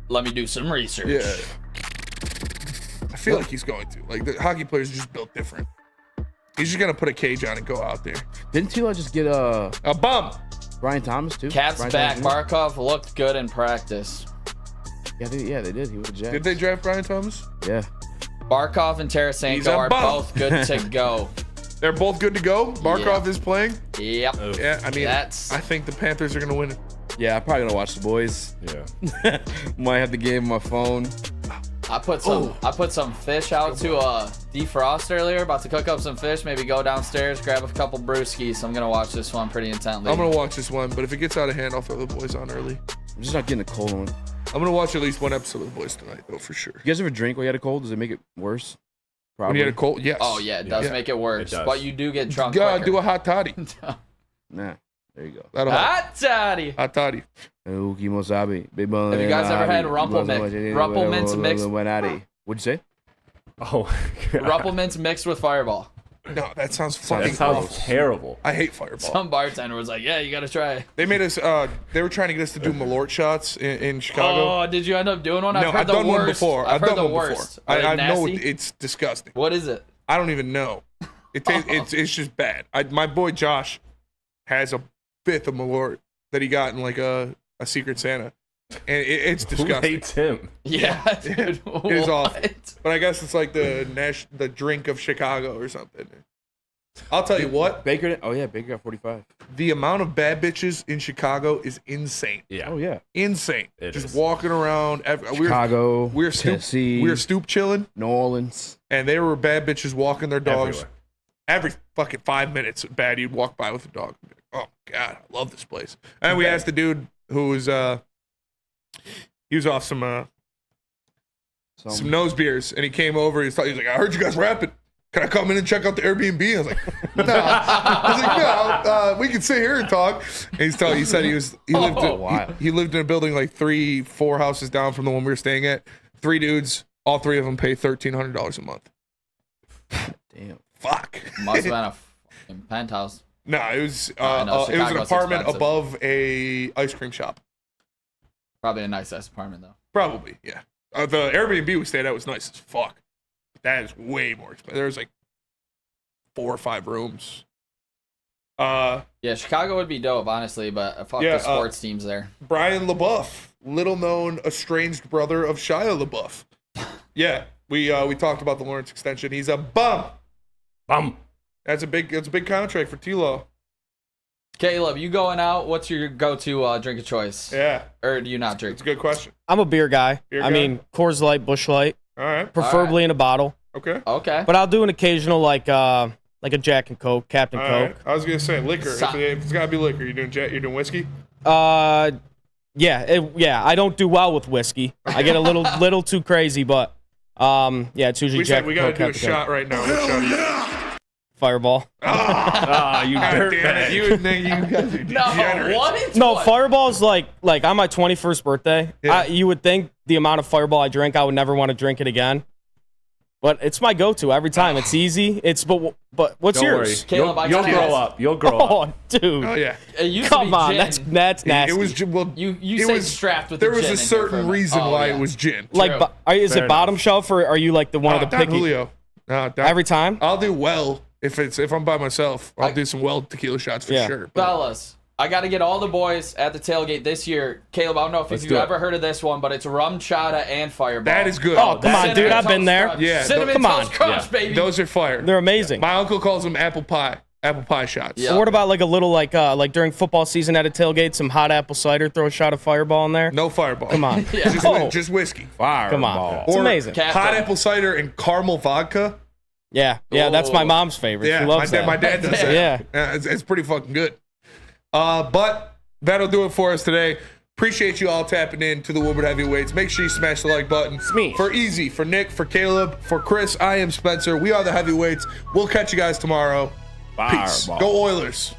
Let me do some research. Yeah. I feel like he's going to. Like, the hockey players are just built different. He's just going to put a cage on and go out there. Didn't T-Law just get a bum? Brian Thomas, too? Cat's Brian back. Thomas. Barkov looked good in practice. Yeah, they did. He was a Jack. Did they draft Brian Thomas? Yeah. Barkov and Tarasenko are both good to go. They're both good to go. Markov is playing. Yep. Yeah, I mean, I think the Panthers are going to win it. Yeah, I'm probably gonna watch the boys. Yeah. Might have the game on my phone. I put some fish out to defrost earlier. About to cook up some fish. Maybe go downstairs, grab a couple brewskis. I'm gonna watch this one pretty intently. I'm gonna watch this one, but if it gets out of hand, I'll throw the boys on early. I'm just not getting a cold one. I'm gonna watch at least one episode of the boys tonight, though, for sure. You guys ever drink when you had a cold? Does it make it worse? When you had a cold, yes. Oh yeah, it does make it worse, but you do get drunk. Gotta do a hot toddy. Nah, there you go. That'll Hot toddy. Hot toddy. Have you guys ever had Rumpelmints mixed? What'd you say? Oh, Rumpelmints mixed with Fireball. No, that sounds fucking That sounds awful. terrible. I hate Fireball. Some bartender was like, "Yeah, you gotta try it." They made us. They were trying to get us to do Malort shots in Chicago. Oh, did you end up doing one? No, I've heard I've the done worst. one before. I've heard done the one worst. before. Are they I know nasty? it's disgusting. What is it? I don't even know. It's just bad. My boy Josh has a fifth of Malort that he got in like a Secret Santa, and it's disgusting. Who hates him? Yeah, dude. It is awful. But I guess it's like the drink of Chicago or something. I'll tell you what. Baker. Oh yeah, Baker got 45. The amount of bad bitches in Chicago is insane. Yeah. Oh yeah. Insane. It just is. walking around. Chicago. We're stoop chilling. New Orleans. And there were bad bitches walking their dogs. Everywhere. Every fucking 5 minutes, bad, you'd walk by with a dog. Oh God, I love this place. And we asked the dude who was he was off some nose beers, and he came over. He was like, "I heard you guys rapping. Can I come in and check out the Airbnb?" I was like, "No." I was like, "No, we can sit here and talk." And he said he lived in a building like 3-4 houses down from the one we were staying at. 3 dudes, all 3 of them pay $1,300 a month. Damn. Fuck. Must have been a fucking penthouse. No, it was know, it was an Chicago's apartment expensive. above a ice cream shop. Probably a nice ass apartment though. Probably, yeah. The Airbnb we stayed at was nice as fuck. That is way more expensive. There was like 4 or 5 rooms. Yeah, Chicago would be dope, honestly, but fuck the sports teams there. Brian LaBeouf, little known estranged brother of Shia LaBeouf. Yeah, we talked about the Lawrence extension. He's a bum. That's a big contract for T-Law. Caleb, you going out? What's your go-to drink of choice? Yeah. Or do you not drink? It's a good question. I'm a beer guy. Beer I guy? mean, Coors Light, Busch Light. All right. Preferably in a bottle. Okay. Okay. But I'll do an occasional like a Jack and Coke, Captain All Coke. right. I was gonna say liquor. If it's gotta be liquor, you're doing whiskey. Yeah, I don't do well with whiskey. I get a little too crazy, but it's usually We Jack said we and gotta Coke. do a Captain shot Coke. right now. What shot are you? Fireball. You God damn it. You guys are degenerates. what? No, Fireball's like on my 21st birthday. Yeah. You would think the amount of Fireball I drink, I would never want to drink it again. But it's my go-to every time. It's easy. But what's Don't yours? worry. Caleb, You'll grow up. You'll grow up. Oh, dude. Oh yeah. It used to Come be on, gin. that's nasty. It was You it say was strapped with there the was gin a in here for certain minute. reason Oh, why yeah. it was gin. like, True. is Fair it bottom shelf or are you like the one of the Don picky? Julio. Every time? I'll do well if I'm by myself. I'll do some well tequila shots for sure. But Fellas, I got to get all the boys at the tailgate this year. Caleb, I don't know if you've ever heard of this one, but it's rum chata and Fireball. that is good. Oh, come on, dude. I've been there. Yeah, Cinnamon come on. Toast Crunch, baby. Those are fire. They're amazing. My uncle calls them apple pie shots. Yeah. So what about like a little like during football season at a tailgate, some hot apple cider, throw a shot of Fireball in there? No Fireball. Come on. Just whiskey. Fire. Come on. It's Or amazing. hot apple cider and caramel vodka. Yeah, that's my mom's favorite. Yeah, she loves my dad does that. Yeah. It's pretty fucking good. But that'll do it for us today. Appreciate you all tapping in to the Woodward Heavyweights. Make sure you smash the like button. For Easy, for Nick, for Caleb, for Chris, I am Spencer. We are the Heavyweights. We'll catch you guys tomorrow. Peace. Fireball. Go Oilers.